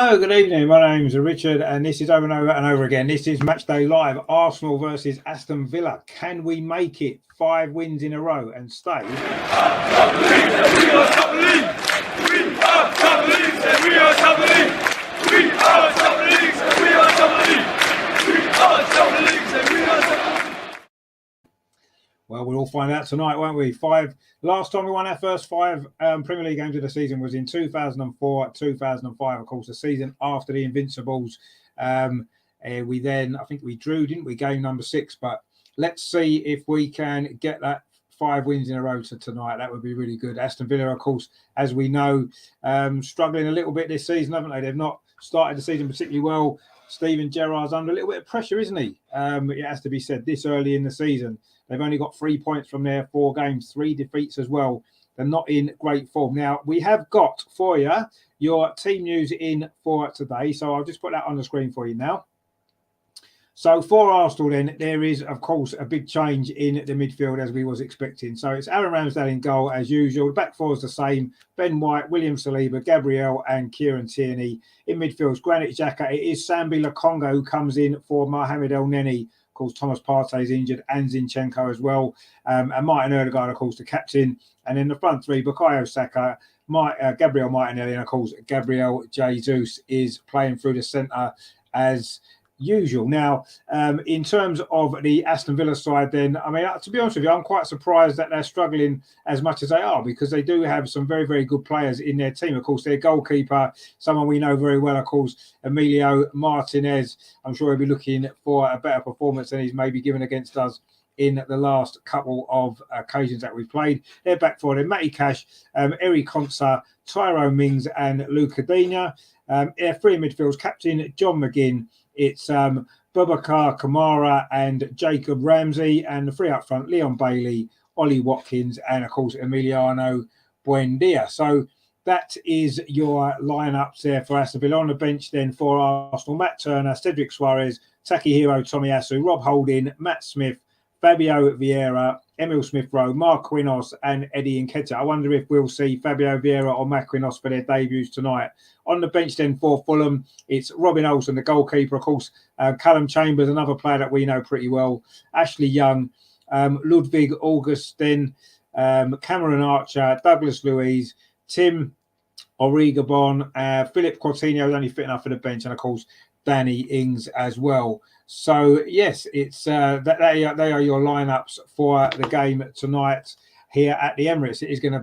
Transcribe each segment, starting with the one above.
Hello, good evening. My name's Richard, and this is over and over and over again. This is Matchday Live, Arsenal versus Aston Villa. Can we make it 5 wins in a row and stay? We are top league. We are top league. We are top league. We are top league. We are top league. We are top league. We are top league. We are top league. Well, we'll all find out tonight, won't we? Last time we won our first 5 Premier League games of the season was in 2004, 2005, of course, the season after the Invincibles. We then, I think we drew, didn't we, game number 6? But let's see if we can get that 5 wins in a row to tonight. That would be really good. Aston Villa, of course, as we know, struggling a little bit this season, haven't they? They've not started the season particularly well. Steven Gerrard's under a little bit of pressure, isn't he? It has to be said, this early in the season. They've only got 3 points from their 4 games, 3 defeats as well. They're not in great form. Now, we have got for you your team news in for today. So I'll just put that on the screen for you now. So for Arsenal then, there is, of course, a big change in the midfield as we was expecting. So it's Aaron Ramsdale in goal as usual. The back four is the same. Ben White, William Saliba, Gabriel and Kieran Tierney. In midfield, Granit Xhaka. It is Sambi Lokonga who comes in for Mohamed El Neni. Of course, Thomas Partey is injured and Zinchenko as well. And Martin Odegaard, of course, the captain. And in the front three, Bukayo Saka, Gabriel Martinelli, and of course, Gabriel Jesus is playing through the centre as usual. Now, in terms of the Aston Villa side, then, I mean, to be honest with you, I'm quite surprised that they're struggling as much as they are, because they do have some very, very good players in their team. Of course, their goalkeeper, someone we know very well, of course, Emilio Martinez. I'm sure he'll be looking for a better performance than he's maybe given against us in the last couple of occasions that we've played. They're back for them. Matty Cash, Eric Konsa, Tyrone Mings and Luca Dina. 3 midfields, captain John McGinn. It's Boubacar Kamara and Jacob Ramsey, and the 3 up front, Leon Bailey, Ollie Watkins, and of course Emiliano Buendia. So that is your lineups there for Aston Villa. On the bench then for Arsenal, Matt Turner, Cedric Suarez, Takehiro Tomiyasu, Rob Holding, Matt Smith, Fabio Vieira, Emil Smith-Rowe, Mark Quinos and Eddie Nketiah. I wonder if we'll see Fabio Vieira or Mark Quinos for their debuts tonight. On the bench then for Fulham, it's Robin Olsen, the goalkeeper, of course, Callum Chambers, another player that we know pretty well, Ashley Young, Ludwig Augustin, Cameron Archer, Douglas Luiz, Tim Origabon, Philip Coutinho is only fit enough for the bench, and of course, Danny Ings as well. So yes, it's they are your lineups for the game tonight here at the Emirates. It is going to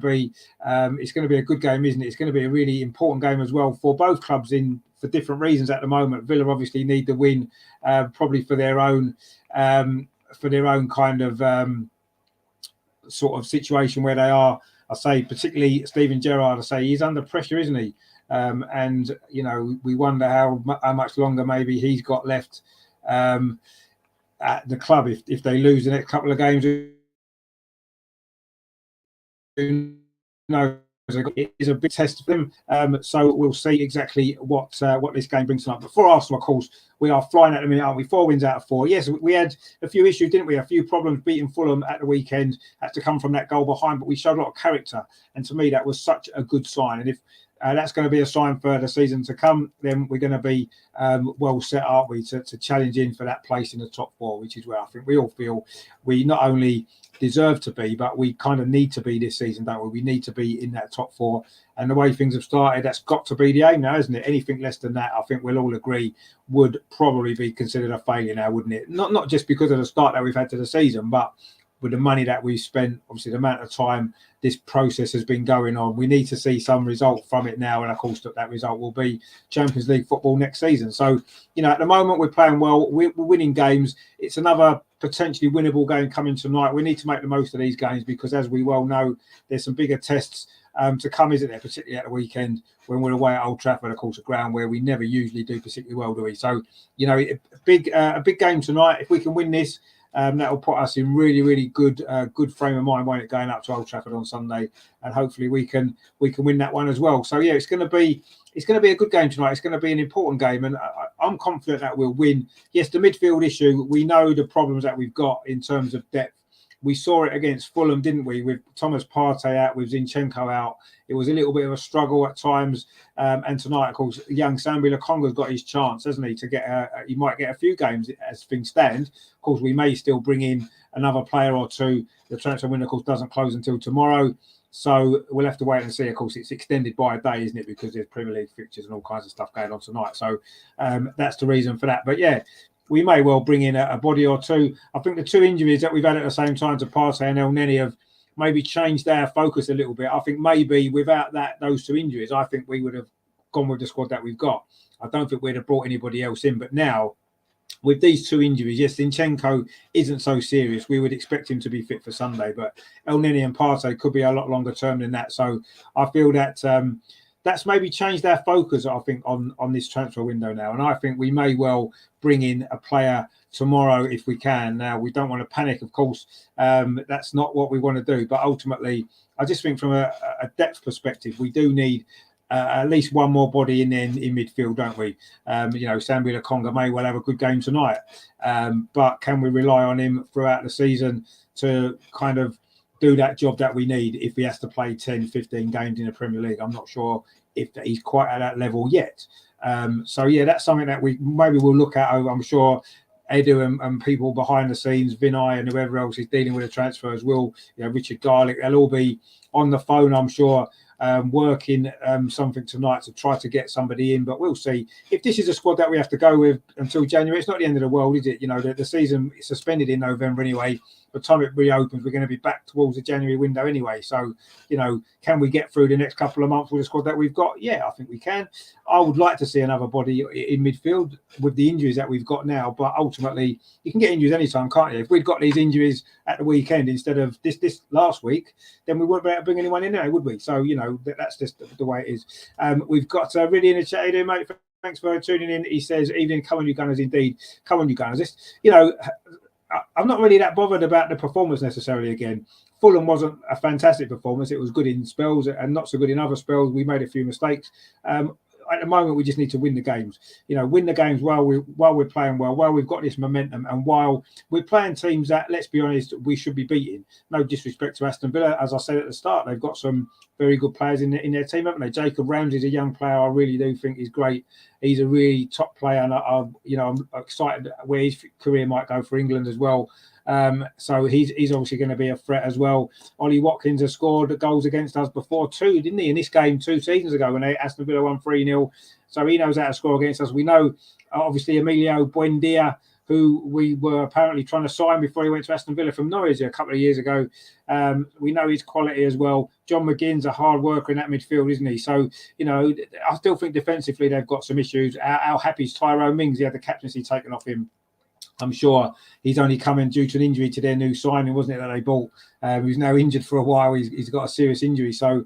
be a good game, isn't it? It's going to be a really important game as well for both clubs for different reasons at the moment. Villa obviously need the win, probably for their own kind of sort of situation where they are. I say particularly Steven Gerrard. I say he's under pressure, isn't he? And you know, we wonder how much longer maybe he's got left at the club if they lose the next couple of games. Who knows? It is a big test for them. So we'll see exactly what this game brings tonight. But for Arsenal, of course, we are flying at the minute, aren't we? 4 wins out of 4. Yes, we had a few issues, didn't we? A few problems beating Fulham at the weekend. Had to come from that goal behind, but we showed a lot of character. And to me, that was such a good sign. And if that's going to be a sign for the season to come, then we're going to be well set, aren't we, to challenge in for that place in the top 4, which is where I think we all feel we not only deserve to be, but we kind of need to be this season, don't we? We need to be in that top 4. And the way things have started, that's got to be the aim now, isn't it? Anything less than that, I think we'll all agree, would probably be considered a failure now, wouldn't it? Not just because of the start that we've had to the season, but with the money that we've spent, obviously the amount of time this process has been going on, we need to see some result from it now. And of course, that result will be Champions League football next season. So, you know, at the moment we're playing well, we're winning games. It's another potentially winnable game coming tonight. We need to make the most of these games because, as we well know, there's some bigger tests to come, isn't there? Particularly at the weekend when we're away at Old Trafford, of course, a ground where we never usually do particularly well, do we? So, you know, a big game tonight. If we can win this, that will put us in really, really good frame of mind, won't it, going up to Old Trafford on Sunday, and hopefully we can win that one as well. So yeah, it's going to be a good game tonight. It's going to be an important game, and I'm confident that we'll win. Yes, the midfield issue, we know the problems that we've got in terms of depth we saw it against Fulham, didn't we? With Thomas Partey out, with Zinchenko out, it was a little bit of a struggle at times. And tonight, of course, young Sambi Lokonga's got his chance, hasn't he? To get, he might get a few games as things stand. Of course, we may still bring in another player or two. The transfer window, of course, doesn't close until tomorrow. So we'll have to wait and see. Of course, it's extended by a day, isn't it? Because there's Premier League fixtures and all kinds of stuff going on tonight. So that's the reason for that. But yeah, we may well bring in a body or two. I think the two injuries that we've had at the same time to Partey and El Neni have maybe changed our focus a little bit. I think maybe without those two injuries, I think we would have gone with the squad that we've got. I don't think we'd have brought anybody else in. But now, with these two injuries, yes, Zinchenko isn't so serious. We would expect him to be fit for Sunday, but El Neni and Partey could be a lot longer term than that. So I feel that that's maybe changed our focus, I think, on this transfer window now. And I think we may well bring in a player tomorrow if we can. Now, we don't want to panic, of course. That's not what we want to do. But ultimately, I just think from a depth perspective, we do need at least one more body in midfield, don't we? Sambi Lokonga may well have a good game tonight. But can we rely on him throughout the season to kind of do that job that we need if he has to play 10, 15 games in the Premier League? I'm not sure if he's quite at that level yet. So, yeah, that's something that we maybe we'll look at over. I'm sure Edu and people behind the scenes, Vinay and whoever else is dealing with the transfers will, Richard Garlick, they'll all be on the phone, I'm sure, working something tonight to try to get somebody in. But we'll see. If this is a squad that we have to go with until January, it's not the end of the world, is it? The season is suspended in November anyway. By the time it reopens, we're going to be back towards the January window anyway. So, can we get through the next couple of months with the squad that we've got? Yeah, I think we can. I would like to see another body in midfield with the injuries that we've got now. But ultimately, you can get injuries anytime, can't you? If we'd got these injuries at the weekend instead of this last week, then we wouldn't be able to bring anyone in there, would we? So, that's just the way it is. We've got really in the chat here, mate. Thanks for tuning in. He says, evening, come on, you Gunners, indeed. Come on, you Gunners. I'm not really that bothered about the performance necessarily again. Fulham wasn't a fantastic performance. It was good in spells and not so good in other spells. We made a few mistakes. At the moment, we just need to win the games. Win the games while we're playing well, while we've got this momentum, and while we're playing teams that, let's be honest, we should be beating. No disrespect to Aston Villa, as I said at the start, they've got some very good players in their team, haven't they? Jacob Ramsey's a young player. I really do think he's great. He's a really top player, and I'm excited where his career might go for England as well. So he's obviously going to be a threat as well. Ollie Watkins has scored goals against us before too, didn't he? In this game 2 seasons ago when Aston Villa won 3-0. So he knows how to score against us. We know, obviously, Emilio Buendia, who we were apparently trying to sign before he went to Aston Villa from Norwich a couple of years ago. We know his quality as well. John McGinn's a hard worker in that midfield, isn't he? So, I still think defensively they've got some issues. How happy is Tyrone Mings? He had the captaincy taken off him. I'm sure he's only coming due to an injury to their new signing, wasn't it, that they bought? He's now injured for a while. He's got a serious injury. So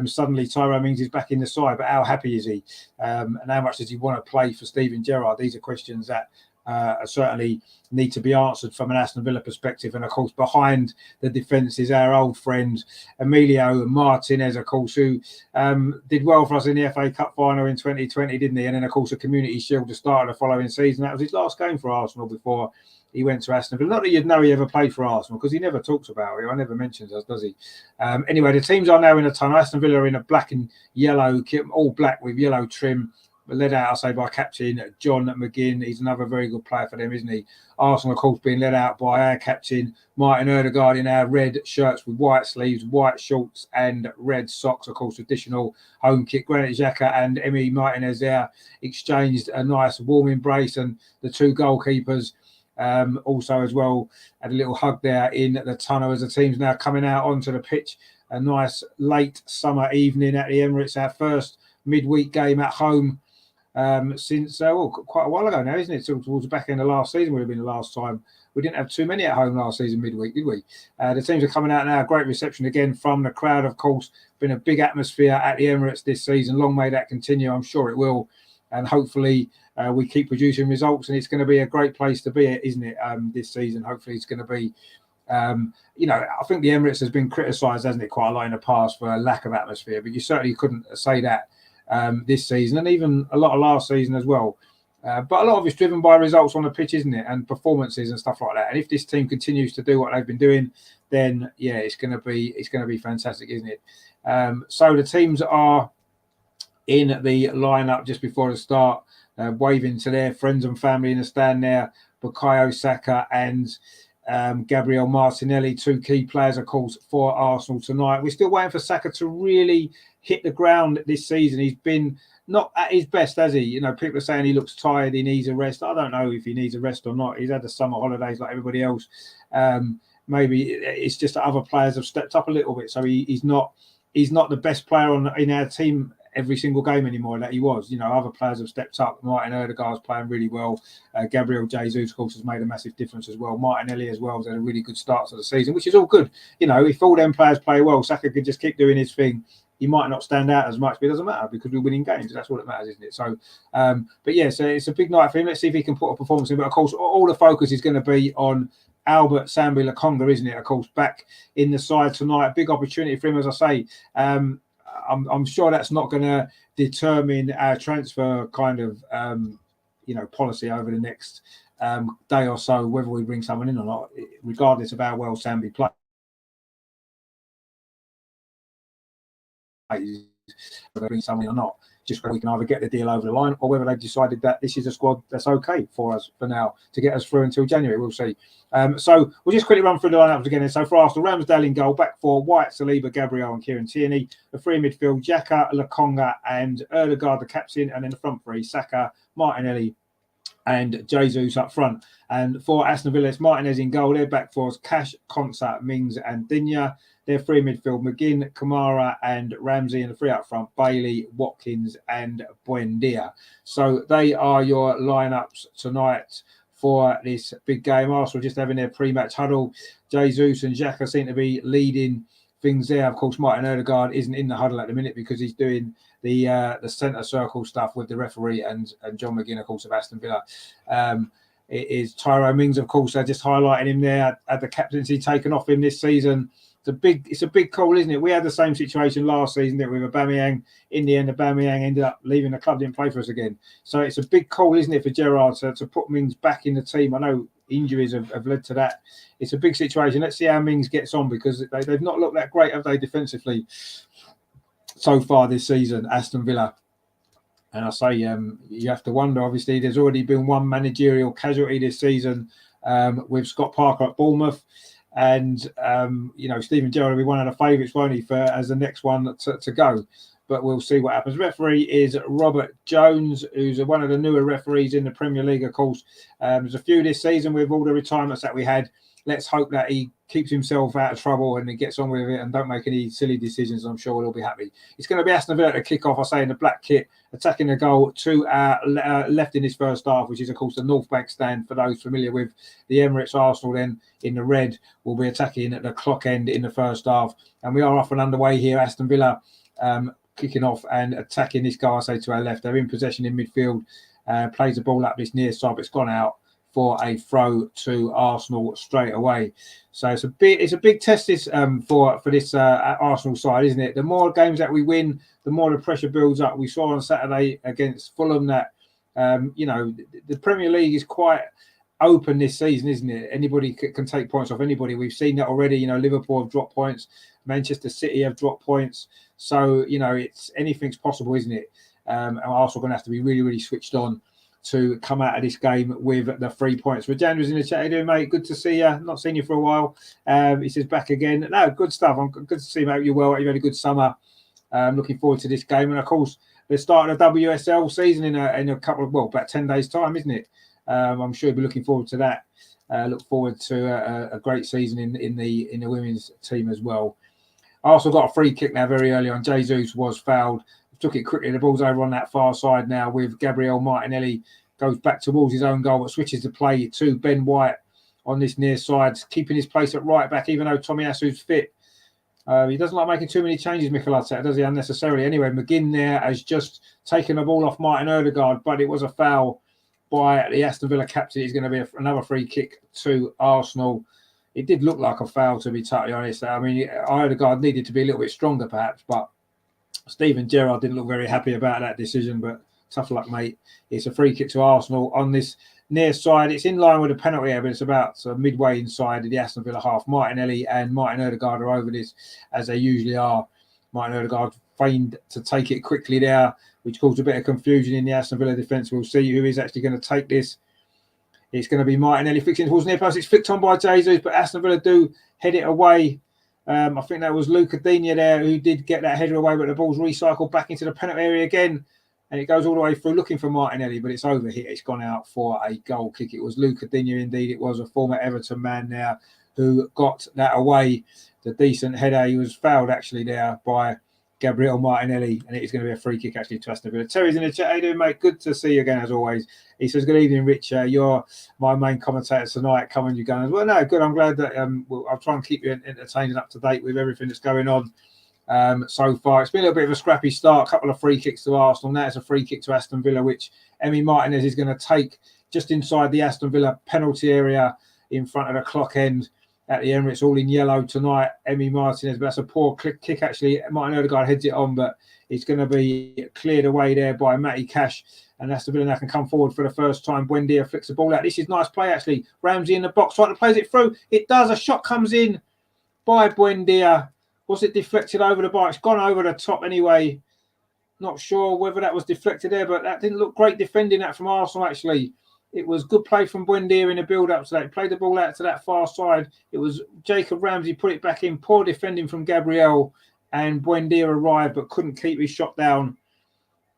suddenly Tyrone Mings is back in the side. But how happy is he? And how much does he want to play for Steven Gerrard? These are questions that certainly need to be answered from an Aston Villa perspective. And of course, behind the defence is our old friend Emilio Martinez, of course, who did well for us in the FA Cup final in 2020, didn't he? And then, of course, a Community Shield to start the following season. That was his last game for Arsenal before he went to Aston Villa. Not that you'd know he ever played for Arsenal, because he never talks about it. I never mentions us, does he? Anyway, the teams are now in a tunnel. Aston Villa are in a black and yellow kit, all black with yellow trim, led out, I'll say, by captain John McGinn. He's another very good player for them, isn't he? Arsenal, of course, being led out by our captain Martin Ødegaard in our red shirts with white sleeves, white shorts and red socks, of course, traditional home kit. Granit Xhaka and Emi Martinez there exchanged a nice warm embrace, and the two goalkeepers also as well had a little hug there in the tunnel as the team's now coming out onto the pitch. A nice late summer evening at the Emirates, our first midweek game at home since quite a while ago now, isn't it? So towards the back end of last season would have been the last time. We didn't have too many at home last season midweek, did we? The teams are coming out now. Great reception again from the crowd, of course. Been a big atmosphere at the Emirates this season. Long may that continue. I'm sure it will. And hopefully we keep producing results, and it's going to be a great place to be, isn't it, this season? Hopefully it's going to be, I think the Emirates has been criticised, hasn't it, quite a lot in the past for a lack of atmosphere, but you certainly couldn't say that this season, and even a lot of last season as well. But a lot of it's driven by results on the pitch, isn't it? And performances and stuff like that. And if this team continues to do what they've been doing, then yeah, it's going to be fantastic, isn't it? So the teams are in the lineup just before the start, waving to their friends and family in the stand there. Bukayo Saka and Gabriel Martinelli, two key players, of course, for Arsenal tonight. We're still waiting for Saka to really hit the ground this season. He's been not at his best, has he? You know, people are saying he looks tired, he needs a rest. I don't know if he needs a rest or not. He's had the summer holidays like everybody else. Maybe it's just that other players have stepped up a little bit. So he's not the best player in our team every single game anymore that he was. You know, other players have stepped up. Martin Odegaard's playing really well. Gabriel Jesus, of course, has made a massive difference as well. Martinelli as well has had a really good start to the season, which is all good. You know, if all them players play well, Saka could just keep doing his thing. He might not stand out as much, but it doesn't matter because we're winning games. That's all that matters, isn't it? So, but yeah, so it's a big night for him. Let's see if he can put a performance in. But of course, all the focus is going to be on Albert Sambi Lokonga, isn't it? Of course, back in the side tonight. Big opportunity for him, as I say. I'm sure that's not going to determine our transfer kind of, policy over the next day or so, whether we bring someone in or not, regardless of how well Sambi plays. Whether they bring someone or not, just whether we can either get the deal over the line or whether they've decided that this is a squad that's okay for us for now to get us through until January. We'll see. So we'll just quickly run through the lineups again. So for Arsenal, Ramsdale in goal, back four, White, Saliba, Gabriel and Kieran Tierney. The three in midfield, Xhaka, Lokonga and Odegaard, the captain, and then the front three, Saka, Martinelli and Jesus up front. And for Aston Villa, it's Martinez in goal. Their back fours, Cash, Konsa, Mings and Digne. Their three midfield, McGinn, Kamara and Ramsey, and the three up front, Bailey, Watkins and Buendia. So they are your lineups tonight for this big game. Arsenal just having their pre-match huddle. Jesus and Xhaka seem to be leading things there. Of course, Martin Odegaard isn't in the huddle at the minute because he's doing the centre circle stuff with the referee and John McGinn, of course, of Aston Villa. It is Tyrone Mings, of course, just highlighting him there. Had the captaincy taken off him this season. It's a big call, isn't it? We had the same situation last season, didn't we, with Aubameyang. In the end, Aubameyang ended up leaving the club, didn't play for us again. So it's a big call, isn't it, for Gerrard to put Mings back in the team. I know injuries have led to that. It's a big situation. Let's see how Mings gets on because they've not looked that great, have they, defensively so far this season, Aston Villa. And I say you have to wonder, obviously, there's already been one managerial casualty this season with Scott Parker at Bournemouth. And, Steven Gerrard will be one of the favourites, won't he, as the next one to go. But we'll see what happens. Referee is Robert Jones, who's one of the newer referees in the Premier League, of course. There's a few this season with all the retirements that we had. Let's hope that he keeps himself out of trouble and he gets on with it and don't make any silly decisions. I'm sure we'll all be happy. It's going to be Aston Villa to kick off, I say, in the black kit, attacking the goal to our left in this first half, which is, of course, the North Bank stand for those familiar with the Emirates. Arsenal then in the red will be attacking at the clock end in the first half. And we are off and underway here. Aston Villa kicking off and attacking this goal, I say, to our left. They're in possession in midfield, plays the ball up this near side, but it's gone out for a throw to Arsenal straight away. So it's a big test this for this Arsenal side, isn't it? The more games that we win, the more the pressure builds up. We saw on Saturday against Fulham that the Premier League is quite open this season, isn't it? Anybody can take points off anybody. We've seen that already. You know, Liverpool have dropped points, Manchester City have dropped points. So it's anything's possible, isn't it? And Arsenal going to have to be really, really switched on to come out of this game with the 3 points. Rajandra's in the chat. How you doing, mate? Good to see you. Not seen you for a while. He says back again. No, good stuff. I'm good to see you, mate. You're well. You've had a good summer. Looking forward to this game. And of course, the start of the WSL season in a couple of, about 10 days' time, isn't it? I'm sure you'll be looking forward to that. Look forward to a great season in the women's team as well. Arsenal got a free kick now very early on. Jesus was fouled. Took it quickly. The ball's over on that far side now with Gabriel Martinelli. Goes back towards his own goal, but switches the play to Ben White on this near side, keeping his place at right back, even though Tomiyasu's fit. He doesn't like making too many changes, Mikel Arteta, does he, unnecessarily? Anyway, McGinn there has just taken the ball off Martin Odegaard, but it was a foul by the Aston Villa captain. It's going to be another free kick to Arsenal. It did look like a foul, to be totally honest. I mean, Odegaard needed to be a little bit stronger, perhaps, but Steven Gerrard didn't look very happy about that decision, but Tough luck, mate. It's a free kick to Arsenal on this near side. It's in line with the penalty area, but it's about midway inside of the Aston Villa half. Martinelli and Martin Odegaard are over this, as they usually are. Martin Odegaard feigned to take it quickly there, which caused a bit of confusion in the Aston Villa defence. We'll see who is actually going to take this. It's going to be Martinelli fixing towards near post. It's flicked on by Jesus, but Aston Villa do head it away. I think that was Luca Digne there who did get that header away, but the ball's recycled back into the penalty area again. And it goes all the way through looking for Martinelli, but it's over here. It's gone out for a goal kick. It was Luca Digne indeed. It was a former Everton man there who got that away. The decent header. He was fouled actually there by Gabriel Martinelli, and it is going to be a free kick actually to Aston Villa. Terry's in the chat. How you doing, mate? Good to see you again as always. He says, good evening, Rich. You're my main commentator tonight. Come on, you guys. Well, no, good. I'm glad that I'll try and keep you entertained and up to date with everything that's going on so far. It's been a little bit of a scrappy start. A couple of free kicks to Arsenal. Now it's a free kick to Aston Villa, which Emi Martinez is going to take just inside the Aston Villa penalty area in front of the clock end at the Emirates, all in yellow tonight. Emi Martinez, but that's a poor kick actually. Martin Odegaard heads it on, but it's going to be cleared away there by Matty Cash. And Aston Villa now can come forward for the first time. Buendia flicks the ball out. This is nice play actually. Ramsey in the box, trying to play it through. It does. A shot comes in by Buendia. Was it deflected over the bar? It's gone over the top anyway. Not sure whether that was deflected there, but that didn't look great defending that from Arsenal actually. It was good play from Buendia in the build-up to that. He played the ball out to that far side. It was Jacob Ramsey put it back in. Poor defending from Gabriel, and Buendia arrived but couldn't keep his shot down.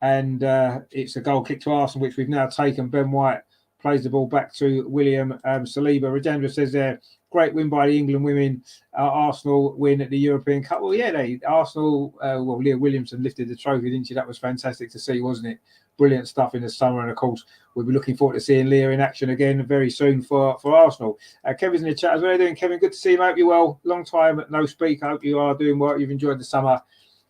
And it's a goal kick to Arsenal, which we've now taken. Ben White plays the ball back to William Saliba. Rajendra says there, great win by the England women. Arsenal win at the European Cup. Well, yeah, Arsenal, Leah Williamson lifted the trophy, didn't she? That was fantastic to see, wasn't it? Brilliant stuff in the summer. And, of course, we'll be looking forward to seeing Leah in action again very soon for Arsenal. Kevin's in the chat. How are you doing, Kevin? Good to see you. I hope you're well. Long time no speak. I hope you are doing well. You've enjoyed the summer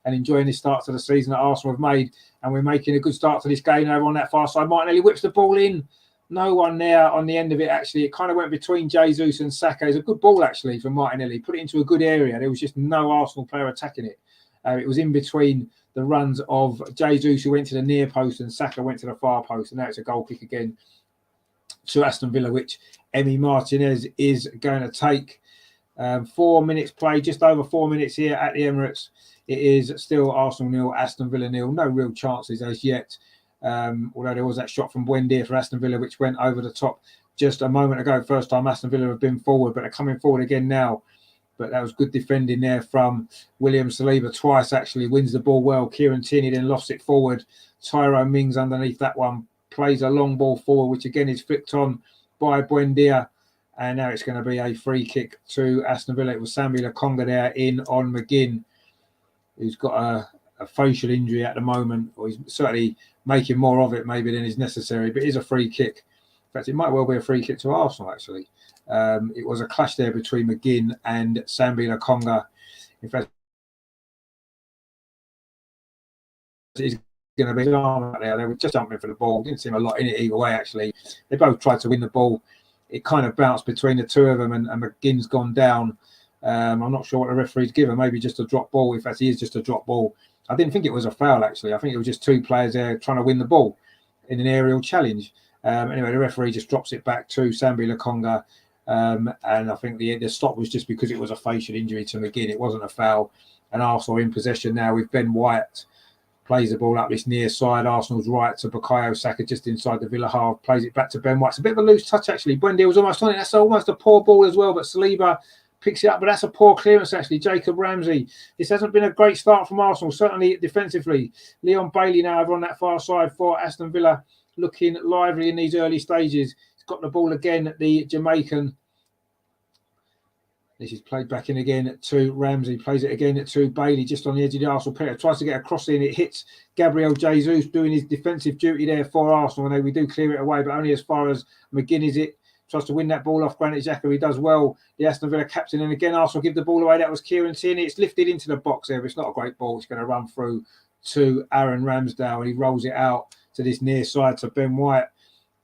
and enjoying this start to the season that Arsenal have made. And we're making a good start to this game over on that far side. Martinelli whips the ball in. No one there on the end of it, actually. It kind of went between Jesus and Saka. It's a good ball, actually, from Martinelli. Put it into a good area. There was just no Arsenal player attacking it. It was in between the runs of Jesus, who went to the near post, and Saka went to the far post. And now it's a goal kick again to Aston Villa, which Emi Martinez is going to take. 4 minutes play, just over 4 minutes here at the Emirates. It is still Arsenal 0, Aston Villa 0. No real chances as yet. Although there was that shot from Buendia for Aston Villa, which went over the top just a moment ago. First time Aston Villa have been forward, but they're coming forward again now. But that was good defending there from William Saliba twice, actually. Wins the ball well. Kieran Tierney then lost it forward. Tyrone Mings underneath that one. Plays a long ball forward, which again is flicked on by Buendia. And now it's going to be a free kick to Aston Villa. It was Sambi Lokonga there in on McGinn, who's got a facial injury at the moment, or he's certainly making more of it maybe than is necessary, but it is a free kick. In fact, it might well be a free kick to Arsenal, actually. It was a clash there between McGinn and Sambi Lokonga. In fact, it's going to be out there. They were just jumping for the ball. Didn't seem a lot in it either way, actually. They both tried to win the ball. It kind of bounced between the two of them, and McGinn's gone down. I'm not sure what the referee's given. Maybe just a drop ball. In fact, he is just a drop ball. I didn't think it was a foul, actually. I think it was just two players there trying to win the ball in an aerial challenge. Anyway, the referee just drops it back to Sambi Lokonga. And I think the stop was just because it was a facial injury to McGinn. It wasn't a foul. And Arsenal in possession now with Ben White. Plays the ball up this near side. Arsenal's right to Bukayo Saka just inside the Villa half. Plays it back to Ben White. It's a bit of a loose touch, actually. Buendia was almost on it. That's almost a poor ball as well. But Saliba picks it up. But that's a poor clearance, actually. Jacob Ramsey. This hasn't been a great start from Arsenal, certainly defensively. Leon Bailey now over on that far side for Aston Villa, looking lively in these early stages. He's got the ball again, the Jamaican. This is played back in again to Ramsey. Plays it again to Bailey, just on the edge of the Arsenal player. Tries to get a cross in. It hits Gabriel Jesus doing his defensive duty there for Arsenal. And we do clear it away, but only as far as McGinn is it. Tries to win that ball off Granit Xhaka. He does well. The Aston Villa captain. And again, Arsenal give the ball away. That was Kieran Tierney. It's lifted into the box there, but it's not a great ball. It's going to run through to Aaron Ramsdale. And he rolls it out to this near side to Ben White.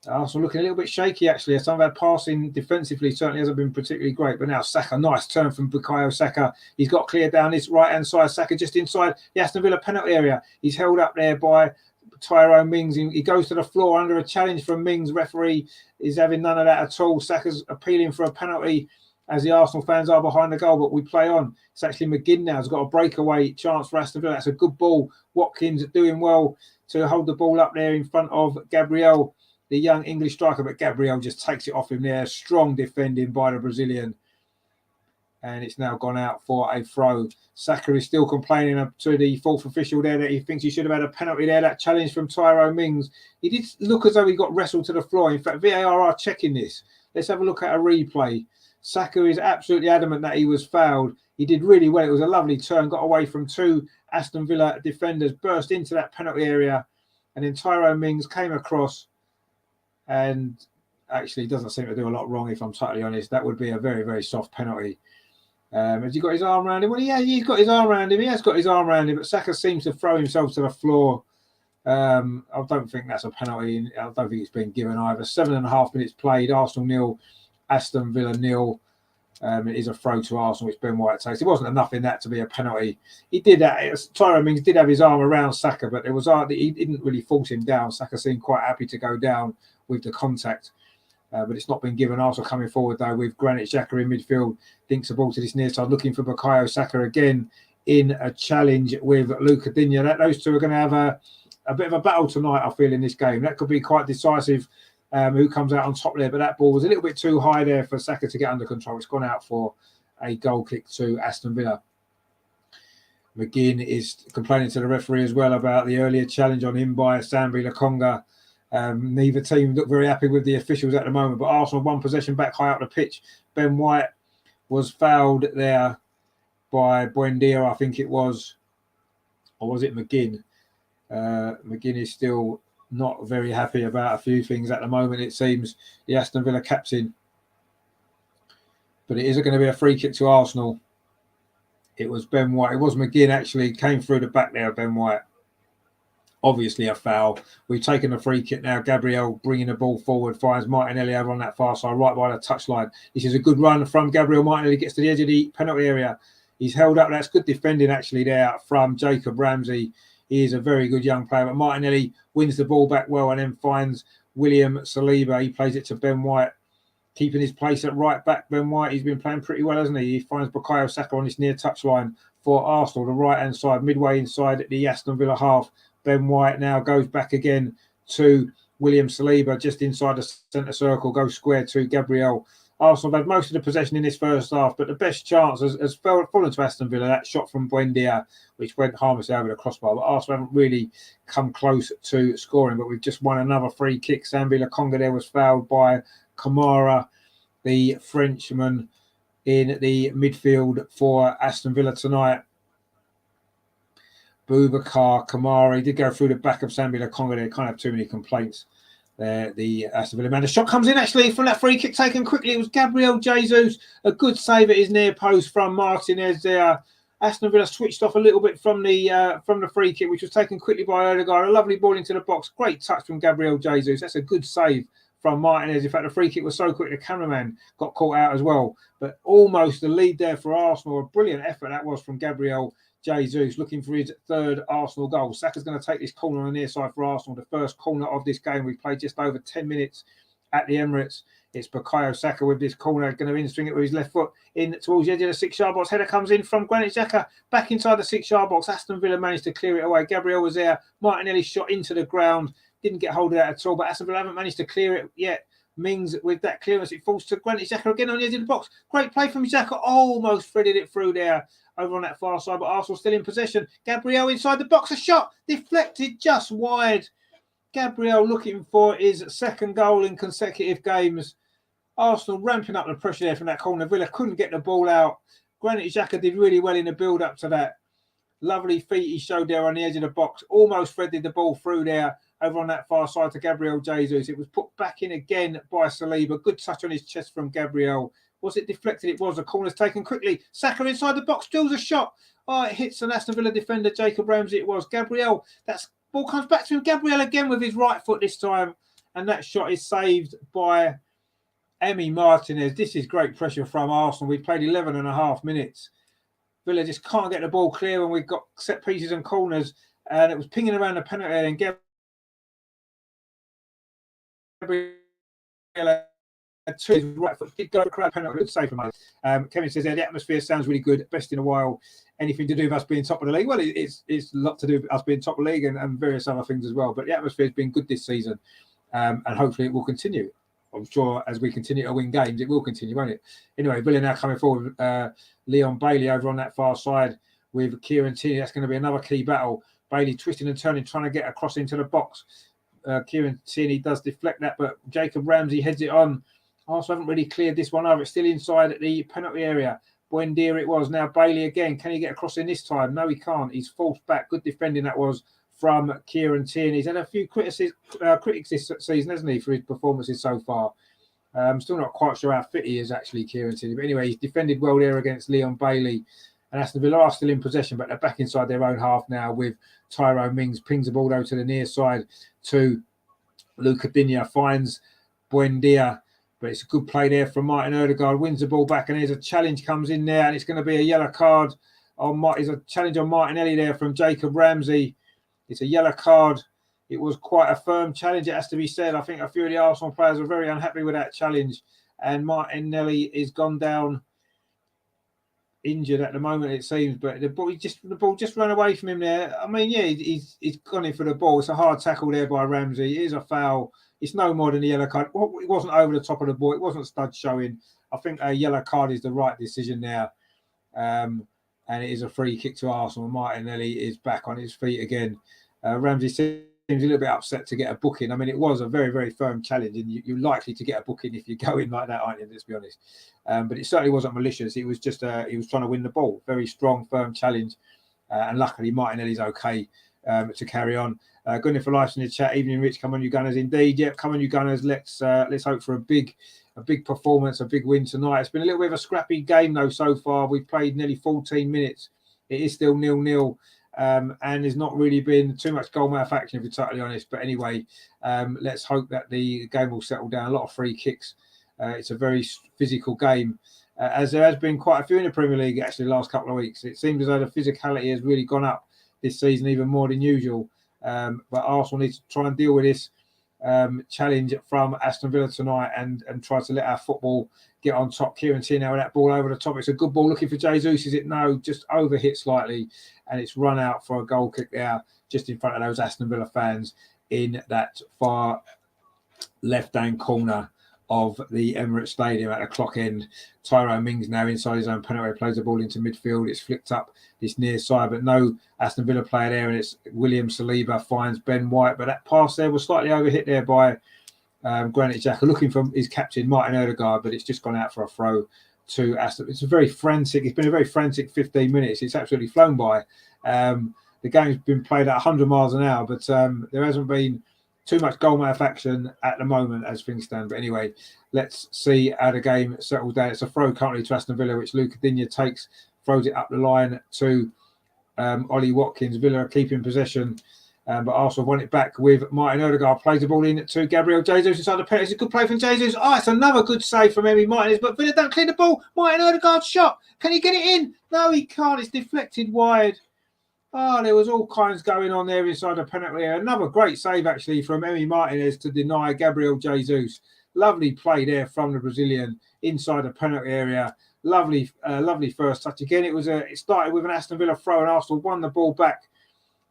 Arsenal looking a little bit shaky, actually. Some of our passing defensively certainly hasn't been particularly great. But now Saka, nice turn from Bukayo Saka. He's got clear down his right-hand side. Saka just inside the Aston Villa penalty area. He's held up there by Tyrone Mings. He goes to the floor under a challenge from Mings. Referee is having none of that at all. Saka's appealing for a penalty, as the Arsenal fans are behind the goal, but we play on. It's actually McGinn now has got a breakaway chance for Aston Villa. That's a good ball. Watkins doing well to hold the ball up there in front of Gabriel, the young English striker, but Gabriel just takes it off him there. Strong defending by the Brazilian. And it's now gone out for a throw. Saka is still complaining to the fourth official there that he thinks he should have had a penalty there. That challenge from Tyrone Mings. He did look as though he got wrestled to the floor. In fact, VAR are checking this. Let's have a look at a replay. Saka is absolutely adamant that he was fouled. He did really well. It was a lovely turn. Got away from two Aston Villa defenders. Burst into that penalty area. And then Tyrone Mings came across. And actually doesn't seem to do a lot wrong, if I'm totally honest. That would be a very, very soft penalty. Has he got his arm around him? Well, yeah, he's got his arm around him. He has got his arm around him, but Saka seems to throw himself to the floor. I don't think that's a penalty. I don't think it's been given either. 7.5 minutes played. Arsenal 0, Aston Villa 0. It is a throw to Arsenal, which Ben White takes. It wasn't enough in that to be a penalty. He did that. Tyrone Mings did have his arm around Saka, but he didn't really force him down. Saka seemed quite happy to go down with the contact. But it's not been given. Arsenal coming forward, though, with Granit Xhaka in midfield. Dinks the ball to this near side, looking for Bukayo Saka again in a challenge with Luca Digne. Those two are going to have a bit of a battle tonight, I feel, in this game. That could be quite decisive, who comes out on top there. But that ball was a little bit too high there for Saka to get under control. It's gone out for a goal kick to Aston Villa. McGinn is complaining to the referee as well about the earlier challenge on him by Sambi Lokonga. Neither team look very happy with the officials at the moment, but Arsenal one possession back high up the pitch. Ben White was fouled there by Buendia, I think it was. Or was it McGinn? McGinn is still not very happy about a few things at the moment, it seems, the Aston Villa captain. But it is going to be a free kick to Arsenal. It was Ben White. It was McGinn, actually, came through the back there, Ben White. Obviously a foul. We've taken a free kick now. Gabriel bringing the ball forward, finds Martinelli over on that far side, right by the touchline. This is a good run from Gabriel Martinelli, gets to the edge of the penalty area. He's held up. That's good defending, actually, there from Jacob Ramsey. He is a very good young player. But Martinelli wins the ball back well and then finds William Saliba. He plays it to Ben White, keeping his place at right back. Ben White, he's been playing pretty well, hasn't he? He finds Bukayo Saka on this near touchline for Arsenal, the right-hand side, midway inside the Aston Villa half. Ben White now goes back again to William Saliba, just inside the centre circle, goes square to Gabriel. Arsenal have had most of the possession in this first half, but the best chance has fallen to Aston Villa. That shot from Buendia, which went harmlessly over the crossbar. But Arsenal haven't really come close to scoring, but we've just won another free kick. Sambi Lokonga there was fouled by Kamara, the Frenchman, in the midfield for Aston Villa tonight. Boubacar Kamara, he did go through the back of Sambi Lokonga there. Can't have too many complaints there. The Aston Villa man. The shot comes in actually from that free kick taken quickly. It was Gabriel Jesus. A good save at his near post from Martinez there. Aston Villa switched off a little bit from the free kick, which was taken quickly by Odegaard. A lovely ball into the box. Great touch from Gabriel Jesus. That's a good save from Martinez. In fact, the free kick was so quick, the cameraman got caught out as well. But almost the lead there for Arsenal. A brilliant effort that was from Gabriel Jesus, looking for his third Arsenal goal. Saka's going to take this corner on the near side for Arsenal, the first corner of this game. We've played just over 10 minutes at the Emirates. It's Bukayo Saka with this corner, going to in-swing it with his left foot in towards the edge of the 6-yard box. Header comes in from Granit Xhaka, back inside the 6-yard box. Aston Villa managed to clear it away. Gabriel was there. Martinelli shot into the ground. Didn't get hold of that at all, but Aston Villa haven't managed to clear it yet. Mings with that clearance, it falls to Granit Xhaka again on the edge of the box. Great play from Xhaka, almost threaded it through there over on that far side, but Arsenal still in possession. Gabriel inside the box, a shot deflected just wide. Gabriel looking for his second goal in consecutive games. Arsenal ramping up the pressure there from that corner. Villa couldn't get the ball out. Granit Xhaka did really well in the build-up to that. Lovely feet he showed there on the edge of the box. Almost threaded the ball through there over on that far side to Gabriel Jesus. It was put back in again by Saliba. Good touch on his chest from Gabriel. Was it deflected? It was. The corner's taken quickly. Saka inside the box, drills a shot. Oh, it hits an Aston Villa defender, Jacob Ramsey. It was. Gabriel, that ball comes back to him. Gabriel again with his right foot this time. And that shot is saved by Emi Martinez. This is great pressure from Arsenal. We've played 11.5 minutes. Villa just can't get the ball clear when we've got set pieces and corners. And it was pinging around the penalty area. And two right foot did go for a crowd penalty. Good save from us. Kevin says the atmosphere sounds really good, best in a while. Anything to do with us being top of the league? Well, it's a lot to do with us being top of the league and various other things as well. But the atmosphere has been good this season, and hopefully it will continue. I'm sure as we continue to win games, it will continue, won't it? Anyway, Villa now coming forward. Leon Bailey over on that far side with Kieran Tierney. That's going to be another key battle. Bailey twisting and turning, trying to get across into the box. Kieran Tierney does deflect that, but Jacob Ramsey heads it on. Arsenal haven't really cleared this one over. It's still inside at the penalty area. Buendia it was. Now Bailey again. Can he get across in this time? No, he can't. He's forced back. Good defending that was from Kieran Tierney. He's had a few critics this season, hasn't he, for his performances so far. I'm still not quite sure how fit he is, actually, Kieran Tierney. But anyway, he's defended well there against Leon Bailey. And Aston Villa are still in possession, but they're back inside their own half now with Tyrone Mings. Pings the ball over to the near side to Luca Digne. Finds Buendia. But it's a good play there from Martin Ødegaard. Wins the ball back, and there's a challenge comes in there, and it's going to be a yellow card. There's a challenge on Martinelli there from Jacob Ramsey. It's a yellow card. It was quite a firm challenge, it has to be said. I think a few of the Arsenal players were very unhappy with that challenge. And Martinelli is gone down injured at the moment, it seems. But the ball just ran away from him there. I mean, yeah, he's gone in for the ball. It's a hard tackle there by Ramsey. It is a foul. It's no more than a yellow card. It wasn't over the top of the ball. It wasn't stud showing. I think a yellow card is the right decision there. And it is a free kick to Arsenal. Martinelli is back on his feet again. Ramsey seems a little bit upset to get a booking. I mean, it was a very, very firm challenge, and you're likely to get a booking if you go in like that, aren't you? Let's be honest. But it certainly wasn't malicious. It was just he was trying to win the ball. Very strong, firm challenge. And luckily, Martinelli's okay to carry on. Gunnar for Life in the chat. Evening, Rich. Come on, you Gunners. Indeed, yeah. Come on, you Gunners. Let's hope for a big performance, a big win tonight. It's been a little bit of a scrappy game though so far. We've played nearly 14 minutes. It is still 0-0, and there's not really been too much goal mouth action, if we're totally honest. But anyway, let's hope that the game will settle down. A lot of free kicks. It's a very physical game, as there has been quite a few in the Premier League actually the last couple of weeks. It seems as though the physicality has really gone up this season, even more than usual. But Arsenal needs to try and deal with this challenge from Aston Villa tonight and try to let our football get on top. Kieran Tierney with that ball over the top. It's a good ball looking for Jesus. Is it? No, just overhit slightly, and it's run out for a goal kick there just in front of those Aston Villa fans in that far left-hand corner of the Emirates Stadium at the clock end. Tyrone Mings now inside his own penalty, plays the ball into midfield. It's flicked up this near side, but no Aston Villa player there, and it's William Saliba finds Ben White. But that pass there was slightly overhit there by Granit Xhaka, looking for his captain Martin Ødegaard, but it's just gone out for a throw to Aston. It's been a very frantic 15 minutes. It's absolutely flown by. The game's been played at 100 miles an hour, but there hasn't been too much goal mouth action at the moment as things stand. But anyway, let's see how the game settles down. It's a throw currently to Aston Villa, which Luca Digne takes, throws it up the line to Ollie Watkins. Villa are keeping possession, but Arsenal want it back with Martin Ødegaard. Plays the ball in to Gabriel Jesus inside the penalty. It's a good play from Jesus. Oh, it's another good save from Emi Martinez, but Villa don't clear the ball. Martin Ødegaard's shot. Can he get it in? No, he can't. It's deflected wide. Oh, there was all kinds going on there inside the penalty area. Another great save, actually, from Emi Martinez to deny Gabriel Jesus. Lovely play there from the Brazilian inside the penalty area. Lovely first touch. Again, it started with an Aston Villa throw, and Arsenal won the ball back.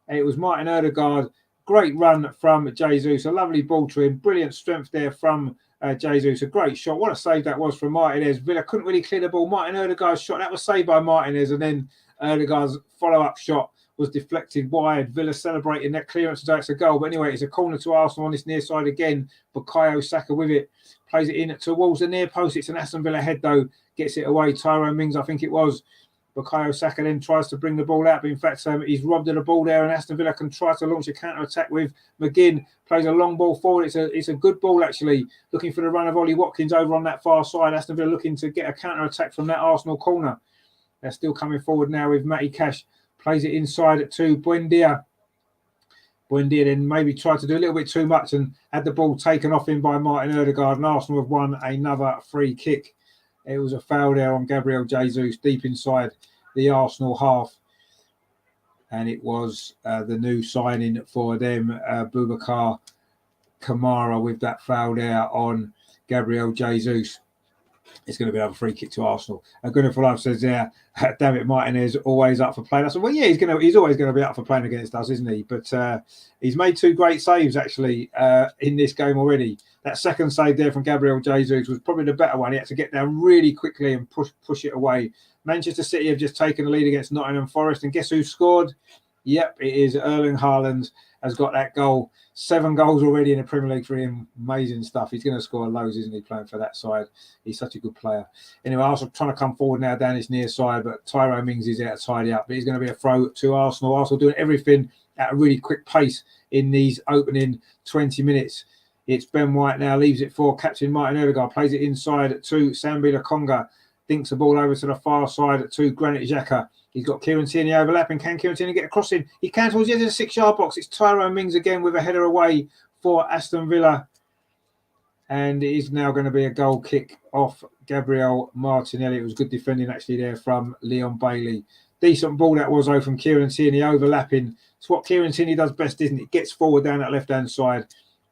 It was Martin Ødegaard. Great run from Jesus. A lovely ball to him. Brilliant strength there from Jesus. A great shot. What a save that was from Martinez. Villa couldn't really clear the ball. Martin Ødegaard's shot. That was saved by Martinez, and then Ødegaard's follow-up shot was deflected wide. Villa celebrating that clearance as though it's a goal. But anyway, it's a corner to Arsenal on this near side again. Bukayo Saka with it. Plays it in towards the near post. It's an Aston Villa head, though. Gets it away. Tyrone Mings, I think it was. Bukayo Saka then tries to bring the ball out. But in fact, he's robbed of the ball there. And Aston Villa can try to launch a counter-attack with McGinn. Plays a long ball forward. It's a good ball, actually. Looking for the run of Ollie Watkins over on that far side. Aston Villa looking to get a counter-attack from that Arsenal corner. They're still coming forward now with Matty Cash. Plays it inside to Buendia. Buendia then maybe tried to do a little bit too much and had the ball taken off him by Martin Ødegaard, and Arsenal have won another free kick. It was a foul there on Gabriel Jesus deep inside the Arsenal half. And it was the new signing for them, Boubacar Kamara with that foul there on Gabriel Jesus. It's going to be another free kick to Arsenal. And Gunnar for Life says there, damn it, Martinez always up for playing. I said, well, yeah, he's always going to be up for playing against us, isn't he? But he's made 2 great saves actually in this game already. That second save there from Gabriel Jesus was probably the better one. He had to get down really quickly and push it away. Manchester City have just taken the lead against Nottingham Forest, and guess who scored? Yep, it is Erling Haaland has got that goal. 7 goals already in the Premier League for him. Amazing stuff. He's going to score loads, isn't he, playing for that side? He's such a good player. Anyway, Arsenal trying to come forward now down his near side, but Tyrone Mings is there to tidy up. But he's going to be a throw to Arsenal. Arsenal doing everything at a really quick pace in these opening 20 minutes. It's Ben White now, leaves it for captain Martin Odegaard, plays it inside to Sambi Lokonga, dinks the ball over to the far side to Granit Xhaka. He's got Kieran Tierney overlapping. Can Kieran Tierney get a cross in? He can towards the edge of the 6-yard box. It's Tyrone Mings again with a header away for Aston Villa. And it is now going to be a goal kick off Gabriel Martinelli. It was good defending actually there from Leon Bailey. Decent ball that was though from Kieran Tierney overlapping. It's what Kieran Tierney does best, isn't it? Gets forward down that left-hand side,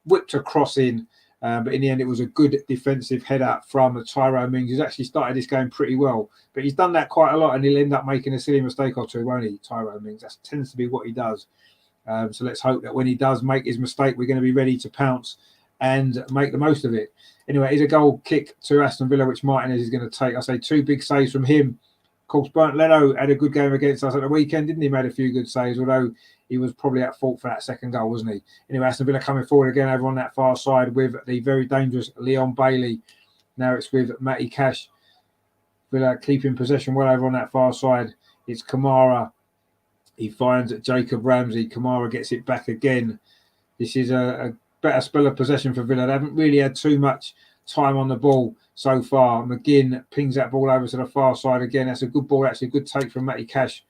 whipped a cross in. But in the end, it was a good defensive header from Tyrone Mings, who's actually started this game pretty well. But he's done that quite a lot, and he'll end up making a silly mistake or two, won't he, Tyrone Mings? That tends to be what he does. So let's hope that when he does make his mistake, we're going to be ready to pounce and make the most of it. Anyway, it's a goal kick to Aston Villa, which Martinez is going to take. I say 2 big saves from him. Of course, Bernd Leno had a good game against us at the weekend, didn't he? Made a few good saves, although he was probably at fault for that second goal, wasn't he? Anyway, Aston Villa coming forward again over on that far side with the very dangerous Leon Bailey. Now it's with Matty Cash. Villa keeping possession well over on that far side. It's Kamara. He finds Jacob Ramsey. Kamara gets it back again. This is a better spell of possession for Villa. They haven't really had too much time on the ball so far. McGinn pings that ball over to the far side again. That's a good ball, actually. Good take from Matty Cash.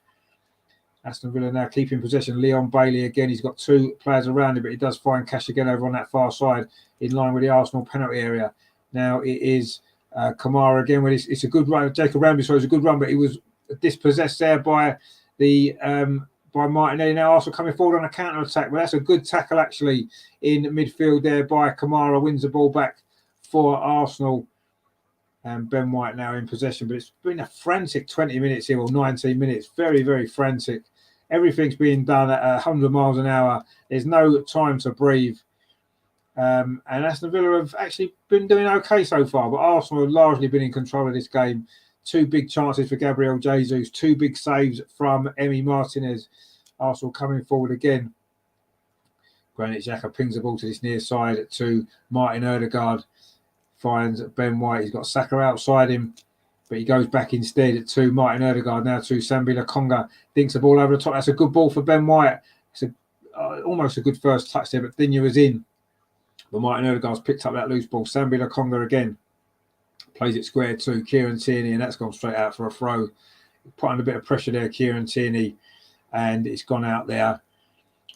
Aston Villa now keeping possession. Leon Bailey again. He's got 2 players around him, but he does find Cash again over on that far side in line with the Arsenal penalty area. Now it is Kamara again. It's a good run. Jacob Ramsey, so it's a good run, but he was dispossessed there by by Martinelli. Now Arsenal coming forward on a counter attack. Well, that's a good tackle actually in midfield there by Kamara. Wins the ball back for Arsenal. And Ben White now in possession, but it's been a frantic 20 minutes here, or 19 minutes. Very, very frantic. Everything's being done at 100 miles an hour. There's no time to breathe. And Aston Villa have actually been doing okay so far, but Arsenal have largely been in control of this game. 2 big chances for Gabriel Jesus, 2 big saves from Emi Martinez. Arsenal coming forward again. Granit Xhaka pings the ball to this near side to Martin Odegaard. Finds Ben White. He's got Saka outside him, but he goes back instead to Martin Odegaard. Now to Sambi Lokonga. Dinks the ball over the top. That's a good ball for Ben White. It's almost a good first touch there, but Digne was in. But Martin Odegaard's picked up that loose ball. Sambi Lokonga again. Plays it square to Kieran Tierney, and that's gone straight out for a throw. Put under a bit of pressure there, Kieran Tierney, and it's gone out there.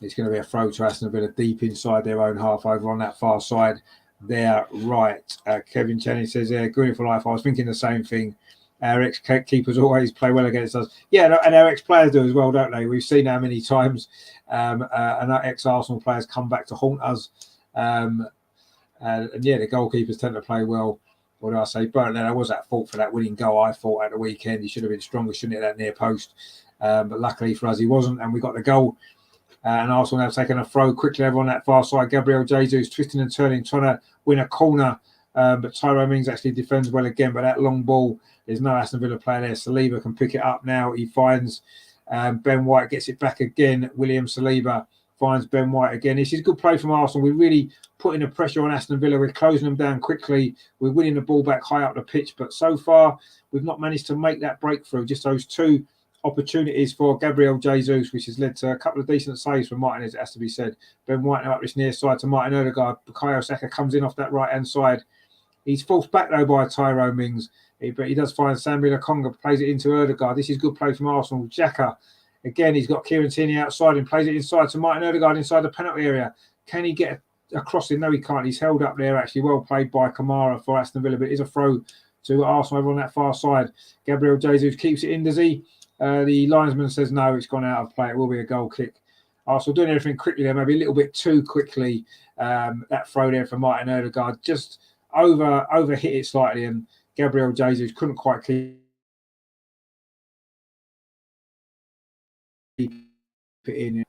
It's going to be a throw to Aston Villa deep inside their own half over on that far side. There, right. Kevin Cheney says, "Green for life." I was thinking the same thing. Our ex-keepers always play well against us. Yeah, and our ex-players do as well, don't they? We've seen how many times and our ex-Arsenal players come back to haunt us. And yeah, the goalkeepers tend to play well. What do I say? Burton, I was at fault for that winning goal, I thought, at the weekend. He should have been stronger, shouldn't he, at that near post. But luckily for us, he wasn't, and we got the goal. And Arsenal now taking a throw quickly over on that far side. Gabriel Jesus twisting and turning, trying to win a corner. But Tyrone Mings actually defends well again. But that long ball, there's no Aston Villa player there. Saliba can pick it up now. He finds Ben White, gets it back again. William Saliba finds Ben White again. This is good play from Arsenal. We're really putting the pressure on Aston Villa. We're closing them down quickly. We're winning the ball back high up the pitch. But so far, we've not managed to make that breakthrough. Just those 2 opportunities for Gabriel Jesus, which has led to a couple of decent saves from Martinez, it has to be said. Ben White now up this near side to Martin Odegaard. Bukayo Saka comes in off that right-hand side. He's forced back, though, by Tyrone Mings. But he does find Sambi Lokonga, plays it into Odegaard. This is good play from Arsenal. Xhaka, again, he's got Kieran Tierney outside and plays it inside to Martin Odegaard inside the penalty area. Can he get a crossing? No, he can't. He's held up there, actually. Well played by Kamara for Aston Villa, but it is a throw to Arsenal over on that far side. Gabriel Jesus keeps it in, does he? The linesman says no, it's gone out of play. It will be a goal kick. Arsenal doing everything quickly there, maybe a little bit too quickly. That throw there for Martin Odegaard just overhit it slightly, and Gabriel Jesus couldn't quite keep it in.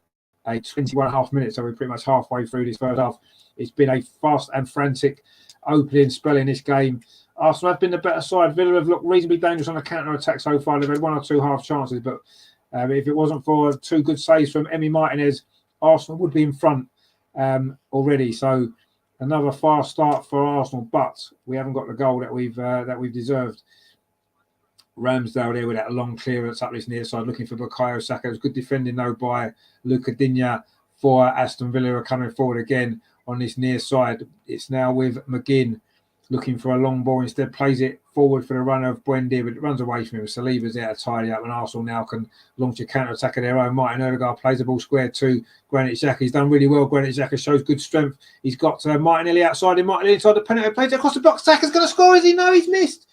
A 21.5 minutes, so we're pretty much halfway through this first half. It's been a fast and frantic opening spell in this game. Arsenal have been the better side. Villa have looked reasonably dangerous on the counter-attack so far. They've had one or two half chances, but if it wasn't for two good saves from Emi Martinez, Arsenal would be in front already. So another fast start for Arsenal, but we haven't got the goal that we've deserved. Ramsdale there with that long clearance up this near side, looking for Bukayo Saka. It was good defending though by Luca Digne for Aston Villa, are coming forward again on this near side. It's now with McGinn looking for a long ball, instead plays it forward for the runner of Buendia, but it runs away from him. Saliba's there to tidy up, and Arsenal now can launch a counter-attack of their own. Martin Odegaard plays the ball square to Granit Xhaka. He's done really well. Granit Xhaka shows good strength. He's got Martinelli outside him. Martinelli inside the penalty, plays it across the box. Saka's going to score. Is he? No, he's missed.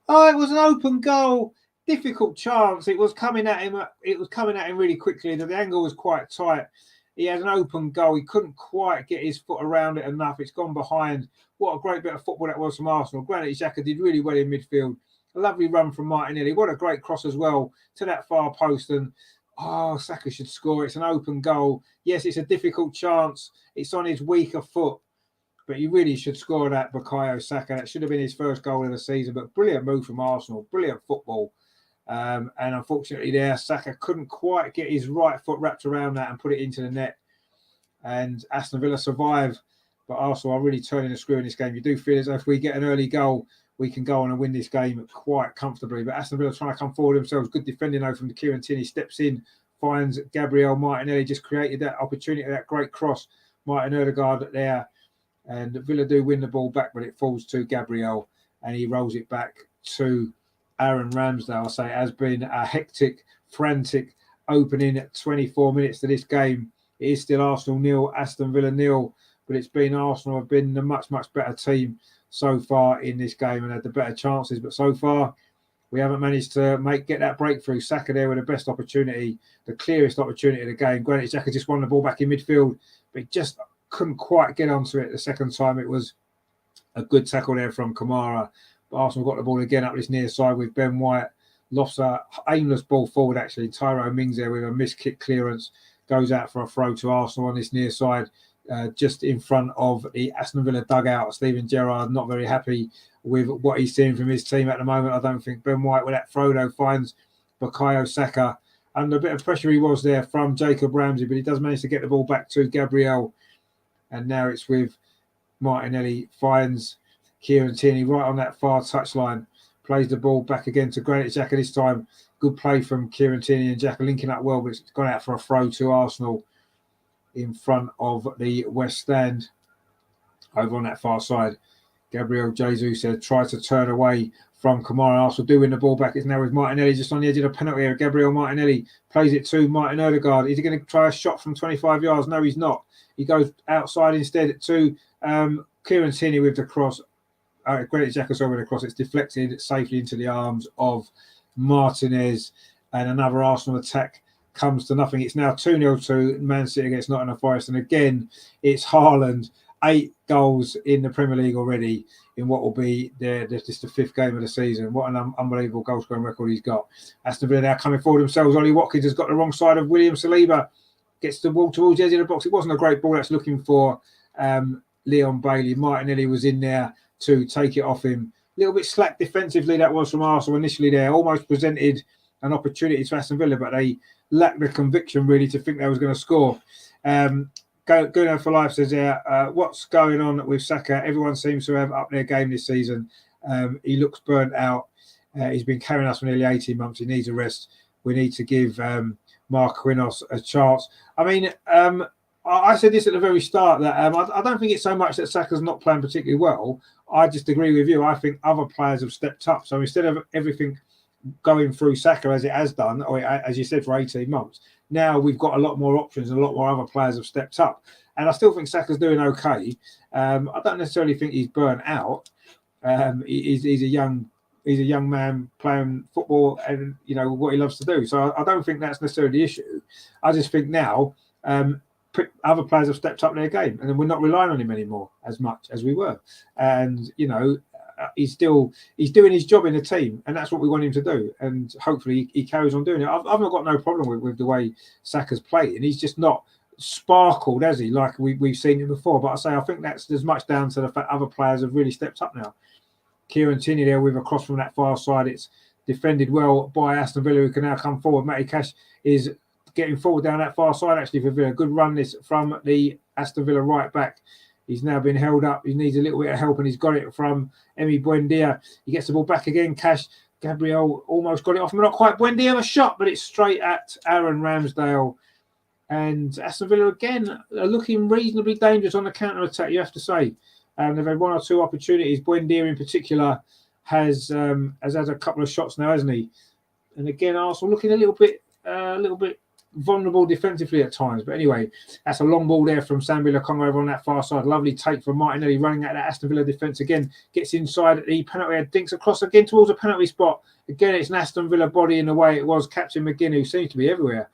Oh, it was an open goal. Difficult chance. It was coming at him. It was coming at him really quickly. The angle was quite tight. He had an open goal. He couldn't quite get his foot around it enough. It's gone behind. What a great bit of football that was from Arsenal. Granit Xhaka did really well in midfield. A lovely run from Martinelli. What a great cross as well to that far post. And Saka should score. It's an open goal. Yes, it's a difficult chance. It's on his weaker foot. But he really should score that, Bukayo Saka. That should have been his first goal of the season. But brilliant move from Arsenal. Brilliant football. And unfortunately there, Saka couldn't quite get his right foot wrapped around that and put it into the net. And Aston Villa survive. But Arsenal are really turning the screw in this game. You do feel as if we get an early goal, we can go on and win this game quite comfortably. But Aston Villa trying to come forward themselves. Good defending though from Kieran Tierney. Steps in, finds Gabriel Martinelli. Just created that opportunity, that great cross. Martin Odegaard there. And Villa do win the ball back, but it falls to Gabriel. And he rolls it back to Aaron Ramsdale. I say it has been a hectic, frantic opening 24 minutes to this game. It is still Arsenal 0, Aston Villa 0. But it's been Arsenal have been the much better team so far in this game and had the better chances. But so far, we haven't managed to get that breakthrough. Saka there with the best opportunity, the clearest opportunity of the game. Granit Xhaka just won the ball back in midfield, but he just couldn't quite get onto it the second time. It was a good tackle there from Kamara. But Arsenal got the ball again up this near side with Ben White. Lofts an aimless ball forward, actually. Tyrone Mings there with a missed kick clearance. Goes out for a throw to Arsenal on this near side. Just in front of the Aston Villa dugout. Steven Gerrard not very happy with what he's seeing from his team at the moment. I don't think Ben White with that throw though finds Bukayo Saka under a bit of pressure he was there from Jacob Ramsey, but he does manage to get the ball back to Gabriel, and now it's with Martinelli, finds Kieran Tierney right on that far touchline, plays the ball back again to Granit Xhaka this time. Good play from Kieran Tierney and Xhaka linking up well, but it's gone out for a throw to Arsenal in front of the West Stand over on that far side. Gabriel Jesus said try to turn away from Kamara. Arsenal do win the ball back. It's now with Martinelli just on the edge of the penalty area. Gabriel Martinelli plays it to Martin Odegaard. Is he going to try a shot from 25 yards? No, he's not. He goes outside instead to Kieran Tierney with the cross. Granit Xhaka over the cross. It's deflected safely into the arms of Martinez, and another Arsenal attack comes to nothing. It's now 2-0 to Man City against Nottingham Forest, and again it's Haaland. 8 goals in the Premier League already in what will be just the 5th game of the season. What an unbelievable goal scoring record he's got. Aston Villa now coming forward themselves. Ollie Watkins has got the wrong side of William Saliba, gets the ball towards the edge of the box. It wasn't a great ball. That's looking for Leon Bailey. Martinelli was in there to take it off him. A little bit slack defensively that was from Arsenal initially there. Almost presented an opportunity to Aston Villa, but they lacked the conviction really to think they was going to score. Guno for Life says what's going on with Saka? Everyone seems to have up their game this season. He looks burnt out. He's been carrying us for nearly 18 months. He needs a rest. We need to give Mark Quinos a chance. I mean, I said this at the very start that I don't think it's so much that Saka's not playing particularly well. I just agree with you. I think other players have stepped up. So instead of everything going through Saka as it has done, or as you said, for 18 months, now we've got a lot more options and a lot more other players have stepped up. And I still think Saka's doing okay. I don't necessarily think he's burnt out. He's a young man playing football and, you know, what he loves to do. So I don't think that's necessarily the issue. I just think now other players have stepped up their game, and then we're not relying on him anymore as much as we were. And he's doing his job in the team, and that's what we want him to do. And hopefully he carries on doing it. I've not got no problem with the way Saka's played, and he's just not sparkled, has he? Like we've seen him before. But I think that's as much down to the fact other players have really stepped up now. Kieran Tierney there with a cross from that far side. It's defended well by Aston Villa, who can now come forward. Matty Cash is getting forward down that far side actually for Villa. Good run this from the Aston Villa right back. He's now been held up. He needs a little bit of help, and he's got it from Emi Buendia. He gets the ball back again. Cash. Gabriel almost got it off him. Not quite. Buendia a shot, but it's straight at Aaron Ramsdale. And Aston Villa again are looking reasonably dangerous on the counter-attack, you have to say. They've had one or two opportunities. Buendia in particular has had a couple of shots now, hasn't he? And again, Arsenal looking a little bit vulnerable defensively at times. But anyway, that's a long ball there from Sambi Lokonga over on that far side. Lovely take from Martinelli running at that Aston Villa defence again. Gets inside at the penalty area, dinks across again towards the penalty spot. Again, it's an Aston Villa body in the way it was. Captain McGinn, who seems to be everywhere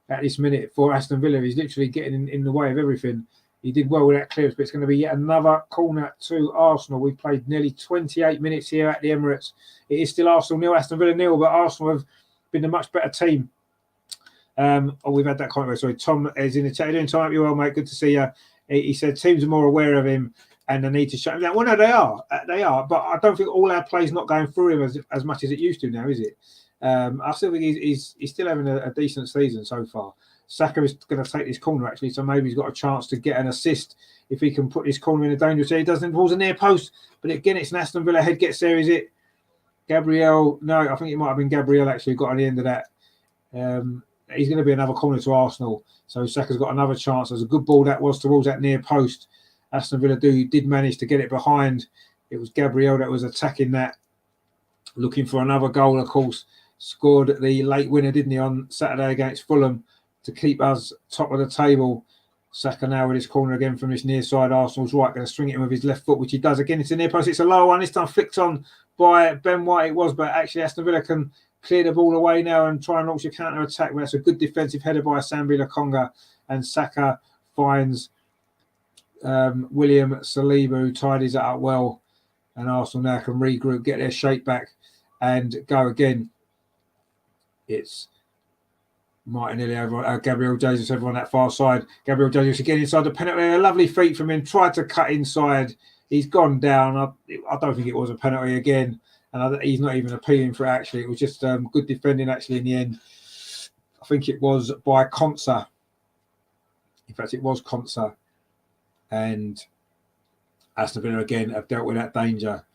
at this minute for Aston Villa. He's literally getting in the way of everything. He did well with that clearance, but it's going to be yet another corner to Arsenal. We've played nearly 28 minutes here at the Emirates. It is still Arsenal 0, Aston Villa 0, but Arsenal have been a much better team. We've had that comment. Sorry, Tom is in the chat. How you doing, Tom? You well, mate? Good to see you. He said teams are more aware of him and they need to shut him down. Well, no, they are. They are. But I don't think all our play's not going through him as much as it used to now, is it? I still think he's still having a decent season so far. Saka is going to take this corner, actually, so maybe he's got a chance to get an assist if he can put this corner in a dangerous area. He doesn't towards the near post, but again, it's an Aston Villa head gets there, is it? Gabriel, no, I think it might have been Gabriel actually got on the end of that. He's going to be another corner to Arsenal, so Saka's got another chance. There's a good ball that was towards that near post. Aston Villa did manage to get it behind. It was Gabriel that was attacking that, looking for another goal, of course. Scored the late winner, didn't he, on Saturday against Fulham to keep us top of the table. Saka now with his corner again from this near side. Arsenal's right, going to swing it in with his left foot, which he does. Again, it's a near post. It's a lower one. This time flicked on by Ben White it was, but actually Aston Villa can clear the ball away now and try and launch a counter-attack. That's a good defensive header by Sambi Lokonga, and Saka finds William Saliba, who tidies it up well, and Arsenal now can regroup, get their shape back and go again. It's Martinelli over Gabriel Jesus over on that far side. Gabriel Jesus again inside the penalty area. Lovely feet from him. Tried to cut inside. He's gone down. I don't think it was a penalty again. And he's not even appealing for it, actually. It was just good defending, actually, in the end. I think it was by Konsa. In fact, it was Konsa. And Aston Villa, again, have dealt with that danger.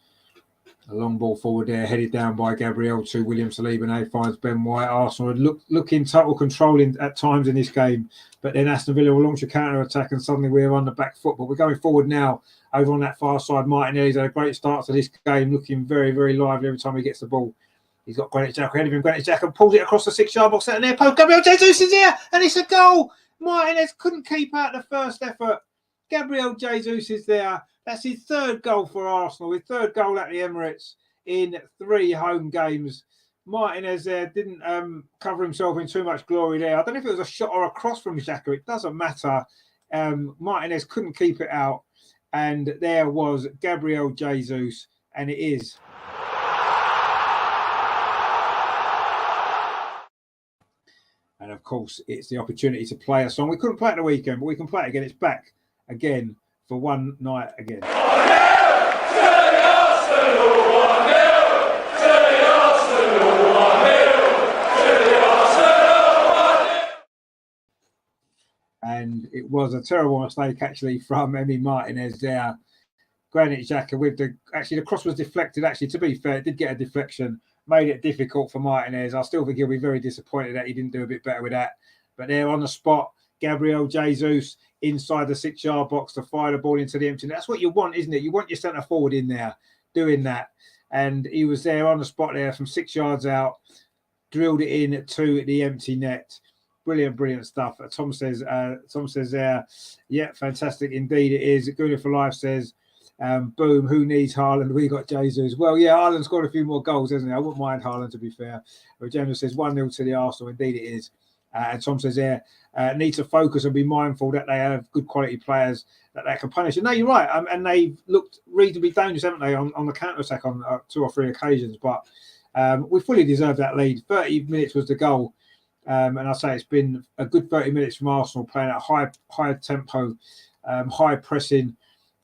A long ball forward there, headed down by Gabriel to William Saliba. Now he finds Ben White. Arsenal look in total control at times in this game, but then Aston Villa will launch a counter-attack and suddenly we're on the back foot. But we're going forward now over on that far side. Martinelli's had a great start to this game, looking very, very lively every time he gets the ball. He's got Granit Xhaka ahead of him. Granit Xhaka pulls it across the 6-yard box at the near post. Gabriel Jesus is here, and it's a goal. Martinez couldn't keep out the first effort. Gabriel Jesus is there. That's his third goal for Arsenal, his third goal at the Emirates in 3 home games. Martinez there didn't cover himself in too much glory there. I don't know if it was a shot or a cross from Xhaka. It doesn't matter. Martinez couldn't keep it out. And there was Gabriel Jesus, and it is. And of course, it's the opportunity to play a song. We couldn't play it the weekend, but we can play it again. It's back again for one night again. And it was a terrible mistake, actually, from Emi Martinez there. Granit Xhaka with the cross was deflected. Actually, to be fair, it did get a deflection, made it difficult for Martinez. I still think he'll be very disappointed that he didn't do a bit better with that. But there on the spot, Gabriel Jesus inside the 6-yard box to fire the ball into the empty net. That's what you want, isn't it? You want your centre forward in there doing that. And he was there on the spot there from 6 yards out, drilled it in to the empty net. Brilliant, brilliant stuff. Tom says there, yeah, fantastic indeed it is. Guna for Life says, boom, who needs Haaland? We got Jesus. Well, yeah, Haaland scored a few more goals, hasn't he? I wouldn't mind Haaland, to be fair. But James says 1-0 to the Arsenal. Indeed it is. And Tom says there, need to focus and be mindful that they have good quality players that they can punish. And no, you're right. And they've looked reasonably dangerous, haven't they, on the counter-attack on 2 or 3 occasions. But we fully deserved that lead. 30 minutes was the goal. And I say it's been a good 30 minutes from Arsenal playing at high tempo, high pressing.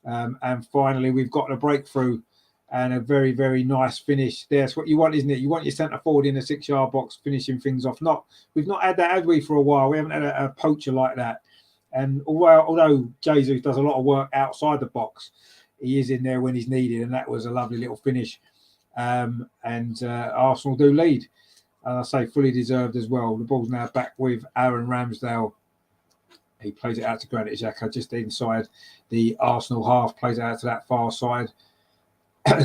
And finally, we've got a breakthrough and a very, very nice finish. That's what you want, isn't it? You want your centre forward in the 6-yard box, finishing things off. We've not had that, have we, for a while? We haven't had a poacher like that. And although Jesus does a lot of work outside the box, he is in there when he's needed, and that was a lovely little finish. Arsenal do lead. And I say fully deserved as well. The ball's now back with Aaron Ramsdale. He plays it out to Granit Xhaka just inside the Arsenal half, plays it out to that far side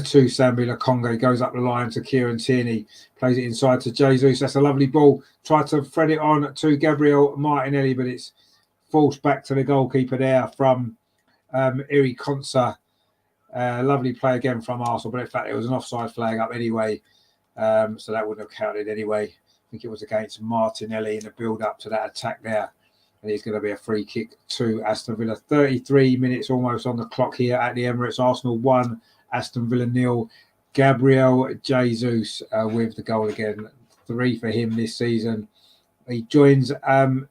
to Samuel Conge, goes up the line to Kieran Tierney, plays it inside to Jesus. That's a lovely ball. Tried to thread it on to Gabriel Martinelli, but it's forced back to the goalkeeper there from Iri Konsa. Lovely play again from Arsenal, but in fact it was an offside flag up anyway, so that wouldn't have counted anyway. I think it was against Martinelli in the build-up to that attack there. And it's going to be a free kick to Aston Villa. 33 minutes almost on the clock here at the Emirates. Arsenal 1, Aston Villa 0. Gabriel Jesus with the goal again. 3 for him this season. He joins Martin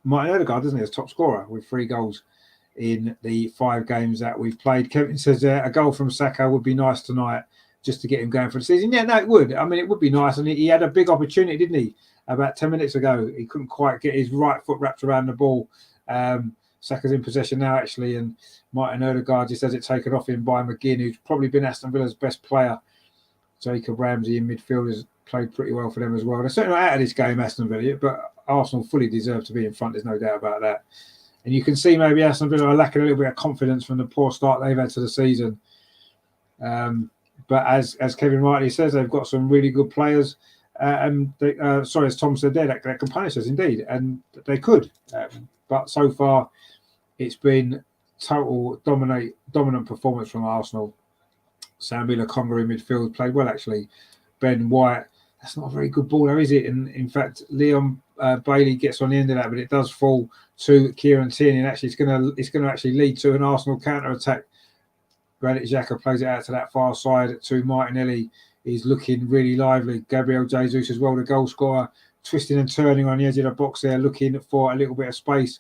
Odegaard, doesn't he, as top scorer with 3 goals in the 5 games that we've played. Kevin says a goal from Saka would be nice tonight just to get him going for the season. Yeah, no, it would. I mean, it would be nice. And he had a big opportunity, didn't he? About 10 minutes ago, he couldn't quite get his right foot wrapped around the ball. Saka's in possession now, actually, and Martin Odegaard just has it taken off him by McGinn, who's probably been Aston Villa's best player. Jacob Ramsey in midfield has played pretty well for them as well. They're certainly not out of this game, Aston Villa, but Arsenal fully deserve to be in front. There's no doubt about that. And you can see maybe Aston Villa are lacking a little bit of confidence from the poor start they've had to the season. But as Kevin rightly says, they've got some really good players. As Tom said there, that can punish us indeed, and they could. But so far, it's been total dominant performance from Arsenal. Samuel Conga in midfield played well, actually. Ben White, that's not a very good ball, though, is it? And in fact, Leon Bailey gets on the end of that, but it does fall to Kieran Tierney, and actually, it's going to actually lead to an Arsenal counter attack. Granit Xhaka plays it out to that far side to Martinelli. He's looking really lively. Gabriel Jesus as well, the goal scorer, twisting and turning on the edge of the box there, looking for a little bit of space.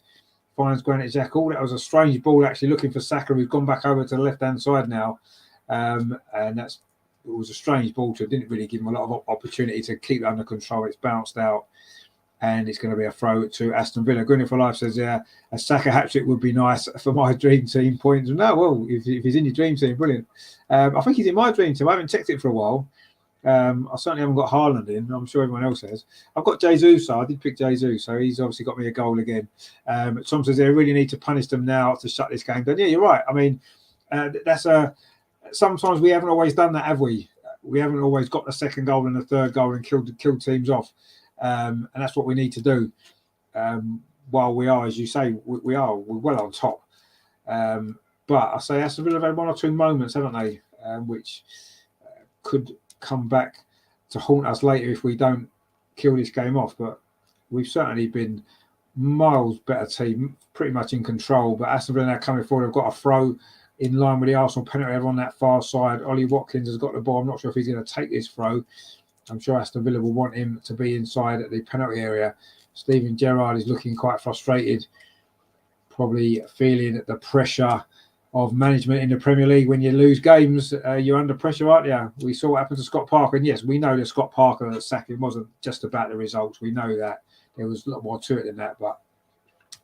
Finds Granit Xhaka. Oh, that was a strange ball, actually, looking for Saka, who's gone back over to the left-hand side now. And it was a strange ball. Didn't really give him a lot of opportunity to keep it under control. It's bounced out. And it's going to be a throw to Aston Villa. Grinning for Life says, a Saka hat-trick would be nice for my dream team points. No, well, if he's in your dream team, brilliant. I think he's in my dream team. I haven't checked it for a while. I certainly haven't got Haaland in. I'm sure everyone else has. I've got Jesus, so I did pick Jesus, so he's obviously got me a goal again. Tom says they really need to punish them now to shut this game down. Yeah, you're right. I mean, sometimes we haven't always done that, have we? We haven't always got the second goal and the third goal and killed teams off. And that's what we need to do. While we are, as you say, we're well on top. But I say Aston Villa have had 1 or 2 moments, haven't they? Which could come back to haunt us later if we don't kill this game off. But we've certainly been miles better team, pretty much in control. But Aston Villa now coming forward, they've got a throw in line with the Arsenal penalty over on that far side. Ollie Watkins has got the ball. I'm not sure if he's going to take this throw. I'm sure Aston Villa will want him to be inside at the penalty area. Steven Gerrard is looking quite frustrated, probably feeling the pressure of management in the Premier League. When you lose games, you're under pressure, aren't you? We saw what happened to Scott Parker. And yes, we know that Scott Parker sacking wasn't just about the results. We know that. There was a lot more to it than that. But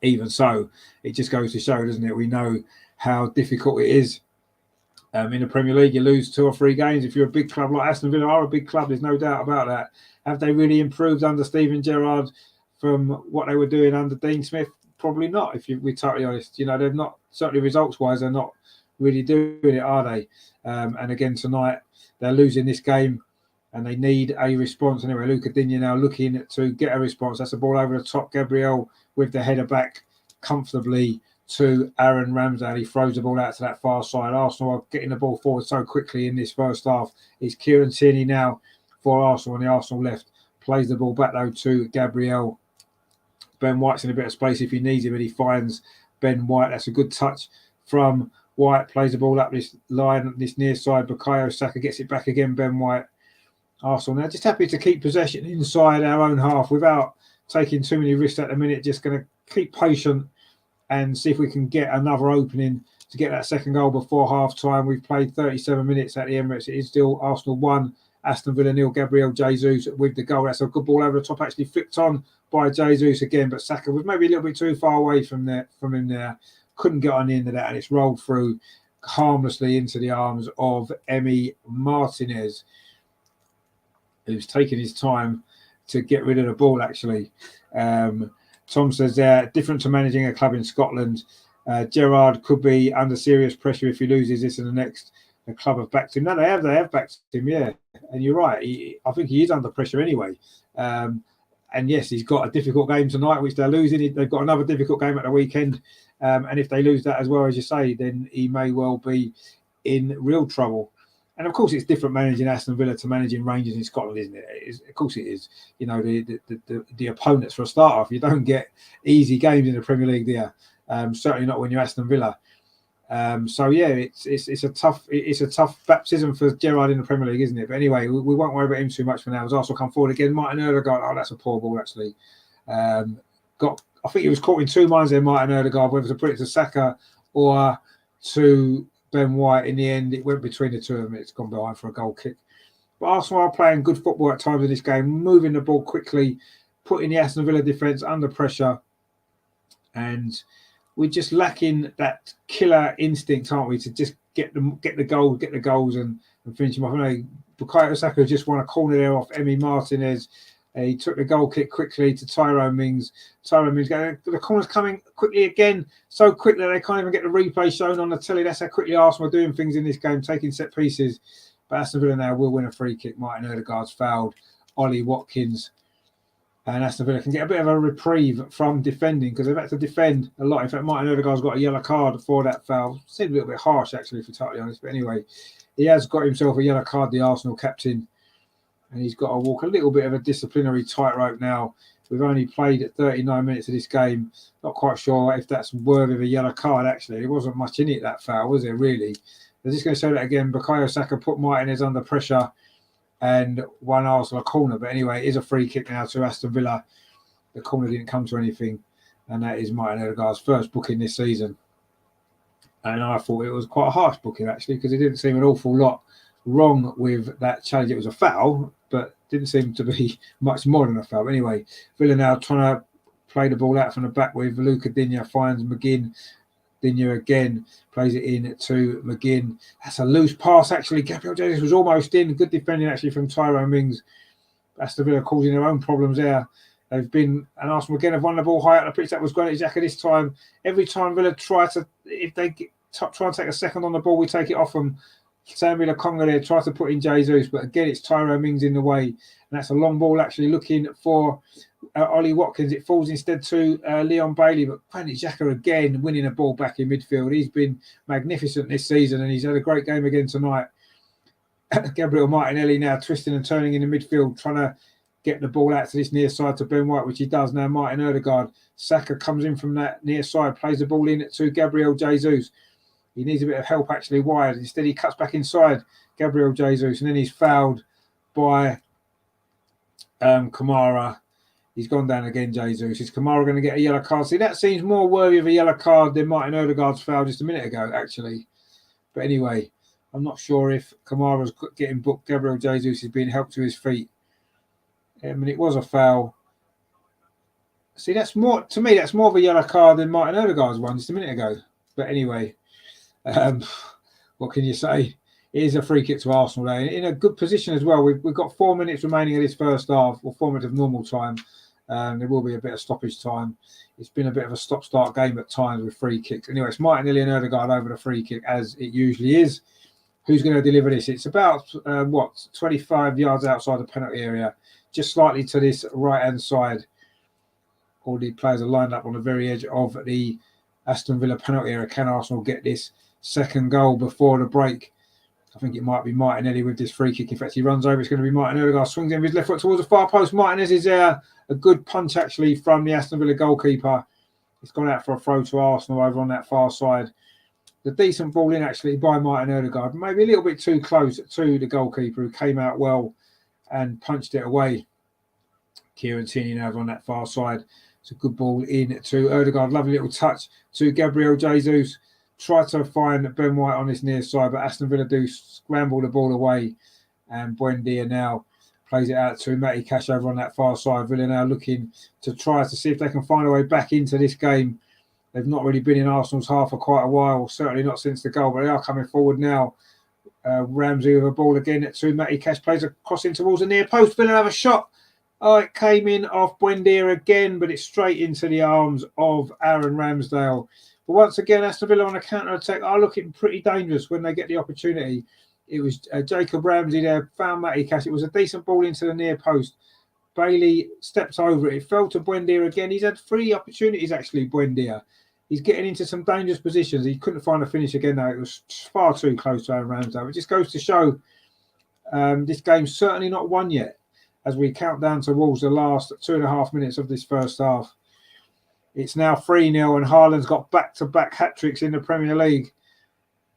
even so, it just goes to show, doesn't it? We know how difficult it is. In the Premier League, you lose 2 or 3 games. If you're a big club like Aston Villa are a big club, there's no doubt about that. Have they really improved under Steven Gerrard from what they were doing under Dean Smith? Probably not, if we're totally honest. You know, they're not, certainly results-wise, they're not really doing it, are they? And again, tonight, they're losing this game and they need a response. Anyway, Luca Digne now looking to get a response. That's a ball over the top. Gabriel with the header back comfortably to Aaron Ramsdale. He throws the ball out to that far side. Arsenal are getting the ball forward so quickly in this first half. It's Kieran Tierney now for Arsenal on the Arsenal left. Plays the ball back though to Gabriel. Ben White's in a bit of space if he needs it, but he finds Ben White. That's a good touch from White. Plays the ball up this line, this near side. Bukayo Saka gets it back again. Ben White. Arsenal now just happy to keep possession inside our own half without taking too many risks at the minute. Just going to keep patient and see if we can get another opening to get that second goal before half time. We've played 37 minutes at the Emirates. It is still Arsenal 1, Aston Villa 0. Gabriel Jesus with the goal. That's a good ball over the top, actually flicked on by Jesus again, but Saka was maybe a little bit too far away from him there. Couldn't get on the end of that, and it's rolled through harmlessly into the arms of Emi Martinez, who's taken his time to get rid of the ball, actually. Tom says different to managing a club in Scotland. Gerrard could be under serious pressure if he loses this and the next. The club have backed him. No, they have backed him, yeah. And you're right. I think he is under pressure anyway. And yes, he's got a difficult game tonight, which they're losing. They've got another difficult game at the weekend. And if they lose that as well, as you say, then he may well be in real trouble. And of course, it's different managing Aston Villa to managing Rangers in Scotland, isn't it? Of course it is. You know, the opponents for a start off. You don't get easy games in the Premier League there. Certainly not when you're Aston Villa. So yeah, it's a tough baptism for Gerrard in the Premier League, isn't it? But anyway, we won't worry about him too much for now. As Arsenal come forward again, Martin Ødegaard. Oh, that's a poor ball actually. I think he was caught in two minds there, Martin Ødegaard, whether to put it to Saka or to Ben White. In the end, it went between the two of them. It's gone behind for a goal kick. But Arsenal are playing good football at times in this game, moving the ball quickly, putting the Aston Villa defence under pressure, and we're just lacking that killer instinct, aren't we, to just get the goals and finish them off. I know Bukayo Saka just won a corner there off Emi Martinez. He took the goal kick quickly to Tyrone Mings. Tyrone Mings going, the corner's coming quickly again, so quickly they can't even get the replay shown on the telly. That's how quickly Arsenal are doing things in this game, taking set pieces. But Aston Villa now will win a free kick. Martin Ødegaard's fouled Ollie Watkins. And Aston Villa can get a bit of a reprieve from defending because they've had to defend a lot. In fact, Martin Ødegaard's got a yellow card for that foul. Seems a little bit harsh, actually, if we're totally honest. But anyway, he has got himself a yellow card, the Arsenal captain. And he's got to walk a little bit of a disciplinary tightrope now. We've only played 39 minutes of this game. Not quite sure if that's worthy of a yellow card, actually. There wasn't much in it, that foul, was there, really? They're just going to show that again. Bukayo Saka put Martinez under pressure and won Arsenal a corner. But anyway, it is a free kick now to Aston Villa. The corner didn't come to anything. And that is Martin Ødegaard's first booking this season. And I thought it was quite a harsh booking, actually, because it didn't seem an awful lot wrong with that challenge. It was a foul, but didn't seem to be much more than a foul. But anyway, Villa now trying to play the ball out from the back with Luca Digne, finds McGinn. Digne again plays it in to McGinn. That's a loose pass, actually. Gabriel Jesus was almost in. Good defending, actually, from Tyrone Mings. Aston Villa causing their own problems there. They've been, and Arsenal again have won the ball high up the pitch. That was Granit Xhaka this time. Every time Villa try to, if they try and take a second on the ball, we take it off them. Samuel Conga there tries to put in Jesus, but again it's Tyrone Mings in the way, and that's a long ball actually looking for Ollie Watkins. It falls instead to Leon Bailey, but Granit Xhaka again winning a ball back in midfield. He's been magnificent this season, and he's had a great game again tonight. Gabriel Martinelli now twisting and turning in the midfield, trying to get the ball out to this near side to Ben White, which he does now. Martin Ødegaard. Saka comes in from that near side, plays the ball in to Gabriel Jesus. He needs a bit of help actually wide. Instead, he cuts back inside Gabriel Jesus, and then he's fouled by Kamara. He's gone down again, Jesus. Is Kamara going to get a yellow card? See, that seems more worthy of a yellow card than Martin Ødegaard's foul just a minute ago, actually. But anyway, I'm not sure if Kamara's getting booked. Gabriel Jesus is being helped to his feet. And it was a foul. See, that's more, to me, that's more of a yellow card than Martin Ødegaard's one just a minute ago. But anyway, what can you say? It is a free kick to Arsenal there, in a good position as well. We've got 4 minutes remaining of this first half, or 4 minutes of normal time. There will be a bit of stoppage time. It's been a bit of a stop-start game at times with free kicks. Anyway, it's Martinelli and Ødegaard over the free kick, as it usually is. Who's going to deliver this? It's about, 25 yards outside the penalty area, just slightly to this right-hand side. All the players are lined up on the very edge of the Aston Villa penalty area. Can Arsenal get this second goal before the break? I think it might be Martinelli with this free kick. In fact, he runs over. It's going to be Martin Odegaard. Swings in with his left foot towards the far post. Martinez is there. A good punch, actually, from the Aston Villa goalkeeper. It's gone out for a throw to Arsenal over on that far side. The decent ball in, actually, by Martin Odegaard. Maybe a little bit too close to the goalkeeper, who came out well and punched it away. Kieran Tierney now on that far side. It's a good ball in to Odegaard. Lovely little touch to Gabriel Jesus. Try to find Ben White on this near side, but Aston Villa do scramble the ball away. And Buendia now plays it out to Matty Cash over on that far side. Villa now looking to try to see if they can find a way back into this game. They've not really been in Arsenal's half for quite a while, certainly not since the goal, but they are coming forward now. Ramsey with a ball again to Matty Cash, plays a crossing towards the near post. Villa have a shot. Oh, it came in off Buendia again, but it's straight into the arms of Aaron Ramsdale. But once again, Aston Villa on a counter-attack are looking pretty dangerous when they get the opportunity. It was Jacob Ramsey there, found Matty Cash. It was a decent ball into the near post. Bailey steps over it. It fell to Buendia again. He's had 3 opportunities, actually, Buendia. He's getting into some dangerous positions. He couldn't find a finish again, though. It was far too close to Aaron Ramsdale. It just goes to show this game's certainly not won yet, as we count down towards the last 2.5 minutes of this first half. It's now 3-0, and Haaland's got back-to-back hat-tricks in the Premier League.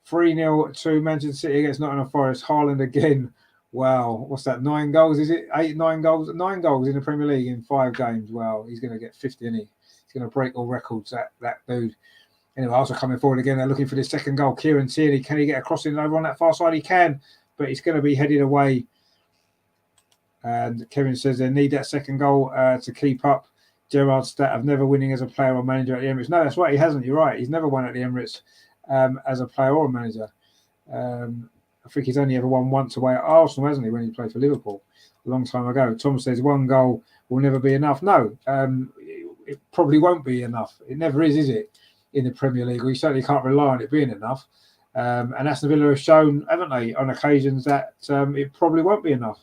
3-0 to Manchester City against Nottingham Forest. Haaland again. Wow, what's that? 9 goals, is it? 9 goals? 9 goals in the Premier League in 5 games. Wow, he's going to get 50, isn't he? He's going to break all records, that dude. Anyway, also coming forward again. They're looking for the second goal. Kieran Tierney, can he get a crossing over on that far side? He can, but it's going to be headed away. And Kevin says they need that second goal to keep up Gerrard's stat of never winning as a player or manager at the Emirates. No, that's right. He hasn't. You're right. He's never won at the Emirates as a player or a manager. I think he's only ever won once away at Arsenal, hasn't he, when he played for Liverpool a long time ago. Tom says 1 goal will never be enough. No, it probably won't be enough. It never is it, in the Premier League? We certainly can't rely on it being enough. And Aston Villa have shown, haven't they, on occasions that it probably won't be enough.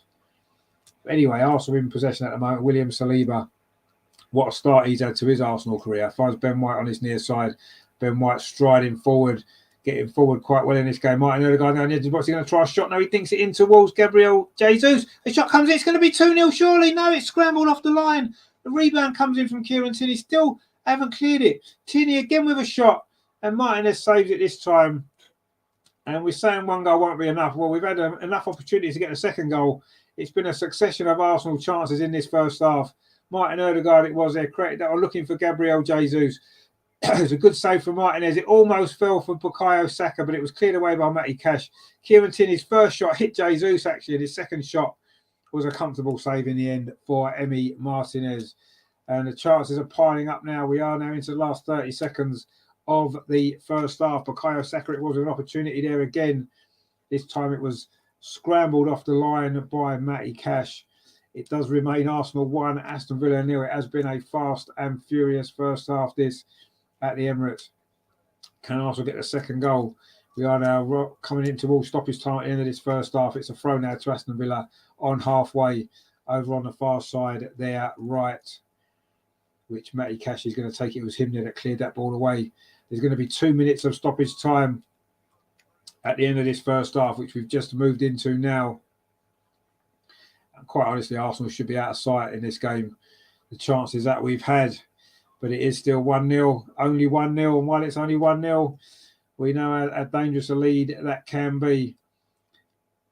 But anyway, Arsenal in possession at the moment. William Saliba, what a start he's had to his Arsenal career. Finds Ben White on his near side. Ben White striding forward, getting forward quite well in this game. Martin Odegaard now on the edge of the box. He's going to try a shot. No, he thinks it in towards Gabriel Jesus. The shot comes in. It's going to be 2-0 surely. No, it's scrambled off the line. The rebound comes in from Kieran Tierney. Still haven't cleared it. Tierney again with a shot. And Martinez saves it this time. And we're saying 1 goal won't be enough. Well, we've had enough opportunities to get a second goal. It's been a succession of Arsenal chances in this first half. Martin Odegaard, it was there, created that. Are looking for Gabriel Jesus. It was a good save for Martinez. It almost fell for Bukayo Saka, but it was cleared away by Matty Cash. Kieran Tierney's first shot hit Jesus, actually. His second shot was a comfortable save in the end for Emi Martinez. And the chances are piling up now. We are now into the last 30 seconds of the first half. Bukayo Saka, it was an opportunity there again. This time it was scrambled off the line by Matty Cash. It does remain Arsenal 1, Aston Villa 0. It has been a fast and furious first half this at the Emirates. Can Arsenal get the second goal? We are now coming into all stoppage time at the end of this first half. It's a throw now to Aston Villa on halfway over on the far side there, right, which Matty Cash is going to take. It was him there that cleared that ball away. There's going to be 2 minutes of stoppage time at the end of this first half, which we've just moved into now. And quite honestly, Arsenal should be out of sight in this game. The chances that we've had, but it is still 1-0, only 1-0. And while it's only 1-0, we know how dangerous a lead that can be.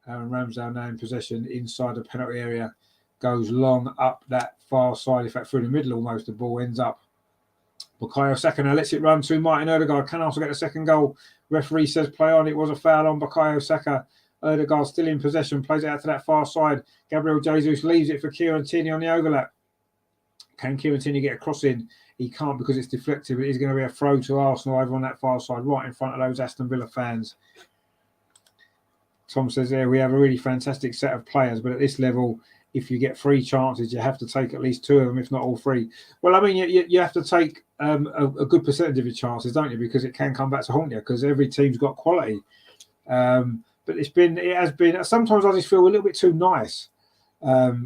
Aaron Ramsdale now in possession inside the penalty area. Goes long up that far side. In fact, through the middle almost, the ball ends up. Bukayo Saka now lets it run to Martin Odegaard. Can also get the second goal. Referee says play on. It was a foul on Bukayo Saka. Odegaard still in possession. Plays it out to that far side. Gabriel Jesus leaves it for Kieran Tierney on the overlap. Can Kieran Tierney get a cross in? He can't because it's deflected, but it's going to be a throw to Arsenal over on that far side, right in front of those Aston Villa fans. Tom says there, we have a really fantastic set of players, but at this level, if you get 3 chances, you have to take at least 2 of them, if not all 3. Well, I mean, you have to take a good percentage of your chances, don't you? Because it can come back to haunt you, because every team's got quality. But it has been, sometimes I just feel a little bit too nice.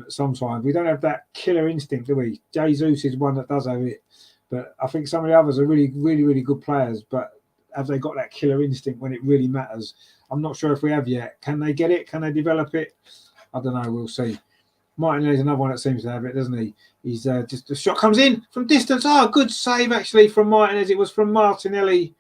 Sometimes we don't have that killer instinct, do we? Jesus is one that does have it, but I think some of the others are really, really, really good players. But have they got that killer instinct when it really matters? I'm not sure if we have yet. Can they get it? Can they develop it? I don't know. We'll see. Martinelli's another one that seems to have it, doesn't he? He's just the shot comes in from distance. Oh, good save actually from Martinez. It was from Martinelli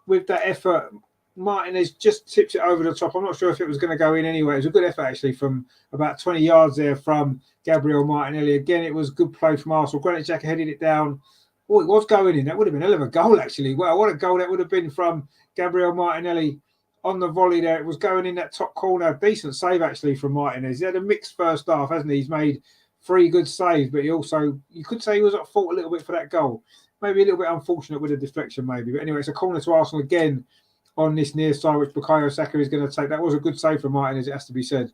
with that effort. Martinez just tips it over the top. I'm not sure if it was going to go in anyway. It was a good effort actually from about 20 yards there from Gabriel Martinelli. Again, it was good play from Arsenal. Granit Xhaka headed it down. Oh, it was going in. That would have been a hell of a goal actually. Well, what a goal that would have been from Gabriel Martinelli on the volley there. It was going in that top corner. Decent save actually from Martinez. He had a mixed first half, hasn't he? He's made 3 good saves, but he also, you could say he was at fault a little bit for that goal. Maybe a little bit unfortunate with a deflection maybe. But anyway, it's a corner to Arsenal again on this near side, which Bukayo Saka is going to take. That was a good save from Martinez, it has to be said.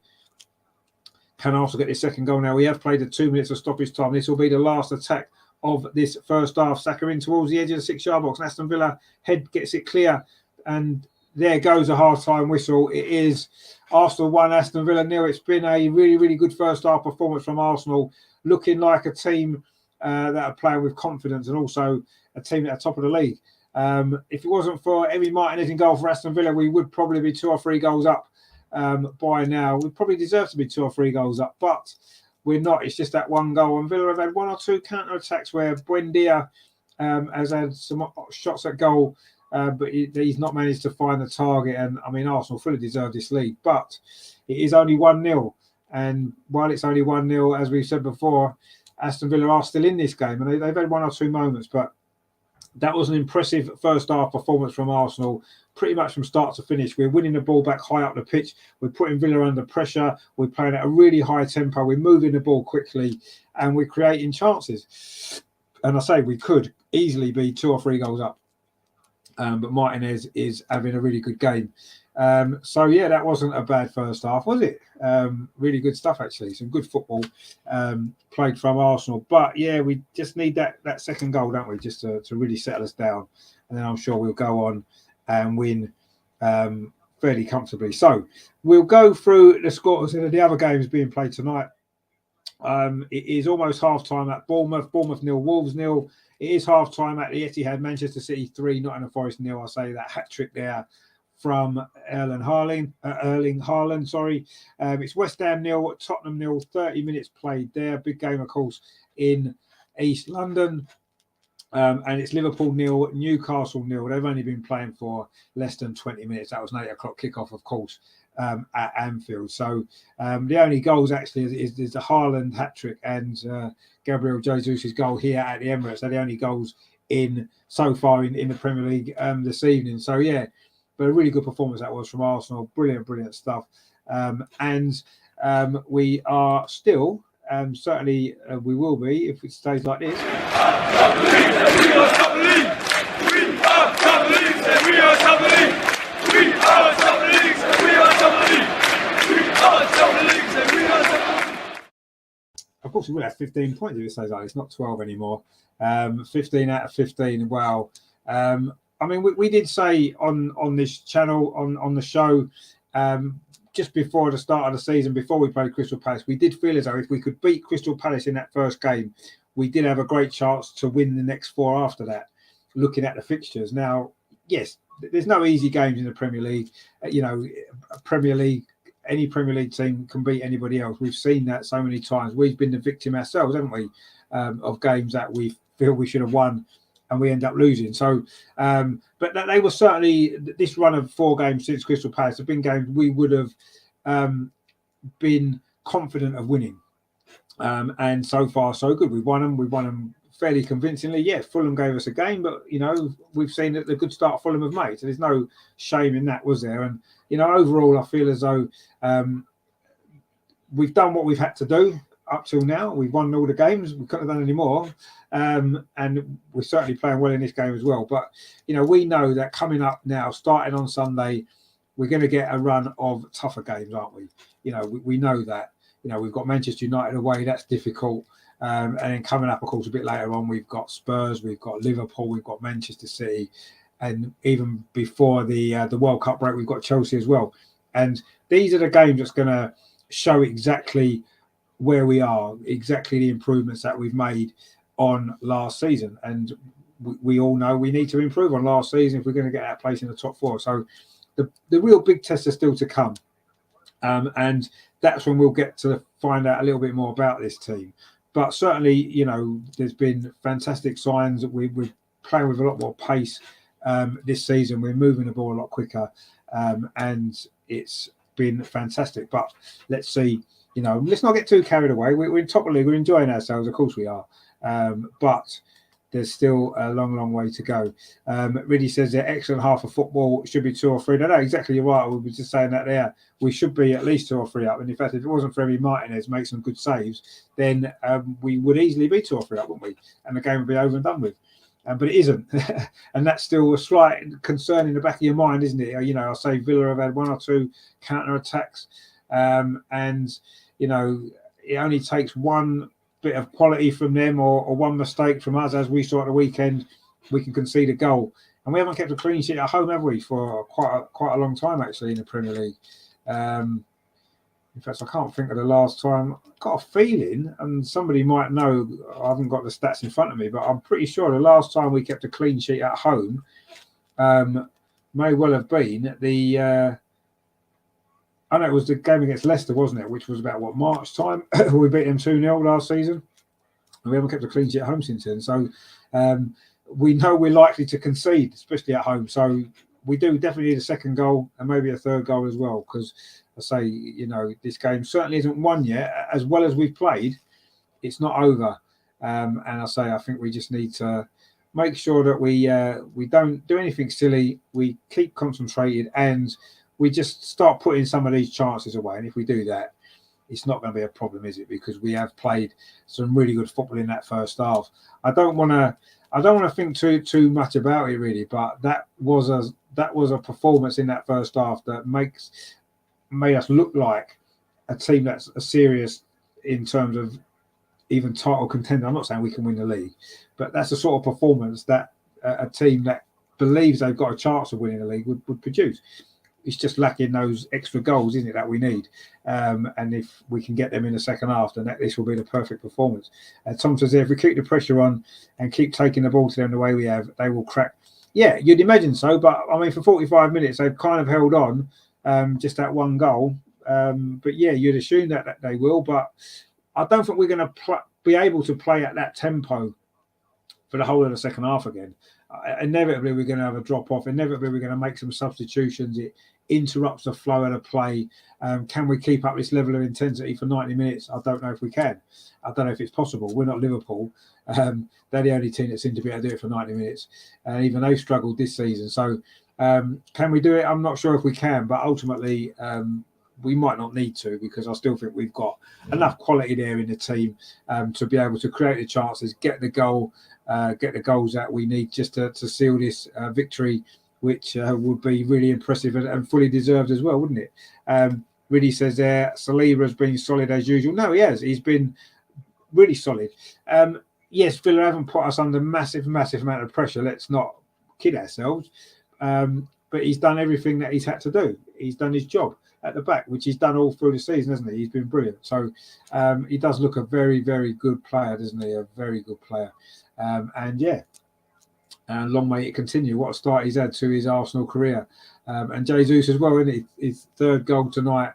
Can Arsenal get his second goal now? We have played the 2 minutes of stoppage time. This will be the last attack of this first half. Saka in towards the edge of the 6-yard box. And Aston Villa head gets it clear. And there goes a half-time whistle. It is Arsenal 1, Aston Villa 0. It's been a really, really good first half performance from Arsenal. Looking like a team that are playing with confidence and also a team at the top of the league. If it wasn't for Emi Martinez in goal for Aston Villa, we would probably be 2 or 3 goals up by now. We probably deserve to be 2 or 3 goals up, but we're not. It's just that 1 goal. And Villa have had 1 or 2 counter-attacks where Buendia has had some shots at goal, but he's not managed to find the target. And, I mean, Arsenal fully deserve this lead, but it is only 1-0. And while it's only 1-0, as we've said before, Aston Villa are still in this game. And they've had 1 or 2 moments, but that was an impressive first half performance from Arsenal, pretty much from start to finish. We're winning the ball back high up the pitch. We're putting Villa under pressure. We're playing at a really high tempo. We're moving the ball quickly and we're creating chances. And I say we could easily be 2 or 3 goals up. But Martinez is having a really good game. So, yeah, that wasn't a bad first half, was it? Really good stuff, actually. Some good football played from Arsenal. But, yeah, we just need that second goal, don't we, just to really settle us down. And then I'm sure we'll go on and win fairly comfortably. So we'll go through the scores of the other games being played tonight. It is almost half-time at Bournemouth. Bournemouth 0, Wolves 0. It is half-time at the Etihad. Manchester City 3, Nottingham Forest 0. I'll say that hat-trick there from Erling Haaland. It's West Ham 0, Tottenham 0, 30 minutes played there. Big game, of course, in East London. And it's Liverpool 0, Newcastle 0. They've only been playing for less than 20 minutes. That was an 8 o'clock kickoff, of course, at Anfield. So the only goals actually is the Haaland hat-trick and Gabriel Jesus' goal here at the Emirates. They're the only goals so far in the Premier League this evening. So, yeah, but a really good performance that was from Arsenal. Brilliant stuff. And we are still, certainly we will be if it stays like this. Of course, we will have 15 points if it stays like this. It's not 12 anymore. 15 out of 15. Wow. I mean, we did say on this channel, on the show, just before the start of the season, before we played Crystal Palace, we did feel as though if we could beat Crystal Palace in that first game, we did have a great chance to win the next 4 after that, looking at the fixtures. Now, yes, there's no easy games in the Premier League. You know, any Premier League team can beat anybody else. We've seen that so many times. We've been the victim ourselves, haven't we, of games that we feel we should have won and we end up losing. So, but they were certainly, this run of 4 games since Crystal Palace have been games we would have been confident of winning. And so far, so good. We've won them fairly convincingly. Yeah, Fulham gave us a game, but, you know, we've seen that the good start Fulham have made. So there's no shame in that, was there? And, you know, overall, I feel as though we've done what we've had to do up till now. We've won all the games. We couldn't have done any more. And we're certainly playing well in this game as well. But, you know, we know that coming up now, starting on Sunday, we're going to get a run of tougher games, aren't we? You know, we know that. You know, we've got Manchester United away. That's difficult. And then coming up, of course, a bit later on, we've got Spurs, we've got Liverpool, we've got Manchester City. And even before the World Cup break, we've got Chelsea as well. And these are the games that's going to show exactly where we are, exactly the improvements that we've made on last season. And we all know we need to improve on last season if we're going to get that place in the top 4. So the real big test is still to come. And that's when we'll get to find out a little bit more about this team. But certainly, you know, there's been fantastic signs that we're playing with a lot more pace this season. We're moving the ball a lot quicker, and it's been fantastic. But let's see, you know, let's not get too carried away. We're in top of the league. We're enjoying ourselves. Of course we are. But there's still a long, long way to go. Really says the excellent half of football should be 2 or 3. No, exactly. You're right. We were just saying that there. We should be at least 2 or 3 up. And in fact, if it wasn't for Emi Martinez make some good saves, then we would easily be 2 or 3 up, wouldn't we? And the game would be over and done with. But it isn't. And that's still a slight concern in the back of your mind, isn't it? You know, I say Villa have had 1 or 2 counter-attacks. And, you know, it only takes one bit of quality from them or one mistake from us, as we saw at the weekend, we can concede a goal. And we haven't kept a clean sheet at home, have we, for quite a long time, actually, in the Premier League. In fact, I can't think of the last time. I've got a feeling, and somebody might know, I haven't got the stats in front of me, but I'm pretty sure the last time we kept a clean sheet at home may well have been I know it was the game against Leicester, wasn't it? Which was about, March time? We beat them 2-0 last season. And we haven't kept a clean sheet at home since then. So we know we're likely to concede, especially at home. So we do definitely need a second goal and maybe a third goal as well. Because I say, you know, this game certainly isn't won yet. As well as we've played, it's not over. And I think we just need to make sure that we don't do anything silly. We keep concentrated and we just start putting some of these chances away. And if we do that, it's not going to be a problem, is it? Because we have played some really good football in that first half. I don't want to think too much about it really, but that was a performance in that first half that made us look like a team that's serious in terms of even title contender. I'm not saying we can win the league, but that's the sort of performance that a team that believes they've got a chance of winning the league would produce. It's just lacking those extra goals, isn't it, that we need? And if we can get them in the second half, then this will be the perfect performance. Tom says, if we keep the pressure on and keep taking the ball to them the way we have, they will crack. Yeah, you'd imagine so. But, I mean, for 45 minutes, they've kind of held on just that one goal. But, yeah, you'd assume that they will. But I don't think we're going to be able to play at that tempo for the whole of the second half again. Inevitably, we're going to have a drop-off. Inevitably, we're going to make some substitutions. It interrupts the flow of the play. Can we keep up this level of intensity for 90 minutes? I don't know if we can. I don't know if it's possible. We're not Liverpool. They're the only team that seem to be able to do it for 90 minutes. And even they've struggled this season. So can we do it? I'm not sure if we can. But ultimately, we might not need to, because I still think we've got enough quality there in the team to be able to create the chances, get the goals that we need just to seal this victory, which would be really impressive and fully deserved as well, wouldn't it? Really says there, Saliba has been solid as usual. No, he has. He's been really solid. Yes, Villa haven't put us under massive amount of pressure. Let's not kid ourselves. But he's done everything that he's had to do. He's done his job at the back, which he's done all through the season, hasn't he? He's been brilliant. So he does look a very, very good player, doesn't he? A very good player. And long may it continue. What a start he's had to his Arsenal career. And Jesus as well, isn't it? His third goal tonight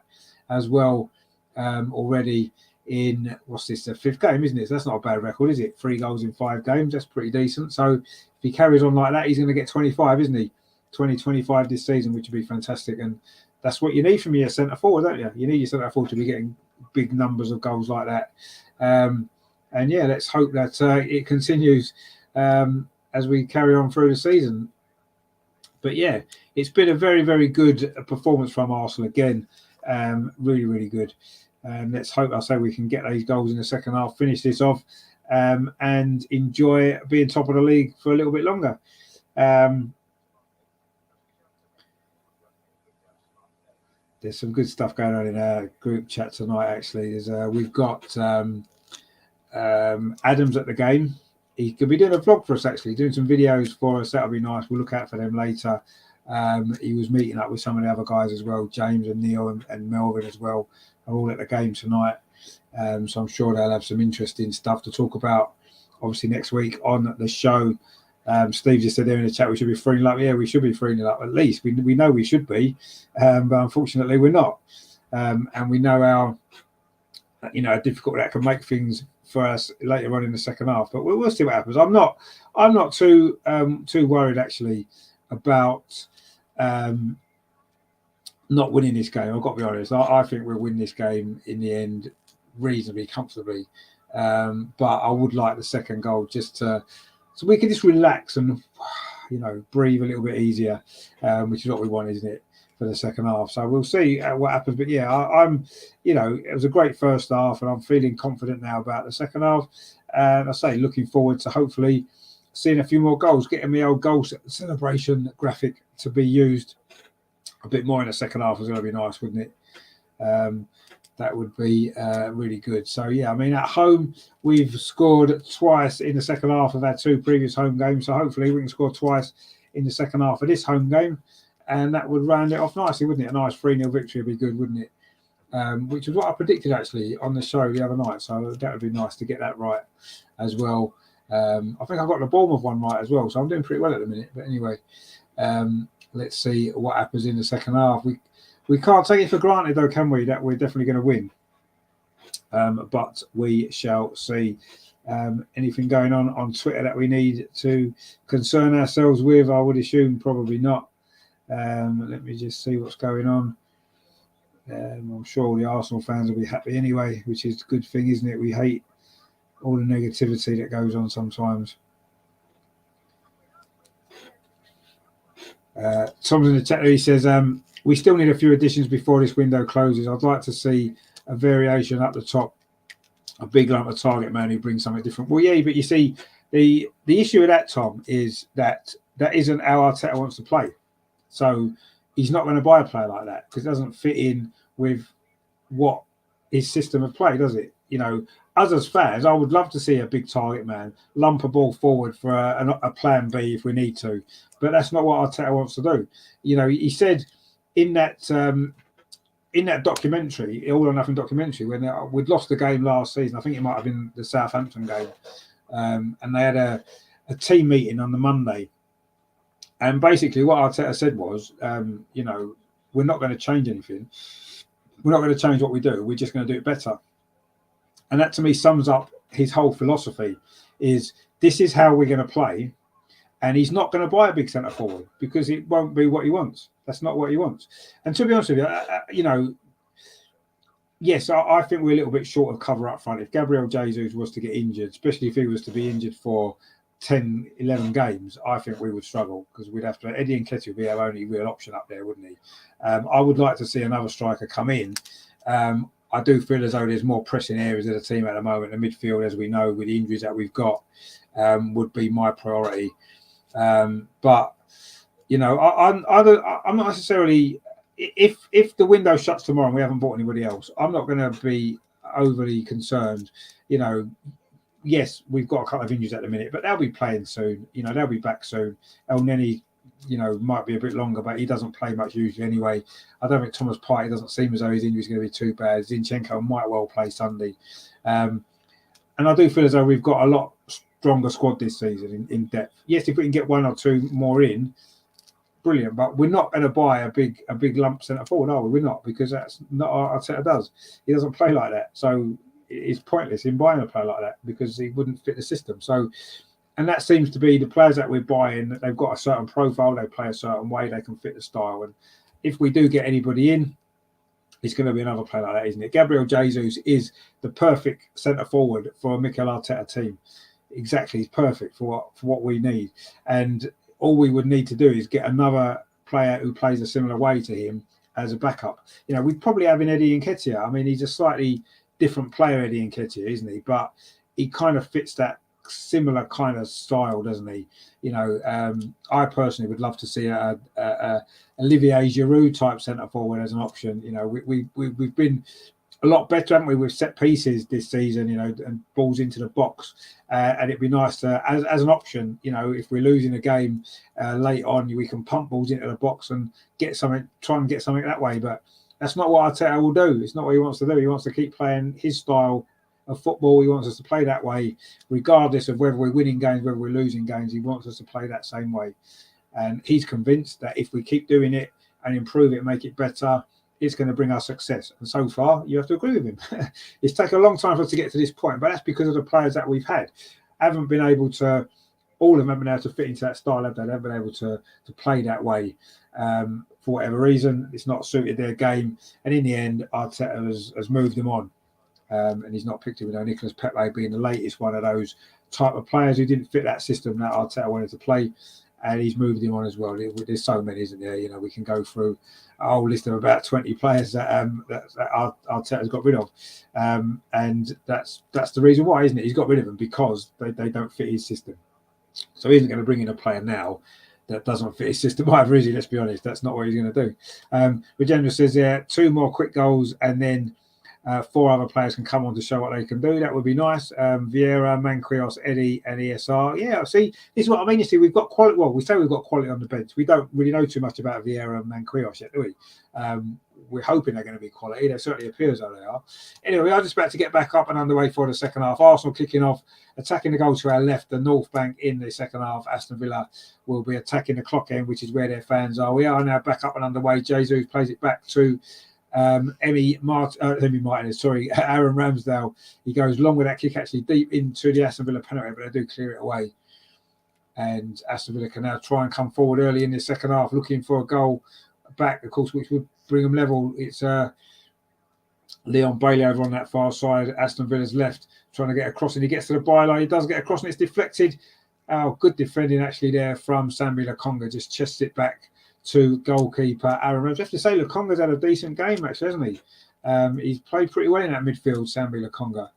as well, already in, what's this, the 5th game, isn't it? So that's not a bad record, is it? 3 goals in 5 games. That's pretty decent. So if he carries on like that, he's going to get 25, isn't he? 25 this season, which would be fantastic. And that's what you need from your centre forward, don't you? You need your centre forward to be getting big numbers of goals like that. And yeah, let's hope that it continues as we carry on through the season. But yeah, it's been a very, very good performance from Arsenal again. Really, really good. Let's hope, I say, we can get those goals in the second half, finish this off, and enjoy being top of the league for a little bit longer. There's some good stuff going on in our group chat tonight, actually. We've got Adam's at the game. He could be doing a vlog for us, actually, doing some videos for us. That'll be nice. We'll look out for them later. He was meeting up with some of the other guys as well. James and Neil and Melvin as well are all at the game tonight. So I'm sure they'll have some interesting stuff to talk about, obviously, next week on the show. Steve just said there in the chat we should be 3-0 up. Yeah, we should be 3-0 up at least. We know we should be, but unfortunately we're not. And we know how difficult that can make things for us later on in the second half. But we'll see what happens. I'm not too worried actually about not winning this game. I've got to be honest. I think we'll win this game in the end reasonably comfortably. But I would like the second goal just so we can just relax and breathe a little bit easier, which is what we want, isn't it, for the second half? So we'll see what happens. But yeah, I'm it was a great first half, and I'm feeling confident now about the second half. And I say looking forward to hopefully seeing a few more goals, getting the old goal celebration graphic to be used a bit more in the second half is going to be nice, wouldn't it? That would be really good. So, yeah, I mean, at home, we've scored twice in the second half of our 2 previous home games. So, hopefully, we can score twice in the second half of this home game. And that would round it off nicely, wouldn't it? A nice 3-0 victory would be good, wouldn't it? Which is what I predicted, actually, on the show the other night. So, that would be nice to get that right as well. I think I got the Bournemouth one right as well. So, I'm doing pretty well at the minute. But anyway, let's see what happens in the second half. We can't take it for granted, though, can we, that we're definitely going to win? But we shall see. Anything going on Twitter that we need to concern ourselves with? I would assume probably not. Let me just see what's going on. I'm sure the Arsenal fans will be happy anyway, which is a good thing, isn't it? We hate all the negativity that goes on sometimes. Tom's in the chat, he says, we still need a few additions before this window closes. I'd like to see a variation up the top, a big lump of target man who brings something different. Well, yeah, but you see, the issue with that, Tom, is that isn't how Arteta wants to play. So he's not going to buy a player like that because it doesn't fit in with what his system of play, does it? Us as fans, I would love to see a big target man lump a ball forward for a plan B if we need to. But that's not what Arteta wants to do. He said in that documentary, All or Nothing documentary, when we'd lost the game last season, I think it might have been the Southampton game, and they had a team meeting on the Monday. And basically what Arteta said was, we're not going to change anything. We're not going to change what we do. We're just going to do it better. And that to me sums up his whole philosophy is this is how we're going to play. And he's not going to buy a big centre forward because it won't be what he wants. That's not what he wants. And to be honest with you, yes, I think we're a little bit short of cover up front. If Gabriel Jesus was to get injured, especially if he was to be injured for 10, 11 games, I think we would struggle because we'd have to. Eddie Nketiah would be our only real option up there, wouldn't he? I would like to see another striker come in. I do feel as though there's more pressing areas of the team at the moment. The midfield, as we know, with the injuries that we've got, would be my priority. But I'm not necessarily. If the window shuts tomorrow and we haven't bought anybody else, I'm not going to be overly concerned. Yes, we've got a couple of injuries at the minute, but they'll be playing soon. They'll be back soon. El Neni, might be a bit longer, but he doesn't play much usually anyway. I don't think Thomas Partey doesn't seem as though his injury is going to be too bad. Zinchenko might well play Sunday. And I do feel as though we've got a lot stronger squad this season in depth. Yes, if we can get 1 or 2 more in, brilliant. But we're not going to buy a big lump centre forward, are we? We're not, because that's not what Arteta does. He doesn't play like that. So it's pointless in buying a player like that because he wouldn't fit the system. So, and that seems to be the players that we're buying. They've got a certain profile. They play a certain way. They can fit the style. And if we do get anybody in, it's going to be another player like that, isn't it? Gabriel Jesus is the perfect centre forward for a Mikel Arteta team. Exactly, he's perfect for what we need. And all we would need to do is get another player who plays a similar way to him as a backup. We'd probably have in Eddie Nketiah. I mean, he's a slightly different player, Eddie Nketiah, isn't he? But he kind of fits that similar kind of style, doesn't he? I personally would love to see a Olivier Giroud type centre forward as an option. We've been a lot better, haven't we, with set pieces this season, and balls into the box. And it'd be nice to, as an option, if we're losing a game late on, we can pump balls into the box and try and get something that way. But that's not what Arteta will do. It's not what he wants to do. He wants to keep playing his style of football. He wants us to play that way, regardless of whether we're winning games, whether we're losing games. He wants us to play that same way. And he's convinced that if we keep doing it and improve it, make it better, it's going to bring us success. And so far, you have to agree with him. It's taken a long time for us to get to this point, but that's because of the players that we've had. Haven't been able to, all of them haven't been able to fit into that style. They haven't been able to play that way for whatever reason. It's not suited their game. And in the end, Arteta has moved them on. And he's not picked him. Nicolas Pepe being the latest one of those type of players who didn't fit that system that Arteta wanted to play. And he's moved him on as well. There's so many, isn't there? You know, we can go through a whole list of about 20 players that Arteta's got rid of, and that's the reason why, isn't it? He's got rid of them because they don't fit his system. So he isn't going to bring in a player now that doesn't fit his system either, is he? Let's be honest, that's not what he's going to do. Regenda says, yeah, 2 more quick goals and then 4 other players can come on to show what they can do. That would be nice. Vieira, Manquillos, Eddie, and ESR. Yeah, see, this is what I mean. You see, we've got quality. Well, we say we've got quality on the bench. We don't really know too much about Vieira and Manquillos yet, do we? We're hoping they're going to be quality. There certainly appears that they are. Anyway, we are just about to get back up and underway for the second half. Arsenal kicking off, attacking the goal to our left, the North Bank in the second half. Aston Villa will be attacking the clock end, which is where their fans are. We are now back up and underway. Jesus plays it back to Aaron Ramsdale. He goes long with that kick, actually deep into the Aston Villa penalty, but they do clear it away. And Aston Villa can now try and come forward early in the second half, looking for a goal back, of course, which would bring them level. It's Leon Bailey over on that far side. Aston Villa's left, trying to get across, and he gets to the byline. He does get across, and it's deflected. Oh, good defending actually there from Sambi Lokonga. Just chests it back to goalkeeper Aaron Ramsdale. I have to say, Lokonga's had a decent game, actually, hasn't he? He's played pretty well in that midfield, Sambi Lokonga.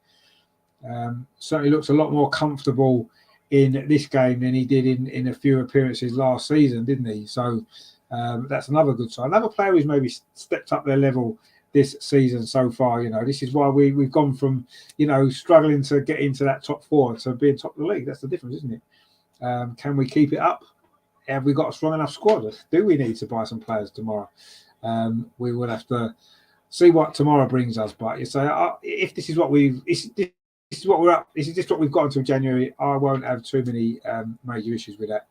Certainly looks a lot more comfortable in this game than he did in a few appearances last season, didn't he? So that's another good sign. Another player who's maybe stepped up their level this season so far. You know, this is why we've gone from, you know, struggling to get into that top 4 to being top of the league. That's the difference, isn't it? Can we keep it up? Have we got a strong enough squad? Do we need to buy some players tomorrow? We will have to see what tomorrow brings us. But you say, if this is what this is what we're up. This is just what we've got until January. I won't have too many major issues with that,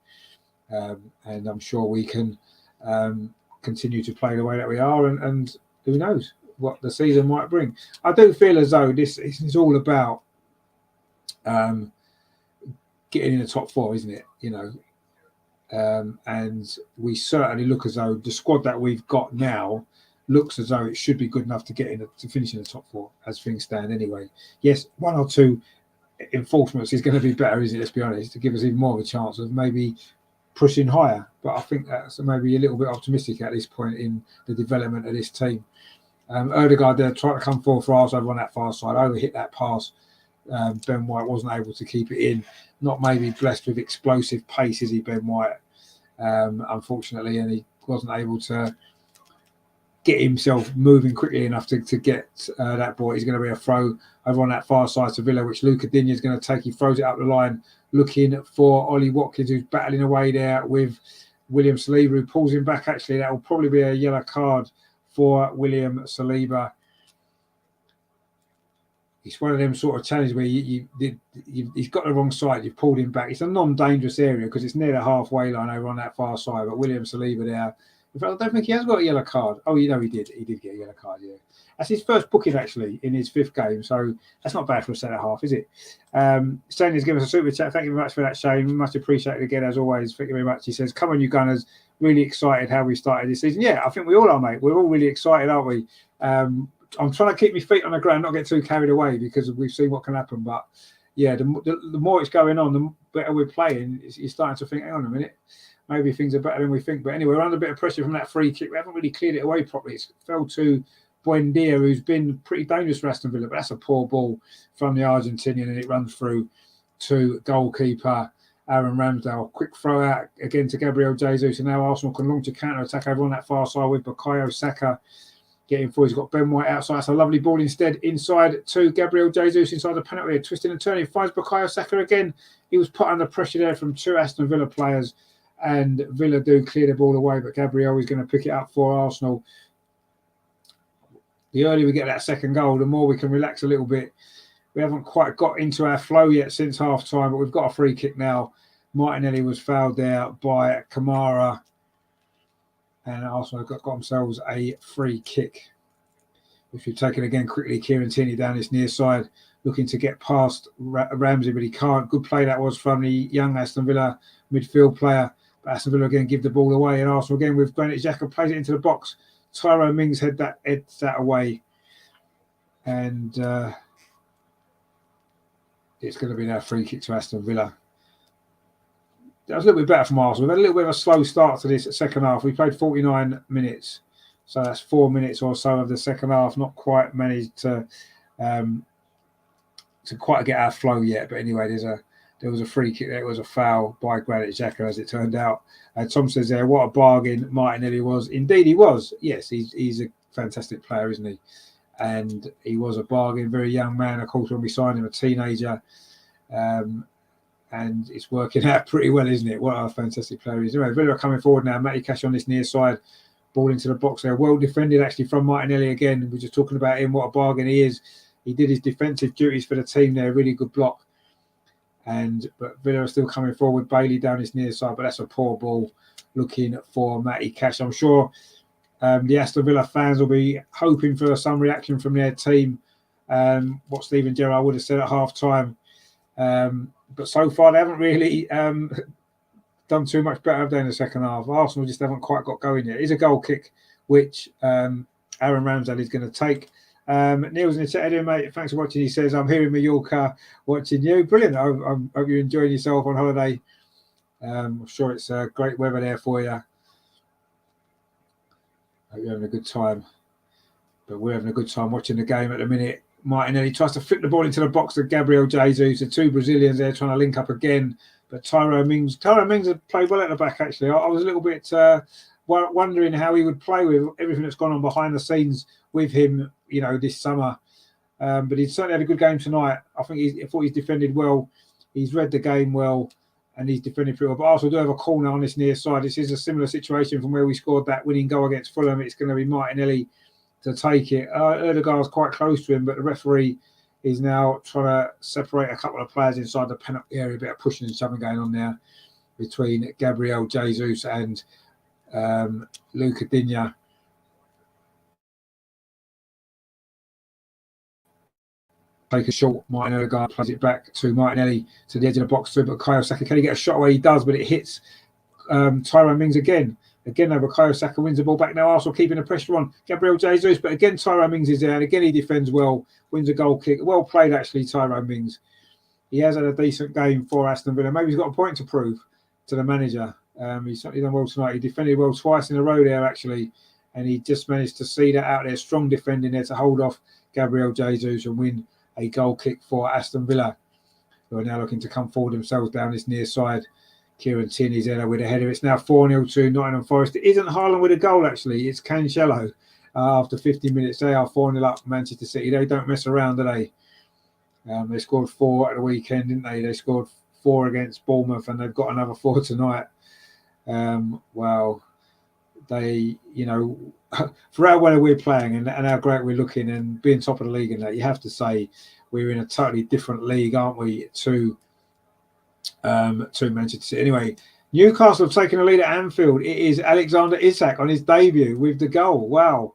and I'm sure we can continue to play the way that we are. And who knows what the season might bring? I do feel as though this is all about getting in the top 4, isn't it? You know. And we certainly look as though the squad that we've got now looks as though it should be good enough to get in to finish in the top 4 as things stand anyway. Yes, 1 or 2 enforcements is going to be better, isn't it? Let's be honest, to give us even more of a chance of maybe pushing higher. But I think that's maybe a little bit optimistic at this point in the development of this team. Ødegaard there trying to come forward for Arsenal on that far side, overhit that pass. Ben White wasn't able to keep it in. Not maybe blessed with explosive pace, is he, Ben White? Unfortunately, and he wasn't able to get himself moving quickly enough to get that ball. He's going to be a throw over on that far side to Villa, which Luca Digne is going to take. He throws it up the line, looking for Ollie Watkins, who's battling away there with William Saliba, who pulls him back. Actually, that will probably be a yellow card for William Saliba. It's one of them sort of challenges where he's got the wrong side. You've pulled him back. It's a non-dangerous area because it's near the halfway line over on that far side. But William Saliba there, in fact, I don't think he has got a yellow card. Oh, you know, he did. He did get a yellow card, yeah. That's his first booking, actually, in his 5th game. So that's not bad for a centre-half, is it? Shane has given us a super chat. Thank you very much for that, Shane. Much appreciated again, as always. Thank you very much. He says, come on, you Gunners. Really excited how we started this season. Yeah, I think we all are, mate. We're all really excited, aren't we? I'm trying to keep my feet on the ground, not get too carried away because we've seen what can happen. But yeah, the more it's going on, the better we're playing. You're starting to think, hang on a minute, maybe things are better than we think. But anyway, we're under a bit of pressure from that free kick. We haven't really cleared it away properly. It fell to Buendia, who's been pretty dangerous for Aston Villa. But that's a poor ball from the Argentinian, and it runs through to goalkeeper Aaron Ramsdale. Quick throw out again to Gabriel Jesus, and now Arsenal can launch a counter attack over on that far side with Bukayo Saka. Getting forward, he's got Ben White outside. That's a lovely ball instead. Inside to Gabriel Jesus inside the penalty area. Twisting and turning. Finds Bukayo Saka again. He was put under pressure there from 2 Aston Villa players. And Villa do clear the ball away. But Gabriel is going to pick it up for Arsenal. The earlier we get that second goal, the more we can relax a little bit. We haven't quite got into our flow yet since half time, but we've got a free kick now. Martinelli was fouled there by Kamara, and Arsenal got themselves a free kick, which we've taken again quickly. Kieran Tierney down his near side, looking to get past Ramsey, but he can't. Good play that was from the young Aston Villa midfield player. But Aston Villa again give the ball away, and Arsenal again with Granit Xhaka plays it into the box. Tyrone Mings heads that away, and it's going to be now free kick to Aston Villa. That was a little bit better from Arsenal. We've had a little bit of a slow start to this second half. We played 49 minutes, so that's 4 minutes or so of the second half. Not quite managed to quite get our flow yet. But anyway, there was a free kick there. It was a foul by Granit Xhaka, as it turned out. Tom says there, what a bargain Martinelli was. Indeed, he was. Yes, he's a fantastic player, isn't he? And he was a bargain. Very young man, of course, when we signed him, a teenager. And it's working out pretty well, isn't it? What a fantastic player he is. Anyway, Villa are coming forward now. Matty Cash on this near side. Ball into the box there. Well defended, actually, from Martinelli again. We're just talking about him. What a bargain he is. He did his defensive duties for the team there. Really good block. But Villa are still coming forward. Bailey down his near side, but that's a poor ball looking for Matty Cash. I'm sure the Aston Villa fans will be hoping for some reaction from their team. What Steven Gerrard would have said at half time. But so far, they haven't really done too much better in the second half. Arsenal just haven't quite got going yet. It's a goal kick, which Aaron Ramsdale is going to take. Neil's in the chat, mate. Thanks for watching. He says, I'm here in Mallorca watching you. Brilliant. I hope you're enjoying yourself on holiday. I'm sure it's great weather there for you. Hope you're having a good time. But we're having a good time watching the game at the minute. Martinelli tries to flick the ball into the box to Gabriel Jesus. The two Brazilians there trying to link up again. But Tyrone Mings had played well at the back, actually. I was a little bit wondering how he would play with everything that's gone on behind the scenes with him, this summer. But he certainly had a good game tonight. I thought he's defended well. He's read the game well, and he's defended pretty well. But Arsenal do have a corner on this near side. This is a similar situation from where we scored that winning goal against Fulham. It's going to be Martinelli to take it. Erdegaard's quite close to him, but the referee is now trying to separate a couple of players inside the penalty area. A bit of pushing and shoving going on there between Gabriel Jesus and Luca Digne. Take a shot. Martin Erdegaard plays it back to Martinelli to the edge of the box. But Bukayo Saka, can he get a shot away? He does, but it hits Tyrone Mings again. Again, Bukayo Saka wins the ball back. Now Arsenal keeping the pressure on Gabriel Jesus, but again Tyrone Mings is there, and again he defends well, wins a goal kick. Well played, actually, Tyrone Mings. He has had a decent game for Aston Villa. Maybe he's got a point to prove to the manager. He's certainly done well tonight. He defended well twice in a row there, actually, and he just managed to see that out there. Strong defending there to hold off Gabriel Jesus and win a goal kick for Aston Villa, who are now looking to come forward themselves down this near side. Kieran Tierney's there with a header. It's now 4-0 to Nottingham Forest. It isn't Haaland with a goal, actually. It's Cancelo. After 50 minutes, they are 4-0 up Manchester City. They don't mess around, do they? They scored 4 at the weekend, didn't they? They scored 4 against Bournemouth, and they've got another 4 tonight. Well, they, for how well we're playing and how great we're looking and being top of the league and that, you have to say we're in a totally different league, aren't we, to Manchester City. Anyway, Newcastle have taken a lead at Anfield. It is Alexander Isak on his debut with the goal. Wow.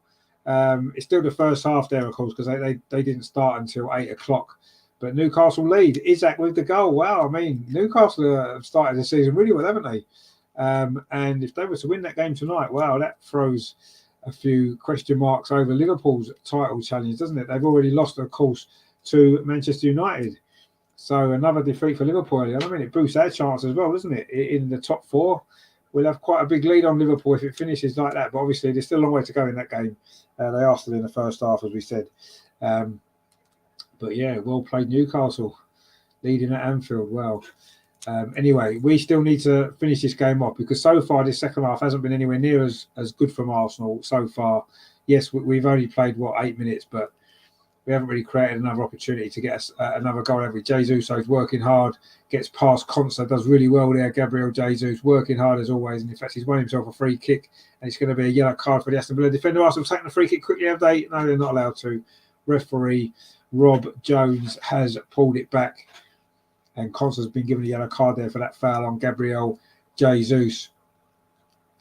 It's still the first half there, of course, because they didn't start until 8 o'clock. But Newcastle lead. Isak with the goal. Wow. I mean, Newcastle have started the season really well, haven't they? And if they were to win that game tonight, wow, that throws a few question marks over Liverpool's title challenge, doesn't it? They've already lost, of course, to Manchester United. So another defeat for Liverpool. I mean, it boosts their chance as well, doesn't it? In the top 4, we'll have quite a big lead on Liverpool if it finishes like that. But obviously, there's still a long way to go in that game. They are still in the first half, as we said. But yeah, well played Newcastle, leading at Anfield. Well, anyway, we still need to finish this game off because so far this second half hasn't been anywhere near as good from Arsenal so far. Yes, we've only played, 8 minutes, but we haven't really created another opportunity to get us another goal every. Jesus, so he's working hard, gets past Consa, does really well there. Gabriel Jesus working hard as always, and in fact he's won himself a free kick, and it's going to be a yellow card for the Aston Villa defender. Arsenal taking the free kick quickly, have they? No, they're not allowed to. Referee Rob Jones has pulled it back, and Constance has been given a yellow card there for that foul on Gabriel Jesus.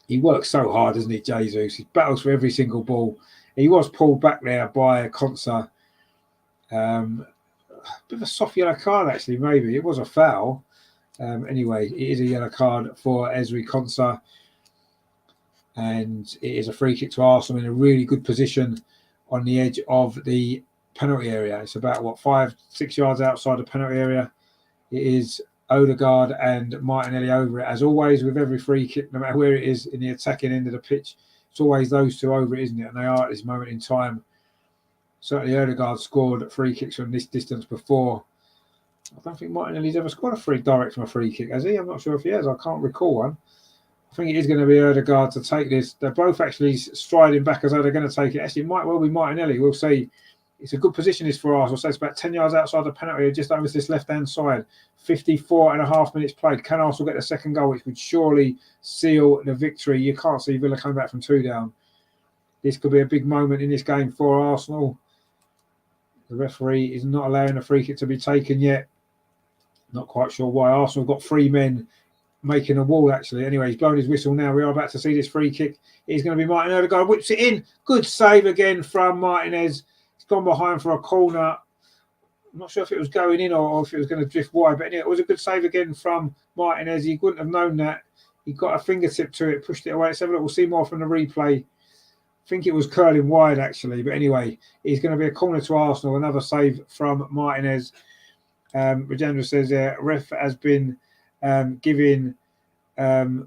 He works so hard, doesn't he, Jesus? He battles for every single ball. He was pulled back there by Consa. A bit of a soft yellow card, actually, maybe. It was a foul. Anyway, it is a yellow card for Ezri Konsa. And it is a free kick to Arsenal in a really good position on the edge of the penalty area. It's about, 5-6 yards outside the penalty area. It is Odegaard and Martinelli over it. As always, with every free kick, no matter where it is in the attacking end of the pitch, it's always those two over it, isn't it? And they are at this moment in time. Certainly Odegaard scored free kicks from this distance before. I don't think Martinelli's ever scored a free direct from a free kick, has he? I'm not sure if he has. I can't recall one. I think it is going to be Odegaard to take this. They're both actually striding back as though they're going to take it. Actually, it might well be Martinelli. We'll see. It's a good position this for Arsenal. So it's about 10 yards outside the penalty, just over this left-hand side. 54.5 minutes played. Can Arsenal get the second goal, which would surely seal the victory? You can't see Villa coming back from 2 down. This could be a big moment in this game for Arsenal. The referee is not allowing a free kick to be taken yet. Not quite sure why. Arsenal have got 3 men making a wall, actually. Anyway, he's blown his whistle now. We are about to see this free kick. It's going to be Martin Odegaard. Whips it in. Good save again from Martinez. It's gone behind for a corner. I'm not sure if it was going in or if it was going to drift wide. But anyway, it was a good save again from Martinez. He wouldn't have known that. He got a fingertip to it, pushed it away. Let's have a look. We'll see more from the replay. I think it was curling wide, actually. But anyway, it's going to be a corner to Arsenal. Another save from Martinez. Rajendra says ref has been giving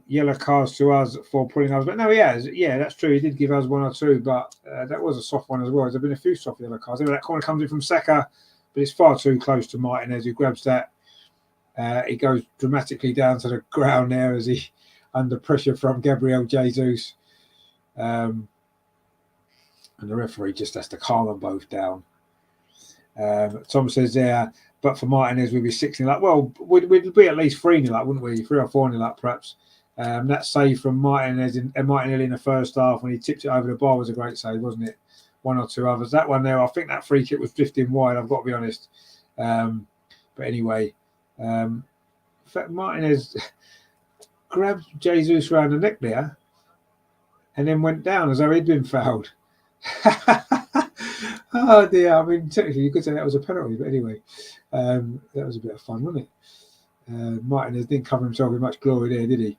yellow cards to us for pulling us. But no, he has. Yeah, that's true. He did give us 1 or 2, but that was a soft one as well. There's been a few soft yellow cards. Anyway, that corner comes in from Saka, but it's far too close to Martinez, who grabs that. He goes dramatically down to the ground there as he under pressure from Gabriel Jesus. And the referee just has to calm them both down. Tom says there, but for Martinez, we'd be 6-0 up. Well, we'd be at least 3-0 up, wouldn't we? 3 or 4-0 up, perhaps. That save from Martinez and Martinelli in the first half when he tipped it over the bar was a great save, wasn't it? 1 or 2 others. That one there, I think that free kick was drifting wide, I've got to be honest. But anyway, in fact, Martinez grabbed Jesus around the neck there and then went down as though he'd been fouled. Oh dear, I mean, technically you could say that was a penalty, but anyway, that was a bit of fun, wasn't it? Martinez didn't cover himself with much glory there, did he?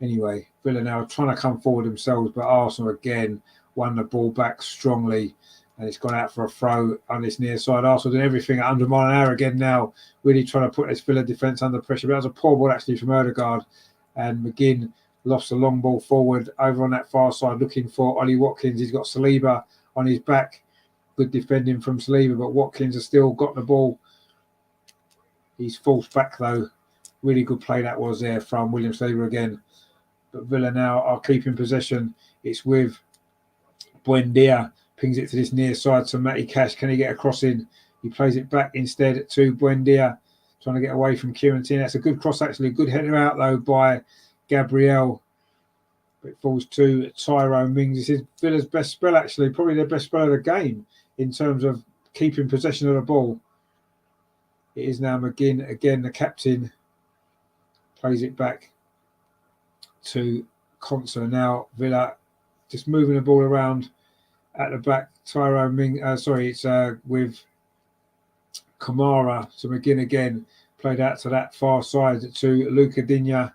Anyway, Villa now trying to come forward themselves, but Arsenal again won the ball back strongly, and it's gone out for a throw on this near side. Arsenal doing everything at under mile an hour again now, really trying to put this Villa defence under pressure. But that was a poor ball actually from Odegaard, and McGinn lost a long ball forward over on that far side looking for Ollie Watkins. He's got Saliba on his back. Good defending from Saliba, but Watkins has still got the ball. He's forced back though. Really good play that was there from William Saliba again. But Villa now are keeping possession. It's with Buendia. Pings it to this near side to Matty Cash. Can he get a cross in? He plays it back instead to Buendia. Trying to get away from Kieran Tierney. That's a good cross actually. Good header out though by Gabriel. But it falls to Tyrone Mings. This is Villa's best spell actually. Probably their best spell of the game in terms of keeping possession of the ball. It is now McGinn again, the captain. Plays it back to Konsa. Now Villa just moving the ball around at the back. Tyrone Ming, it's with Kamara. So McGinn again played out to that far side to Luca Digne.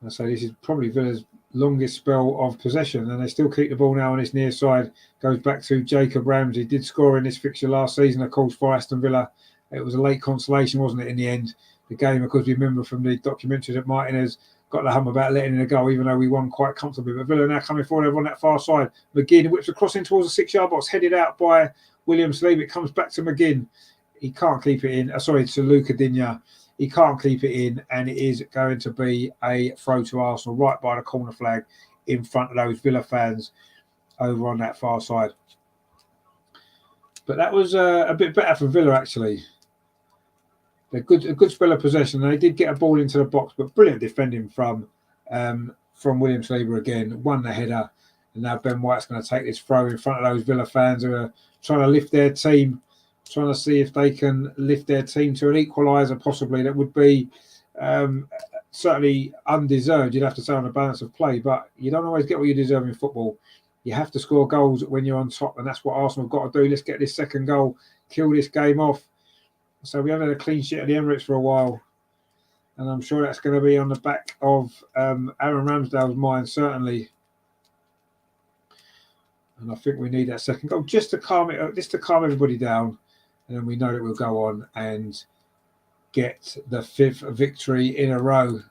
I say this is probably Villa's longest spell of possession, and they still keep the ball now on this near side. Goes back to Jacob Ramsey. Did score in this fixture last season, of course, for Aston Villa. It was a late consolation, wasn't it, in the end? The game, because we remember from the documentary that Martinez got the hum about letting in a goal, even though we won quite comfortably. But Villa now coming forward over on that far side. McGinn whips across in towards the 6-yard box, headed out by William Saliba. It comes back to McGinn. He can't keep it in. To Luca Digne. He can't keep it in, and it is going to be a throw to Arsenal right by the corner flag in front of those Villa fans over on that far side. But that was a bit better for Villa, actually. A good spell of possession. They did get a ball into the box, but brilliant defending from William Saliba again. Won the header, and now Ben White's going to take this throw in front of those Villa fans who are trying to lift their team, trying to see if they can lift their team to an equaliser possibly. That would be certainly undeserved, you'd have to say, on the balance of play, but you don't always get what you deserve in football. You have to score goals when you're on top, and that's what Arsenal have got to do. Let's get this second goal, kill this game off. So we haven't had a clean sheet at the Emirates for a while, and I'm sure that's going to be on the back of Aaron Ramsdale's mind, certainly. And I think we need that second goal just to calm everybody down, and then we know that we'll go on and get the 5th victory in a row.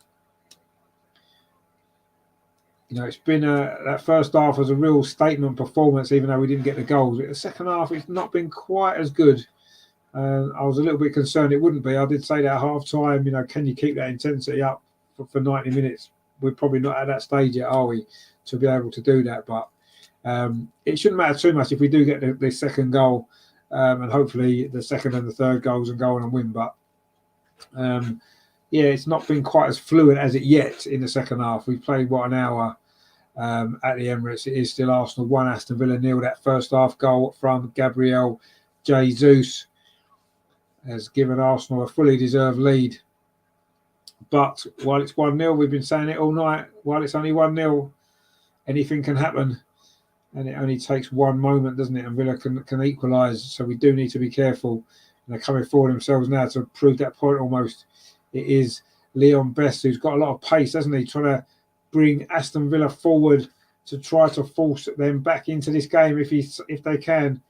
You know, it's been that first half was a real statement performance, even though we didn't get the goals. But the second half, it's not been quite as good. I was a little bit concerned it wouldn't be. I did say that at half time, you know, can you keep that intensity up for 90 minutes? We're probably not at that stage yet, are we, to be able to do that? But it shouldn't matter too much if we do get the second goal, and hopefully the second and the third goals and go on and win. But yeah, it's not been quite as fluent as it yet in the second half. We've played, an hour at the Emirates. It is still Arsenal 1, Aston Villa 0. That first half goal from Gabriel Jesus has given Arsenal a fully deserved lead. But while it's 1-0, we've been saying it all night, while it's only 1-0, anything can happen. And it only takes one moment, doesn't it? And Villa can equalise. So we do need to be careful. And they're coming forward themselves now to prove that point almost. It is Leon Best, who's got a lot of pace, hasn't he? Trying to bring Aston Villa forward to try to force them back into this game if they can.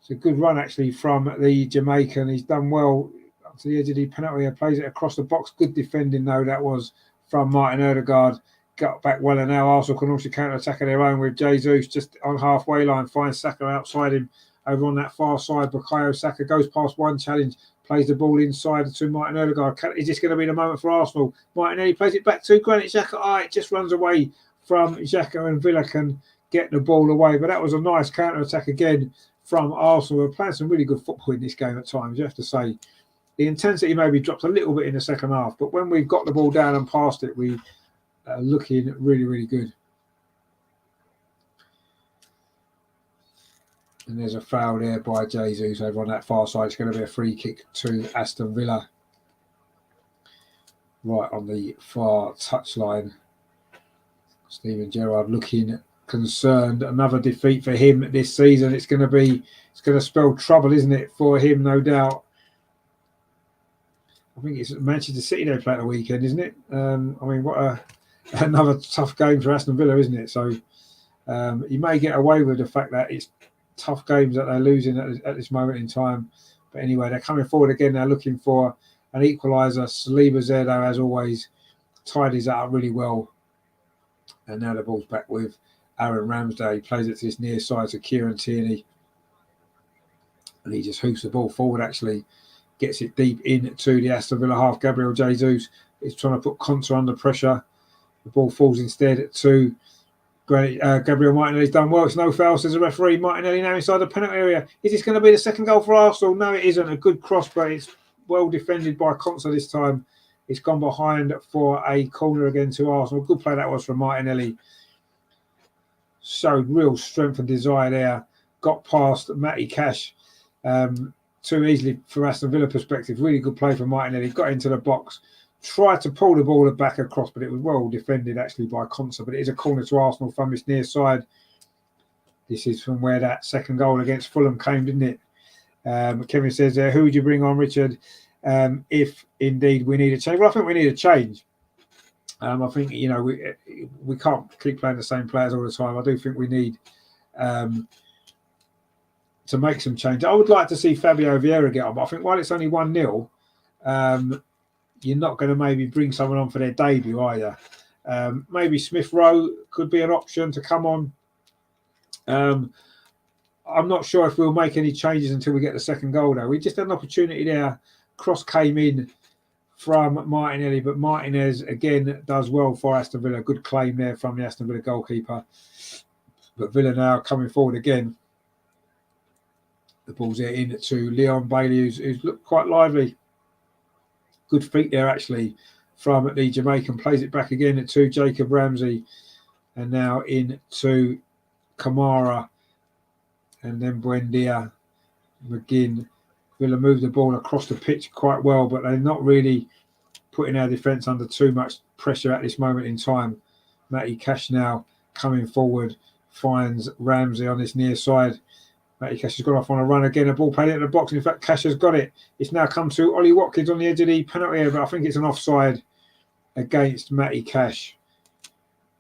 It's a good run, actually, from the Jamaican. He's done well up to the edge of the penalty. He plays it across the box. Good defending, though, that was from Martin Ødegaard. Got back well, and now Arsenal can also counter-attack of their own with Jesus just on halfway line. Finds Saka outside him over on that far side. Bukayo Saka goes past one challenge, plays the ball inside to Martin Ødegaard. Is this going to be the moment for Arsenal? Martinelli plays it back to Granit Xhaka. It just runs away from Xhaka, and Villa can get the ball away. But that was a nice counter-attack again from Arsenal. We're playing some really good football in this game at times, you have to say. The intensity maybe dropped a little bit in the second half, but when we've got the ball down and past it, we looking really, really good. And there's a foul there by Jesus over on that far side. It's going to be a free kick to Aston Villa. Right on the far touchline. Steven Gerrard looking concerned. Another defeat for him this season. It's going to spell trouble, isn't it, for him, no doubt. I think it's Manchester City they play at the weekend, isn't it? I mean, another tough game for Aston Villa, isn't it? So you may get away with the fact that it's tough games that they're losing at this moment in time. But anyway, they're coming forward again. They're looking for an equaliser. Saliba Zerdo, as always, tidies that up really well. And now the ball's back with Aaron Ramsday. He plays it to this near side to Kieran Tierney. And he just hoops the ball forward, actually. Gets it deep into the Aston Villa half. Gabriel Jesus is trying to put Konsa under pressure. The ball falls instead to Gabriel Martinelli's done well. It's no foul, says the referee. Martinelli now inside the penalty area. Is this going to be the second goal for Arsenal? No, it isn't. A good cross, but it's well defended by Konsa this time. It's gone behind for a corner again to Arsenal. Good play that was from Martinelli. Showed real strength and desire there. Got past Matty Cash too easily from Aston Villa perspective. Really good play from Martinelli. Got into the box. Tried to pull the ball back across, but it was well defended actually by Konsa. But it is a corner to Arsenal from this near side. This is from where that second goal against Fulham came, didn't it? Kevin says, who would you bring on, Richard, if indeed we need a change? Well, I think we need a change. I think, you know, we can't keep playing the same players all the time. I do think we need to make some change. I would like to see Fabio Vieira get on, but I think while it's only 1-0, you're not going to maybe bring someone on for their debut, are you? Maybe Smith Rowe could be an option to come on. I'm not sure if we'll make any changes until we get the second goal, though. We just had an opportunity there. Cross came in from Martinelli, but Martinez, again, does well for Aston Villa. Good claim there from the Aston Villa goalkeeper. But Villa now coming forward again. The ball's there in to Leon Bailey, who's looked quite lively. Good feet there, actually, from the Jamaican. Plays it back again to Jacob Ramsey. And now in to Kamara. and then Buendia, McGinn. Villa moved the ball across the pitch quite well, but they're not really putting our defence under too much pressure at this moment in time. Matty Cash now coming forward, finds Ramsey on this near side. Matty Cash has gone off on a run again. A ball played into the box. In fact, Cash has got it. It's now come to Ollie Watkins on the edge of the penalty area, but I think it's an offside against Matty Cash,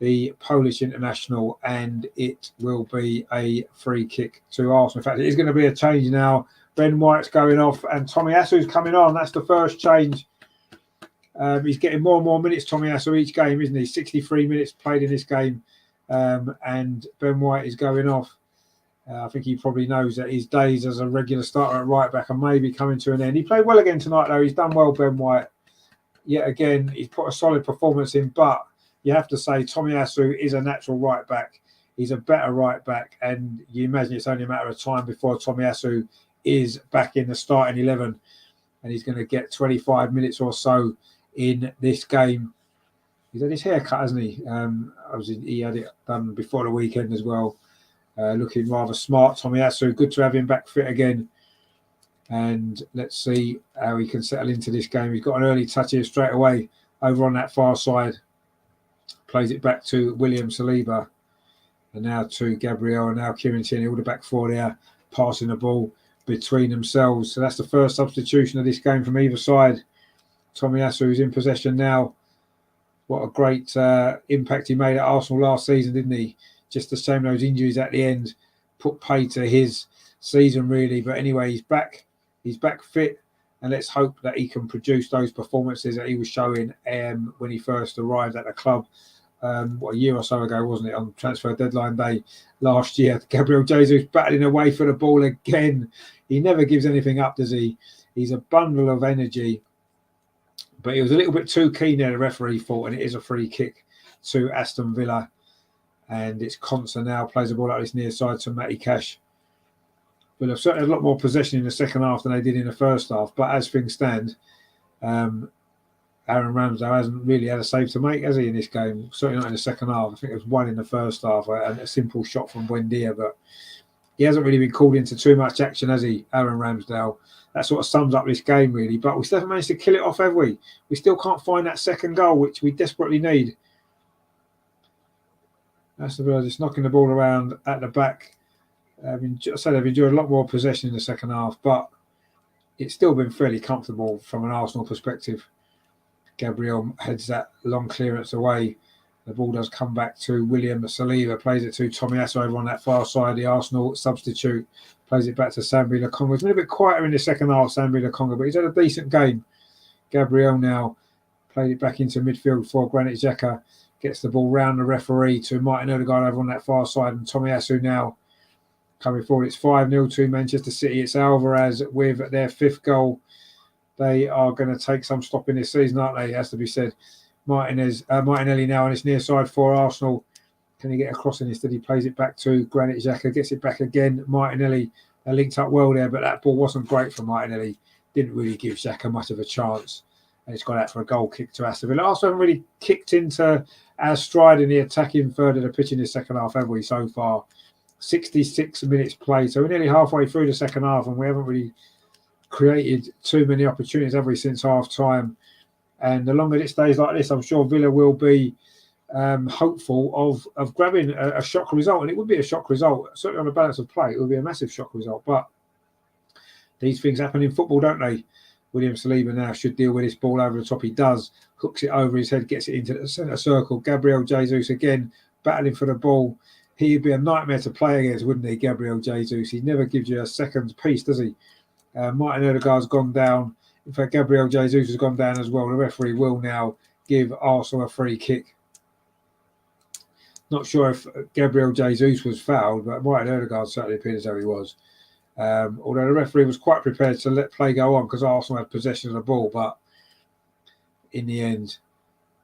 the Polish international, and it will be a free kick to Arsenal. In fact, it is going to be a change now. Ben White's going off and Tomiyasu's coming on. That's the first change. He's getting more and more minutes, Tomiyasu, each game, isn't he? 63 minutes played in this game, and Ben White is going off. I think he probably knows that his days as a regular starter at right back are maybe coming to an end. He played well again tonight, though. He's done well, Ben White. Yet again, he's put a solid performance in, but you have to say Tomiyasu is a natural right back. He's a better right back, and you imagine it's only a matter of time before Tomiyasu is back in the starting 11, and he's going to get 25 minutes or so in this game. He's had his hair cut, hasn't he? Obviously, he had it done before the weekend as well. Looking rather smart, Tomiyasu. Good to have him back fit again. And let's see how he can settle into this game. He's got an early touch here straight away over on that far side. Plays it back to William Saliba. And now to Gabriel, and now Kieran Tierney, all the back four there, passing the ball between themselves. So that's the first substitution of this game from either side. Tomiyasu is in possession now. What a great impact he made at Arsenal last season, didn't he? Just the same, those injuries at the end put pay to his season, really. But anyway, he's back. He's back fit, and let's hope that he can produce those performances that he was showing when he first arrived at the club. A year or so ago, wasn't it, on transfer deadline day last year? Gabriel Jesus battling away for the ball again. He never gives anything up, does he? He's a bundle of energy. But he was a little bit too keen there, the referee thought, and it is a free kick to Aston Villa. And it's Conser now, plays the ball out this near side to Matty Cash. Villa certainly had a lot more possession in the second half than they did in the first half. But as things stand, Aaron Ramsdale hasn't really had a save to make, has he, in this game? Certainly not in the second half. I think it was one in the first half, and a simple shot from Buendia, but he hasn't really been called into too much action, has he, Aaron Ramsdale? That sort of sums up this game, really. But we still haven't managed to kill it off, have we? We still can't find that second goal, which we desperately need. Aston Villa just knocking the ball around at the back. I said they've enjoyed a lot more possession in the second half, but it's still been fairly comfortable from an Arsenal perspective. Gabriel heads that long clearance away. The ball does come back to William Saliba, plays it to Tomiyasu over on that far side. The Arsenal substitute plays it back to Sambi Lokonga. It's been a bit quieter in the second half, Sambi Lokonga, but he's had a decent game. Gabriel now played it back into midfield for Granit Xhaka. Gets the ball round the referee to Martin Odegaard over on that far side. And Tomiyasu now coming forward. It's 5-0 to Manchester City. It's Alvarez with their fifth goal. They are going to take some stopping this season, aren't they? It has to be said. Martinelli now on his near side for Arsenal. Can he get across in instead? He plays it back to Granit Xhaka, gets it back again. Martinelli linked up well there, but that ball wasn't great for Martinelli. Didn't really give Xhaka much of a chance. And it's gone out for a goal kick to Aston Villa. Arsenal haven't really kicked into our stride in the attacking third of the pitch in the second half, have we, so far? 66 minutes played. So we're nearly halfway through the second half, and we haven't really created too many opportunities, have we, since half time? And the longer it stays like this, I'm sure Villa will be hopeful of grabbing a shock result. And it would be a shock result, certainly on the balance of play. It would be a massive shock result. But these things happen in football, don't they? William Saliba now should deal with this ball over the top. He does. Hooks it over his head, gets it into the centre circle. Gabriel Jesus again battling for the ball. He'd be a nightmare to play against, wouldn't he, Gabriel Jesus? He never gives you a second piece, does he? Martin Odegaard's gone down. In fact, Gabriel Jesus has gone down as well. The referee will now give Arsenal a free kick. Not sure if Gabriel Jesus was fouled, but Martin Odegaard certainly appeared as though he was. Although the referee was quite prepared to let play go on because Arsenal had possession of the ball, but in the end,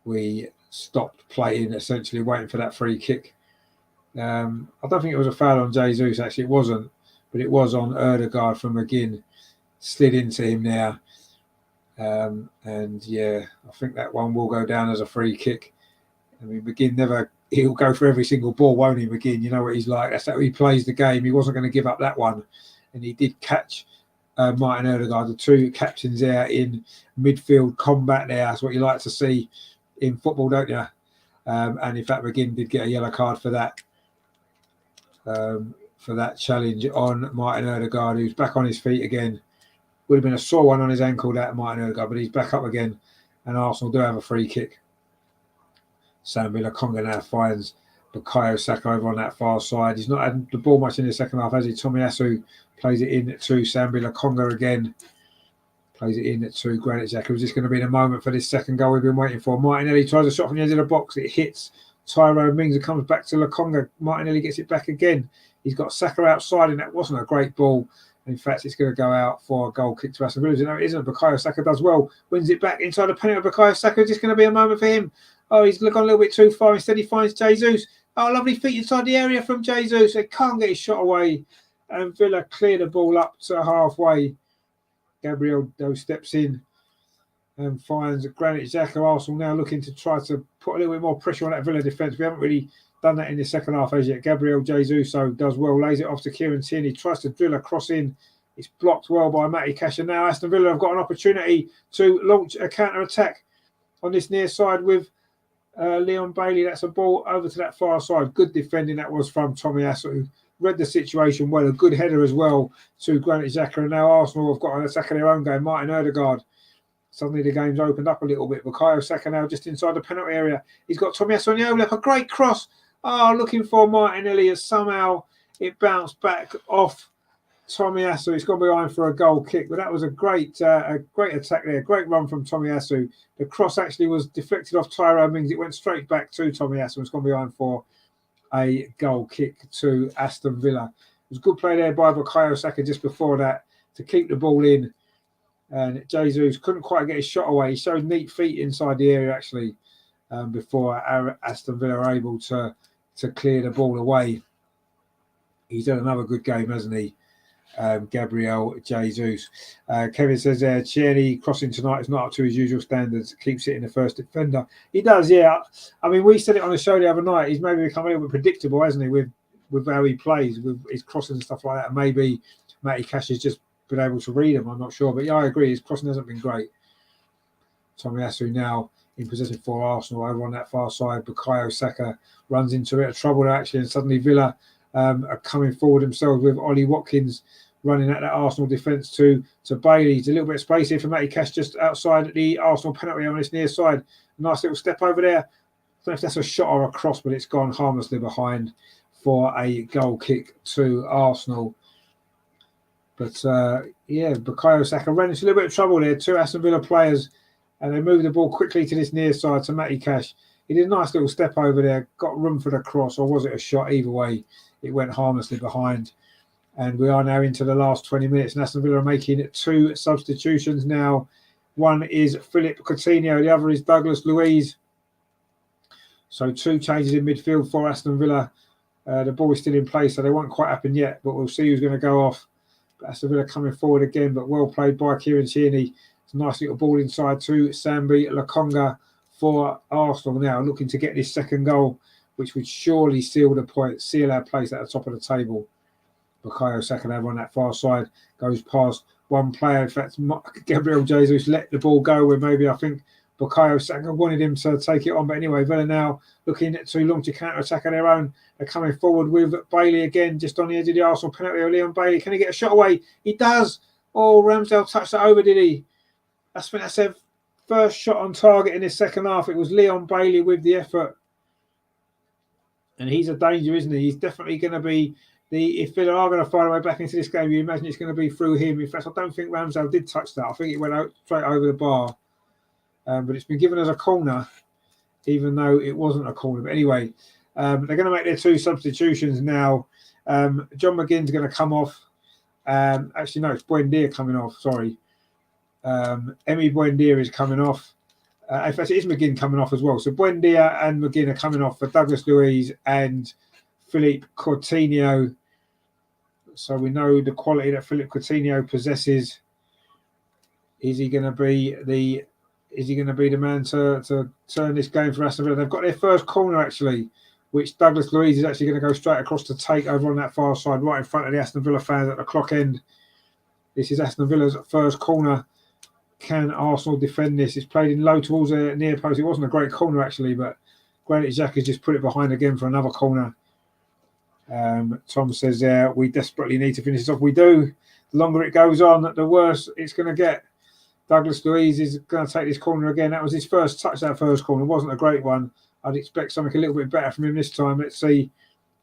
we stopped playing, essentially waiting for that free kick. I don't think it was a foul on Jesus, actually. It wasn't, but it was on Odegaard from McGinn. Slid into him there. And yeah, I think that one will go down as a free kick. I mean, McGinn never he'll go for every single ball, won't he, McGinn? You know what he's like. That's how he plays the game. He wasn't going to give up that one. And he did catch Martin Ødegaard, the two captains there in midfield combat there. That's what you like to see in football, don't you? And in fact, McGinn did get a yellow card for that challenge on Martin Ødegaard, who's back on his feet again. Would have been a sore one on his ankle, that Martin Ødegaard, but he's back up again. And Arsenal do have a free kick. Sambi Lokonga now finds Bukayo Saka over on that far side. He's not had the ball much in the second half, has he? Tomiyasu plays it in to Sambi Lokonga again. Plays it in to Granit Xhaka. Is this going to be the moment for this second goal we've been waiting for? Martinelli tries a shot from the edge of the box. It hits Tyrone Mings. It comes back to Lokonga. Martinelli gets it back again. He's got Saka outside, and that wasn't a great ball. In fact, it's going to go out for a goal kick to Aston Villa. No, it isn't. Bukayo Saka does well. Wins it back inside the penalty. Bukayo Saka. Is this going to be a moment for him? Oh, he's gone a little bit too far. Instead, he finds Jesus. Oh, lovely feet inside the area from Jesus. They can't get his shot away. And Villa clear the ball up to halfway. Gabriel, though, steps in and finds Granit Xhaka. Arsenal now looking to try to put a little bit more pressure on that Villa defence. We haven't really done that in the second half as yet. Gabriel Jesus does well. Lays it off to Kieran Tierney. Tries to drill a cross in. It's blocked well by Matty Cash. And now Aston Villa have got an opportunity to launch a counter-attack on this near side with Leon Bailey. That's a ball over to that far side. Good defending that was from Tomiyasu. Read the situation well. A good header as well to Granit Xhaka. And now Arsenal have got an attack of their own game. Martin Ødegaard. Suddenly the game's opened up a little bit. Bukayo Saka now just inside the penalty area. He's got Tomiyasu on the overlap. A great cross. Oh, looking for Martinelli as somehow it bounced back off Tomiyasu. It's gone behind for a goal kick. But that was a great attack there. Great run from Tomiyasu. The cross actually was deflected off Tyrone Mings. It went straight back to Tomiyasu. It's gone behind for a goal kick to Aston Villa. It was a good play there by Bukayo Saka just before that to keep the ball in. And Jesus couldn't quite get his shot away. He showed neat feet inside the area actually before Aston Villa are able to clear the ball away. He's done another good game, hasn't he? Gabriel Jesus. Kevin says there, Tierney crossing tonight is not up to his usual standards. Keeps it in the first defender. He does, yeah. I mean, we said it on the show the other night. He's maybe become a little bit predictable, hasn't he, with how he plays, with his crossing and stuff like that. And maybe Matty Cash has just been able to read him. I'm not sure, but yeah, I agree. His crossing hasn't been great. Tomiyasu now in possession for Arsenal over on that far side. Bukayo Saka runs into a bit of trouble there, actually, and suddenly Villa are coming forward themselves with Ollie Watkins running at that Arsenal defence to Bailey. It's a little bit of space here for Matty Cash just outside the Arsenal penalty on this near side. Nice little step over there. I don't know if that's a shot or a cross, but it's gone harmlessly behind for a goal kick to Arsenal. But yeah, Bukayo Saka ran into a little bit of trouble there. Two Aston Villa players, and they moved the ball quickly to this near side to Matty Cash. He did a nice little step over there, got room for the cross, or was it a shot? Either way, it went harmlessly behind. And we are now into the last 20 minutes. And Aston Villa are making two substitutions now. One is Philip Coutinho, the other is Douglas Luiz. So two changes in midfield for Aston Villa. The ball is still in place, so they won't quite happen yet, but we'll see who's going to go off. But Aston Villa coming forward again, but well played by Kieran Tierney. It's a nice little ball inside to Sambi Lokonga for Arsenal now, looking to get this second goal, which would surely seal the point, seal our place at the top of the table. Bukayo Saka over on that far side goes past one player. In fact, Gabriel Jesus let the ball go where maybe I think Bukayo Saka wanted him to take it on. But anyway, Villa now looking to launch a counter-attack of their own. They're coming forward with Bailey again, just on the edge of the Arsenal penalty. Leon Bailey, can he get a shot away? He does. Oh, Ramsdale touched that over, did he? That's their first shot on target in this second half. It was Leon Bailey with the effort. And he's a danger, isn't he? He's definitely going to be if Villa are going to find a way back into this game, you imagine it's going to be through him. In fact, I don't think Ramsdale did touch that. I think it went out straight over the bar. But it's been given as a corner, even though it wasn't a corner. But anyway, they're going to make their two substitutions now. John McGinn's going to come off. Actually, no, it's Buendia coming off. Sorry. Emi Buendia is coming off. In fact, it is McGinn coming off as well. So Buendia and McGinn are coming off for Douglas Luiz and Philippe Coutinho. So we know the quality that Philippe Coutinho possesses. Is he going to be the man to turn this game for Aston Villa? They've got their first corner actually which Douglas Luiz is actually going to go straight across to take over on that far side, right in front of the Aston Villa fans at the clock end. This is Aston Villa's first corner. Can Arsenal defend this? It's played in low towards the near post. It wasn't a great corner, actually, but Granit Xhaka has just put it behind again for another corner. Tom says there, we desperately need to finish this off. We do. The longer it goes on, the worse it's going to get. Douglas Luiz is going to take this corner again. That was his first touch, that first corner. It wasn't a great one. I'd expect something a little bit better from him this time. Let's see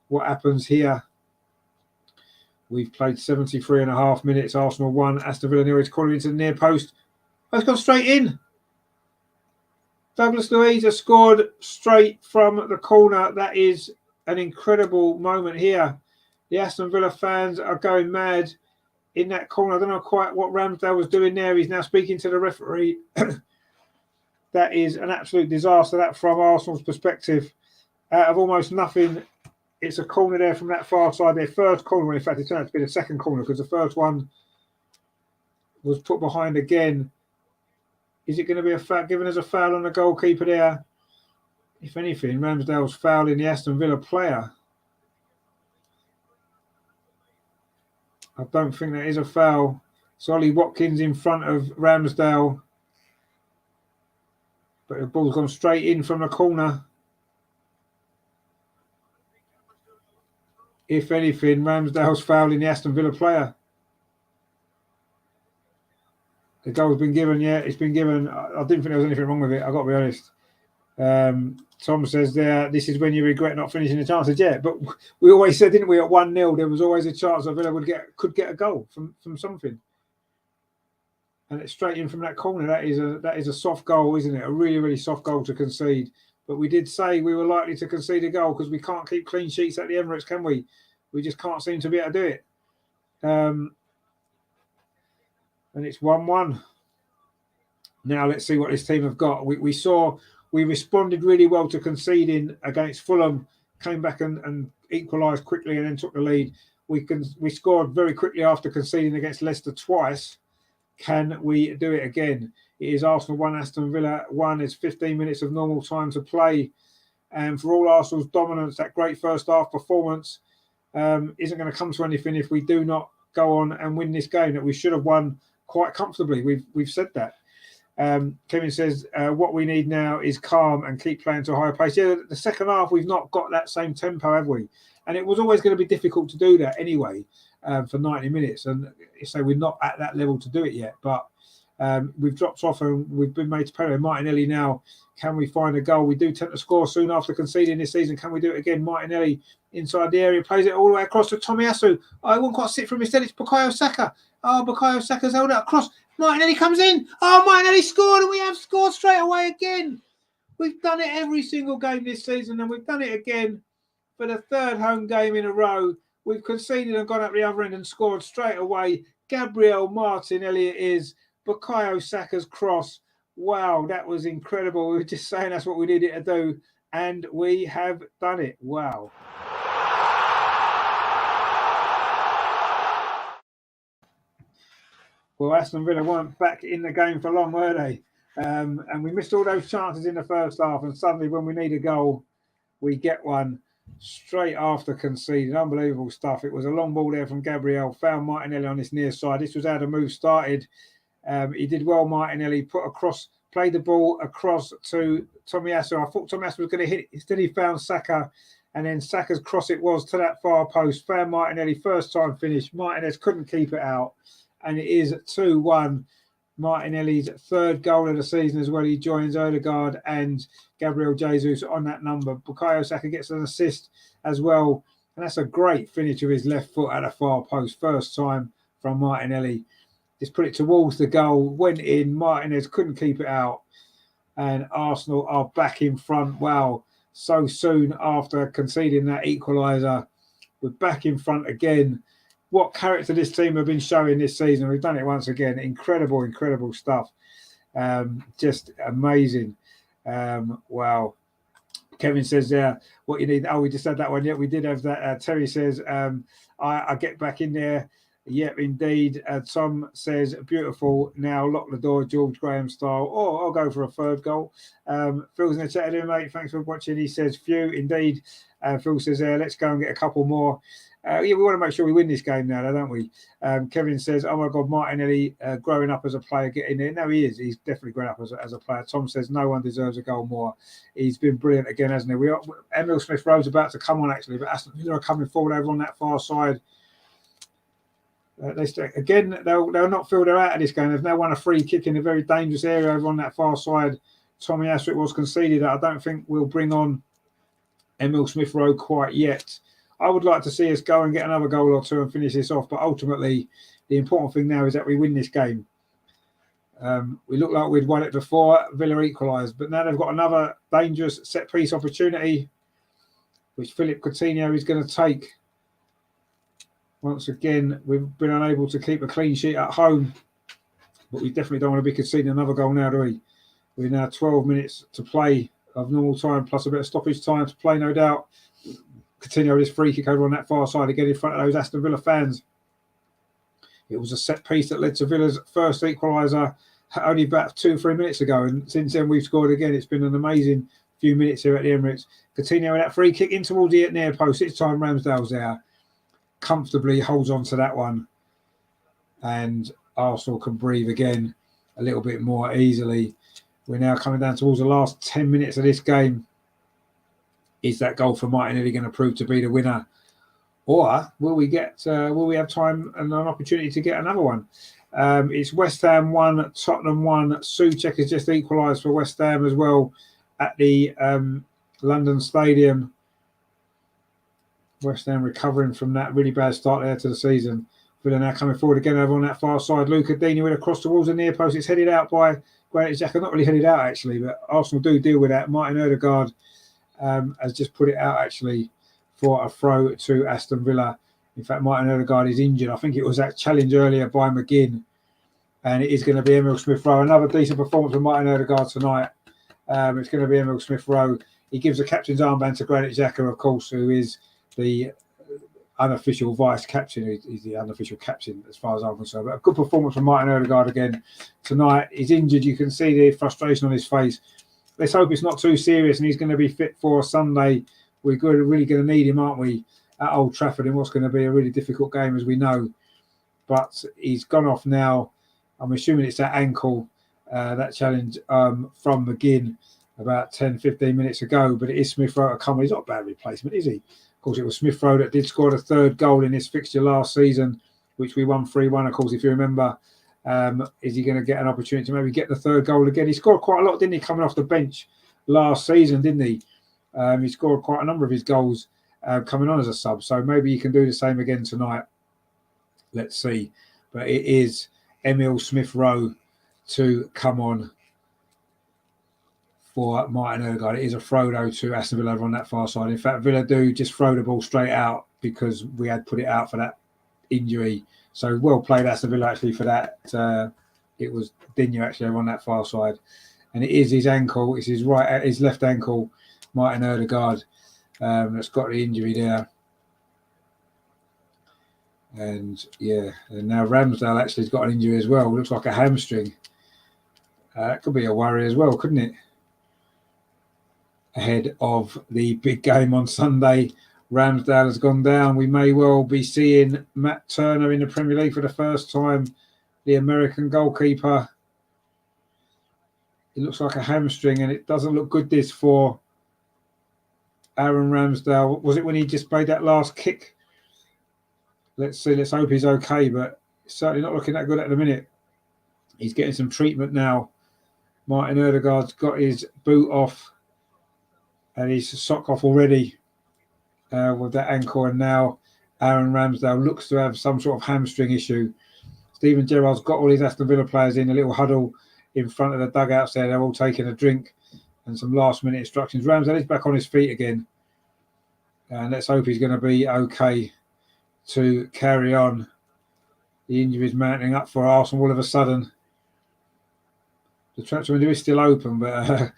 what happens here. We've played 73 and a half minutes. Arsenal 1. Aston Villa 0. It's corner into the near post. Oh, it's gone straight in. Douglas Luiz has scored straight from the corner. That is an incredible moment here. The Aston Villa fans are going mad in that corner. I don't know quite what Ramsdale was doing there. He's now speaking to the referee. That is an absolute disaster, that from Arsenal's perspective. Out of almost nothing, it's a corner there from that far side. Their first corner, in fact, it turned out to be the second corner because the first one was put behind again. Is it going to be a foul, given as a foul on the goalkeeper there? If anything, Ramsdale's fouling the Aston Villa player. I don't think that is a foul. It's Ollie Watkins in front of Ramsdale. But the ball's gone straight in from the corner. If anything, Ramsdale's fouling the Aston Villa player. The goal's been given, yeah, it's been given. I didn't think there was anything wrong with it, I've got to be honest. Tom says there, this is when you regret not finishing the chances. Yeah, but we always said, didn't we, at 1-0, there was always a chance that Villa could get a goal from something. And it's straight in from that corner. That is a soft goal, isn't it? A really, really soft goal to concede. But we did say we were likely to concede a goal because we can't keep clean sheets at the Emirates, can we? We just can't seem to be able to do it. And it's 1-1. Now let's see what this team have got. We responded really well to conceding against Fulham, came back and equalised quickly and then took the lead. We scored very quickly after conceding against Leicester twice. Can we do it again? It is Arsenal 1, Aston Villa 1. It's 15 minutes of normal time to play. And for all Arsenal's dominance, that great first half performance isn't going to come to anything if we do not go on and win this game that we should have won quite comfortably. We've said that. Kevin says, what we need now is calm and keep playing to a higher pace. Yeah, the second half, we've not got that same tempo, have we? And it was always going to be difficult to do that anyway for 90 minutes. And so we're not at that level to do it yet. But we've dropped off and we've been made to pay. Martinelli now, can we find a goal? We do tend to score soon after conceding this season. Can we do it again? Martinelli inside the area, plays it all the way across to Tomiyasu. Oh, I won't quite sit from instead. It's Bukayo Saka. Oh, Bukayo Saka's held it across. Martinelli comes in. Oh, Martinelli scored, and we have scored straight away again. We've done it every single game this season, and we've done it again for the third home game in a row. We've conceded and gone up the other end and scored straight away. Gabriel Martinelli it is. Bukayo Saka's cross. Wow, that was incredible. We were just saying that's what we needed to do, and we have done it. Wow. Well, Aston Villa weren't back in the game for long, were they? And we missed all those chances in the first half. And suddenly, when we need a goal, we get one straight after conceding. Unbelievable stuff. It was a long ball there from Gabriel. Found Martinelli on his near side. This was how the move started. He did well, Martinelli. Played the ball across to Tomiyasu. I thought Tomiyasu was going to hit it. Instead, he found Saka. And then Saka's cross it was to that far post. Found Martinelli. First time finish. Martinez couldn't keep it out. And it is 2-1. Martinelli's third goal of the season as well. He joins Odegaard and Gabriel Jesus on that number. Bukayo Saka gets an assist as well. And that's a great finish with his left foot at a far post. First time from Martinelli. Just put it towards the goal. Went in. Martinez couldn't keep it out. And Arsenal are back in front. Wow. So soon after conceding that equaliser. We're back in front again. What character this team have been showing this season. We've done it once again. Incredible, incredible stuff. Just amazing. Wow. Kevin says there, what you need. Oh, we just had that one. Yeah, we did have that. Terry says, I get back in there. Yep, indeed. Tom says, beautiful. Now lock the door, George Graham style. Or I'll go for a third goal. Phil's in the chat here, mate. Thanks for watching. He says, few, indeed. Phil says, let's go and get a couple more. Yeah, we want to make sure we win this game now, don't we? Kevin says, oh my God, Martinelli growing up as a player, getting there. No, he is. He's definitely grown up as a player. Tom says, no one deserves a goal more. He's been brilliant again, hasn't he? Emile Smith-Rowe's about to come on, actually, but Aston Villa are coming forward over on that far side. They'll not feel they're out of this game. They've now won a free kick in a very dangerous area over on that far side. Tommy Astrid was conceded. I don't think we'll bring on Emile Smith-Rowe quite yet. I would like to see us go and get another goal or two and finish this off. But ultimately, the important thing now is that we win this game. We looked like we'd won it before. Villa equalised. But now they've got another dangerous set-piece opportunity, which Philip Coutinho is going to take. Once again, we've been unable to keep a clean sheet at home, but we definitely don't want to be conceding another goal now, do we? We're now 12 minutes to play of normal time, plus a bit of stoppage time to play, no doubt. Coutinho this free kick over on that far side again in front of those Aston Villa fans. It was a set piece that led to Villa's first equaliser only about 2-3 minutes ago, and since then we've scored again. It's been an amazing few minutes here at the Emirates. Coutinho with that free kick in towards the near post. This time Ramsdale's there. Comfortably holds on to that one, and Arsenal can breathe again a little bit more easily. We're now coming down towards the last 10 minutes of this game. Is that goal for Martinelli going to prove to be the winner, or will we have time and an opportunity to get another one? It's West Ham 1, Tottenham 1. Souček has just equalised for West Ham as well at the London Stadium. West Ham recovering from that really bad start there to the season. Villa now coming forward again over on that far side. Luca Dini with across towards the near post. It's headed out by Granit Xhaka. Not really headed out, actually, but Arsenal do deal with that. Martin Odegaard has just put it out, actually, for a throw to Aston Villa. In fact, Martin Odegaard is injured. I think it was that challenge earlier by McGinn, and it is going to be Emile Smith-Rowe. Another decent performance from Martin Odegaard tonight. It's going to be Emile Smith-Rowe. He gives the captain's armband to Granit Xhaka, of course, who is the unofficial vice captain. He's the unofficial captain as far as I'm concerned. But a good performance from Martin Odegaard again tonight. He's injured. You can see the frustration on his face. Let's hope it's not too serious and he's going to be fit for Sunday. We're really going to need him, aren't we, at Old Trafford in what's going to be a really difficult game, as we know. But he's gone off now. I'm assuming it's that ankle, that challenge from McGinn about 10-15 minutes ago. But it is Smith-Rowe to come. He's not a bad replacement, is he? Of course, it was Smith-Rowe that did score the third goal in this fixture last season, which we won 3-1, of course, if you remember. Is he going to get an opportunity to maybe get the third goal again? He scored quite a lot, didn't he, coming off the bench last season, didn't he? He scored quite a number of his goals coming on as a sub, so maybe he can do the same again tonight. Let's see. But it is Emile Smith-Rowe to come on for Martin Odegaard. It is a throw, though, to Aston Villa over on that far side. In fact, Villa do just throw the ball straight out because we had put it out for that injury. So well played, Aston Villa, actually, for that. It was Digne, actually, over on that far side. And it is his ankle. It's his left ankle, Martin Odegaard, that's got the injury there. And, yeah, and now Ramsdale actually has got an injury as well. Looks like a hamstring. That could be a worry as well, couldn't it? Ahead of the big game on Sunday, Ramsdale has gone down. We may well be seeing Matt Turner in the Premier League for the first time, the American goalkeeper. It looks like a hamstring, and it doesn't look good, this, for Aaron Ramsdale. Was it when he just made that last kick? Let's see. Let's hope he's okay, but it's certainly not looking that good at the minute. He's getting some treatment now. Martin Odegaard's got his boot off and his sock off already with that ankle, and now Aaron Ramsdale looks to have some sort of hamstring issue. Steven Gerrard's got all his Aston Villa players in a little huddle in front of the dugouts there. They're all taking a drink and some last-minute instructions. Ramsdale is back on his feet again, and let's hope he's going to be okay to carry on. The injury is mounting up for Arsenal all of a sudden. The transfer window is still open, but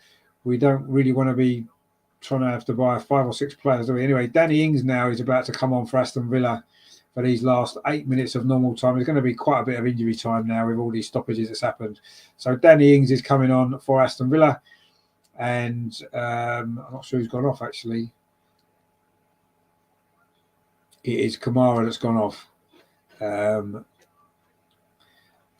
we don't really want to be trying to have to buy 5 or 6 players, do we? Anyway, Danny Ings now is about to come on for Aston Villa. for these last 8 minutes of normal time. There's going to be quite a bit of injury time now with all these stoppages that's happened. So Danny Ings is coming on for Aston Villa, and I'm not sure who's gone off actually. It is Kamara that's gone off.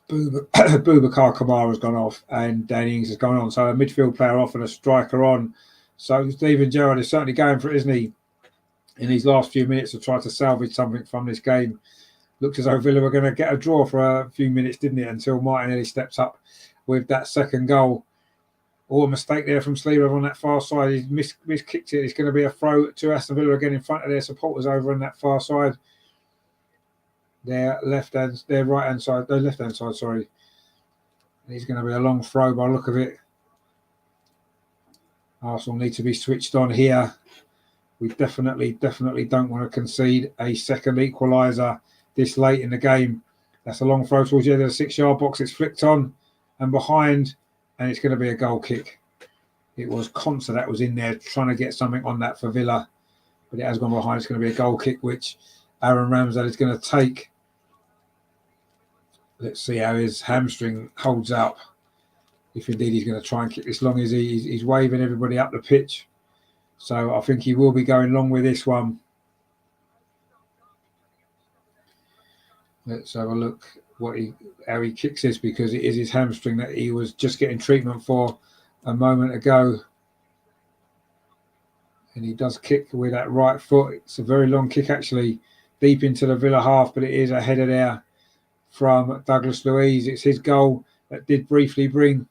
Boubacar Kamara has gone off and Danny Ings has gone on. So a midfield player off and a striker on. So Steven Gerrard is certainly going for it, isn't he, in these last few minutes to try to salvage something from this game. Looked as though Villa were going to get a draw for a few minutes, didn't it, until Martinelli steps up with that second goal. Or a mistake there from Sleever on that far side. He's miskicked it. It's going to be a throw to Aston Villa again in front of their supporters over on that far side. Their right-hand side, their left-hand side, sorry. It's going to be a long throw by the look of it. Arsenal need to be switched on here. We definitely don't want to concede a second equaliser this late in the game. That's a long throw towards the end of the 6-yard box. It's flicked on and behind, and it's going to be a goal kick. It was Conser that was in there trying to get something on that for Villa, but it has gone behind. It's going to be a goal kick, which Aaron Ramsdale is going to take. Let's see how his hamstring holds up. If indeed he's going to try and kick this long, he's waving everybody up the pitch. So I think he will be going long with this one. Let's have a look how he kicks this, because it is his hamstring that he was just getting treatment for a moment ago. And he does kick with that right foot. It's a very long kick actually, deep into the Villa half, but it is a header there from Douglas Luiz. It's his goal that did briefly bring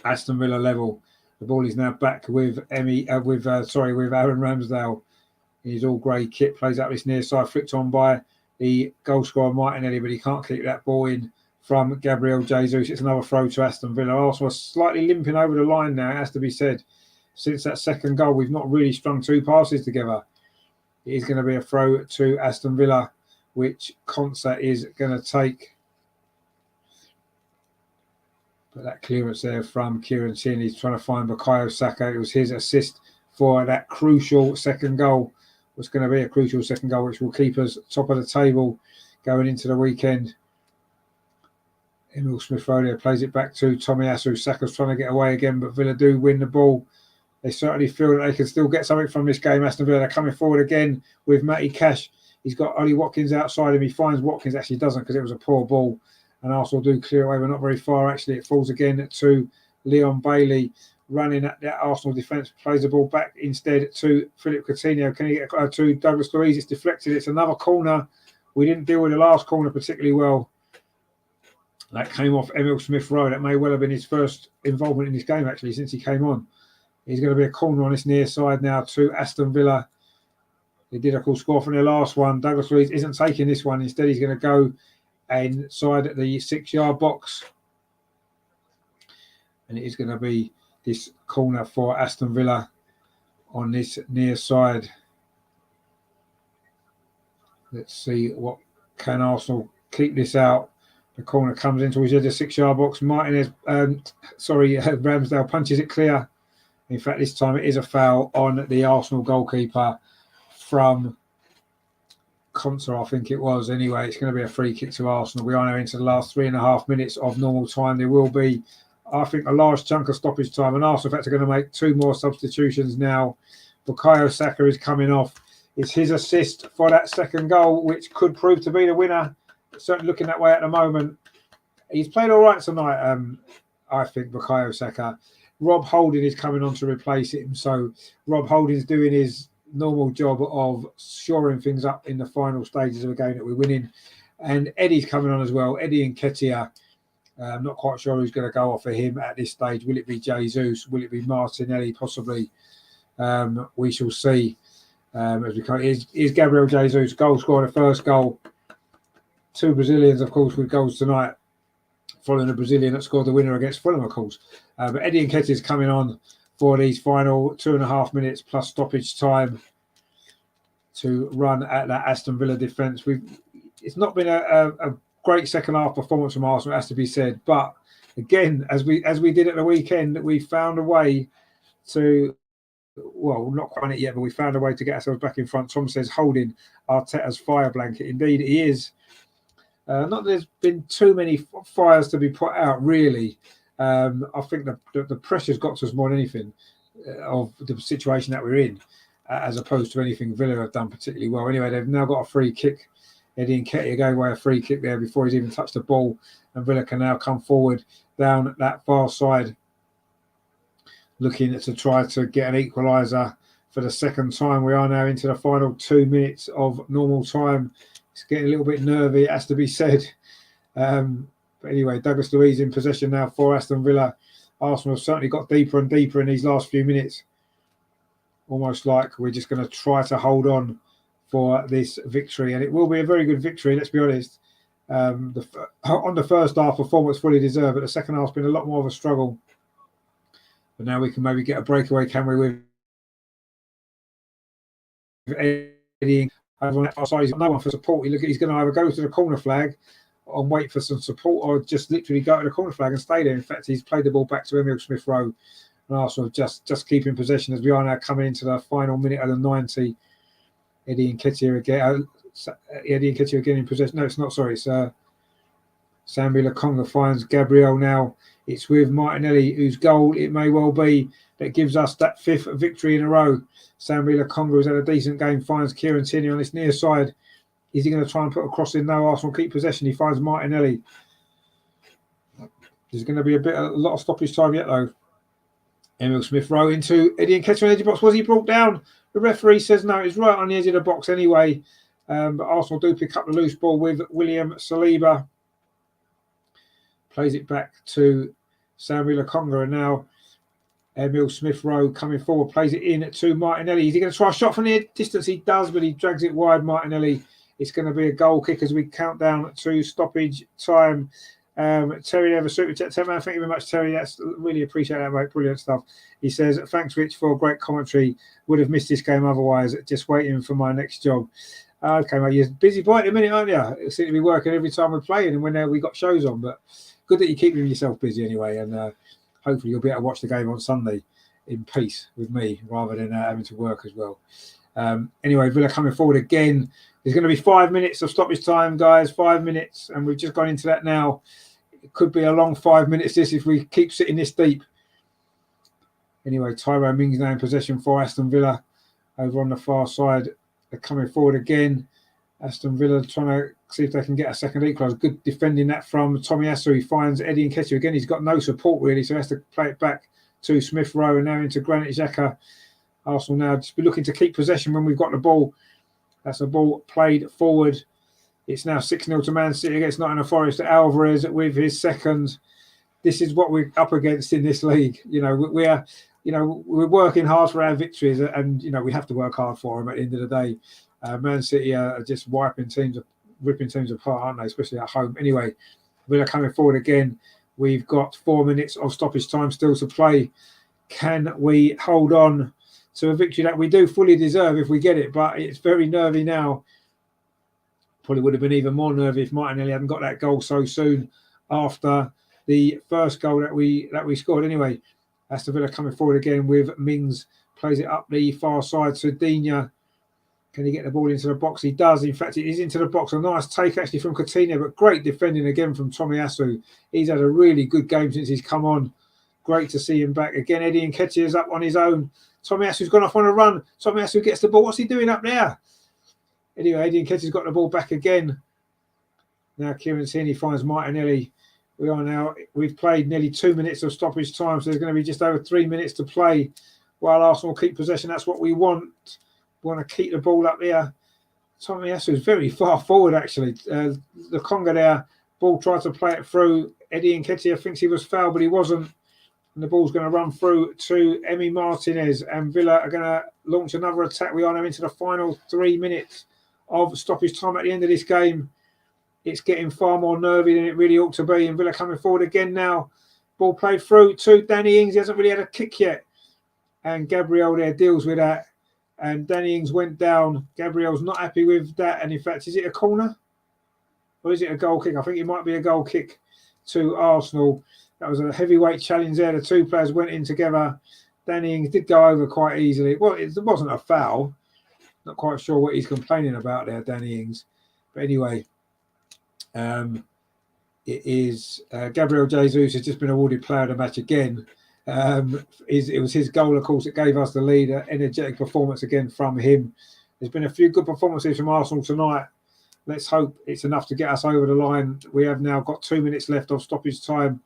Aston Villa level. The ball is now back with Aaron Ramsdale. In his all grey kit, plays out this near side, flicked on by the goal scorer Martinelli, but he can't kick that ball in from Gabriel Jesus. It's another throw to Aston Villa. Arsenal are slightly limping over the line now, it has to be said. Since that second goal, we've not really strung two passes together. It is going to be a throw to Aston Villa, which Conser is going to take. But that clearance there from Kieran Tierney, he's trying to find Bukayo Saka. It was his assist for that crucial second goal. It's going to be a crucial second goal, which will keep us top of the table going into the weekend. Emil Smith-Rowe plays it back to Tomiyasu. Saka's trying to get away again, but Villa do win the ball. They certainly feel that they can still get something from this game. Aston Villa are coming forward again with Matty Cash. He's got Ollie Watkins outside him. He finds Watkins, actually doesn't, because it was a poor ball. And Arsenal do clear away, but not very far actually. It falls again to Leon Bailey, running at that Arsenal defence, plays the ball back instead to Philip Coutinho. Can he get to Douglas Luiz? It's deflected. It's another corner. We didn't deal with the last corner particularly well. That came off Emil Smith-Rowe. That may well have been his first involvement in this game actually since he came on. He's going to be a corner on this near side now to Aston Villa. They did, of course, score from their last one. Douglas Luiz isn't taking this one. Instead, he's going to go inside the 6-yard box. And it is going to be this corner for Aston Villa on this near side. Let's see what can Arsenal keep this out. The corner comes into the 6-yard box. Ramsdale punches it clear. In fact, this time it is a foul on the Arsenal goalkeeper from Conser, I think it was. Anyway, it's going to be a free kick to Arsenal. We are now into the last 3.5 minutes of normal time. There will be, I think, a large chunk of stoppage time. And Arsenal, in fact, are going to make 2 more substitutions now. Bukayo Saka is coming off. It's his assist for that second goal, which could prove to be the winner. Certainly looking that way at the moment. He's played all right tonight, I think, Bukayo Saka. Rob Holding is coming on to replace him. So Rob Holding's doing his normal job of shoring things up in the final stages of a game that we're winning. And Eddie's coming on as well. Eddie Nketiah. I'm not quite sure who's going to go off for him at this stage. Will it be Jesus? Will it be Martinelli? Possibly. We shall see. As we come, is Gabriel Jesus, goal scorer, the first goal. 2 Brazilians, of course, with goals tonight, following the Brazilian that scored the winner against Fulham, of course. But Eddie Nketiah is coming on for these final 2.5 minutes plus stoppage time to run at that Aston Villa defence. It's not been a great second half performance from Arsenal, it has to be said. But again, as we did at the weekend, we found a way to well, not quite on it yet, but we found a way to get ourselves back in front. Tom says holding Arteta's fire blanket. Indeed, he is. Not that there's been too many fires to be put out, really. I think the pressure's got to us more than anything of the situation that we're in, as opposed to anything Villa have done particularly well. Anyway, they've now got a free kick. Eddie Nketiah gave away a free kick there before he's even touched the ball, and Villa can now come forward down that far side, looking to try to get an equaliser for the second time. We are now into the final 2 minutes of normal time. It's getting a little bit nervy, it has to be said. But anyway, Douglas Luiz in possession now for Aston Villa. Arsenal have certainly got deeper and deeper in these last few minutes. Almost like we're just going to try to hold on for this victory. And it will be a very good victory, let's be honest. On the first half, performance fully deserved, but the second half's been a lot more of a struggle. But now we can maybe get a breakaway, can we, with Eddie over on that far side. He's got no one for support. He's going to either go to the corner flag and wait for some support, or just literally go to the corner flag and stay there. In fact, he's played the ball back to Emile Smith-Rowe, and Arsenal just keeping possession as we are now coming into the final minute of the 90. Eddie Nketiah again in possession. No, it's not. Sorry, it's Sambi Lokonga finds Gabriel now. It's with Martinelli, whose goal it may well be that gives us that fifth victory in a row. Sambi Lokonga, who's had a decent game, finds Kieran Tierney on this near side. Is he going to try and put a cross in? No, Arsenal keep possession. He finds Martinelli. There's going to be a lot of stoppage time yet, though. Emile Smith-Rowe into Eddie Nketiah on the edge of the box. Was he brought down? The referee says no, it's right on the edge of the box anyway. But Arsenal do pick up the loose ball with William Saliba. Plays it back to Sambi Lokonga, and now Emile Smith-Rowe coming forward, plays it in to Martinelli. Is he going to try a shot from the distance? He does, but he drags it wide, Martinelli. It's going to be a goal kick as we count down to stoppage time. Terry there, a super chat. Thank you very much, Terry. That's really appreciate that, mate. Brilliant stuff. He says, thanks, Rich, for great commentary. Would have missed this game otherwise. Just waiting for my next job. Okay, mate. You're busy boy at the minute, aren't you? It seems to be working every time we're playing and when we got shows on. But good that you're keeping yourself busy anyway. And hopefully you'll be able to watch the game on Sunday in peace with me rather than having to work as well. Anyway, Villa coming forward again. There's going to be 5 minutes of stoppage time, guys. 5 minutes. And we've just gone into that now. It could be a long 5 minutes, this, if we keep sitting this deep. Anyway, Tyrone Mings now in possession for Aston Villa. Over on the far side, they're coming forward again. Aston Villa trying to see if they can get a second equaliser. Good defending that from Tomiyasu. He finds Eddie Nketiah again. He's got no support, really, so he has to play it back to Smith-Rowe and now into Granit Xhaka. Arsenal now just be looking to keep possession when we've got the ball. That's a ball played forward. It's now 6-0 to Man City against Nottingham Forest. Alvarez with his second. This is what we're up against in this league. We're working hard for our victories, and we have to work hard for them at the end of the day. Man City are just ripping teams apart, aren't they? Especially at home. Anyway, we're coming forward again. We've got 4 minutes of stoppage time still to play. Can we hold on to a victory that we do fully deserve if we get it? But it's very nervy now. Probably would have been even more nervy if Martinelli hadn't got that goal so soon after the first goal that we scored. Anyway, Aston Villa coming forward again with Mings, plays it up the far side to Digne. Can he get the ball into the box? He does. In fact, it is into the box. A nice take actually from Coutinho, but great defending again from Tomiyasu. He's had a really good game since he's come on. Great to see him back again. Eddie Nketiah is up on his own. Tomiyasu's gone off on a run. Tomiyasu gets the ball. What's he doing up there? Anyway, Eddie Nketiah's got the ball back again. Now Kieran Tierney finds Martinelli. We've played nearly 2 minutes of stoppage time, so there's going to be just over 3 minutes to play while Arsenal keep possession. That's what we want. We want to keep the ball up there. Tomiyasu is very far forward, actually. The Conga there, ball tried to play it through. Eddie Nketiah thinks he was fouled, but he wasn't. And the ball's going to run through to Emi Martinez, and Villa are going to launch another attack. We are now into the final 3 minutes of stoppage time at the end of this game. It's getting far more nervy than it really ought to be. And Villa coming forward again now. Ball played through to Danny Ings. He hasn't really had a kick yet. And Gabriel there deals with that. And Danny Ings went down. Gabriel's not happy with that. And in fact, is it a corner? Or is it a goal kick? I think it might be a goal kick to Arsenal. That was a heavyweight challenge there. The two players went in together. Danny Ings did go over quite easily. Well, it wasn't a foul. Not quite sure what he's complaining about there, Danny Ings. But anyway, it is Gabriel Jesus has just been awarded player of the match again. It was his goal, of course, that gave us the lead. Energetic performance again from him. There's been a few good performances from Arsenal tonight. Let's hope it's enough to get us over the line. We have now got 2 minutes left of stoppage time.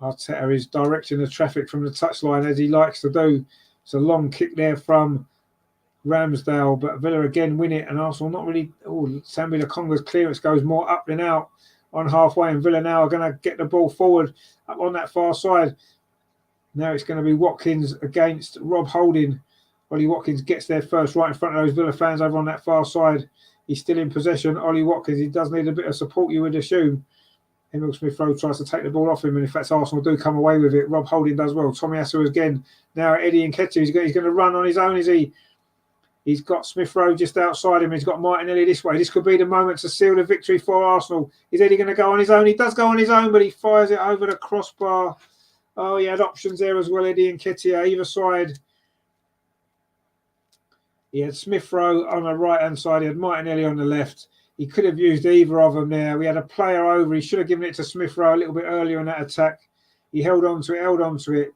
Arteta is directing the traffic from the touchline as he likes to do. It's a long kick there from Ramsdale, but Villa again win it, and Arsenal not really. Sambi Lokonga's clearance goes more up than out on halfway, and Villa now are going to get the ball forward up on that far side. Now it's going to be Watkins against Rob Holding. Ollie Watkins gets there first, right in front of those Villa fans over on that far side. He's still in possession. Ollie Watkins, he does need a bit of support, you would assume. Emil Smith-Rowe tries to take the ball off him, and in fact, Arsenal do come away with it. Rob Holding does well. Tomiyasu again. Now Eddie Nketiah, he's going to run on his own, is he? He's got Smith-Rowe just outside him. He's got Martinelli this way. This could be the moment to seal the victory for Arsenal. Is Eddie going to go on his own? He does go on his own, but he fires it over the crossbar. Oh, he had options there as well, Eddie Nketiah, either side. He had Smith-Rowe on the right-hand side. He had Martinelli on the left. He could have used either of them there. We had a player over. He should have given it to Smith-Rowe a little bit earlier in that attack. He held on to it,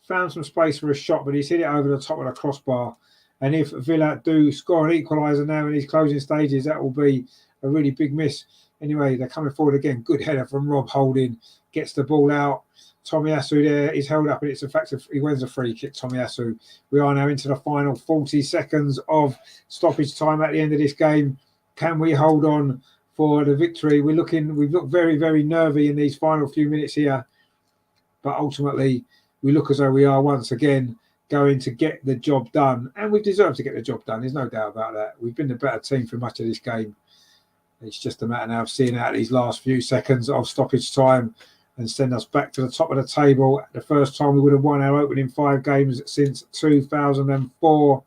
found some space for a shot, but he's hit it over the top of the crossbar. And if Villa do score an equaliser now in these closing stages, that will be a really big miss. Anyway, they're coming forward again. Good header from Rob Holding. Gets the ball out. Tomiyasu there is held up, and it's a fact of he wins a free kick. Tomiyasu. We are now into the final 40 seconds of stoppage time at the end of this game. Can we hold on for the victory? We've looked very, very nervy in these final few minutes here, but ultimately we look as though we are once again going to get the job done, and we deserve to get the job done. There's no doubt about that. We've been the better team for much of this game. It's just a matter now of seeing out these last few seconds of stoppage time and send us back to the top of the table. The first time we would have won our opening 5 games since 2004,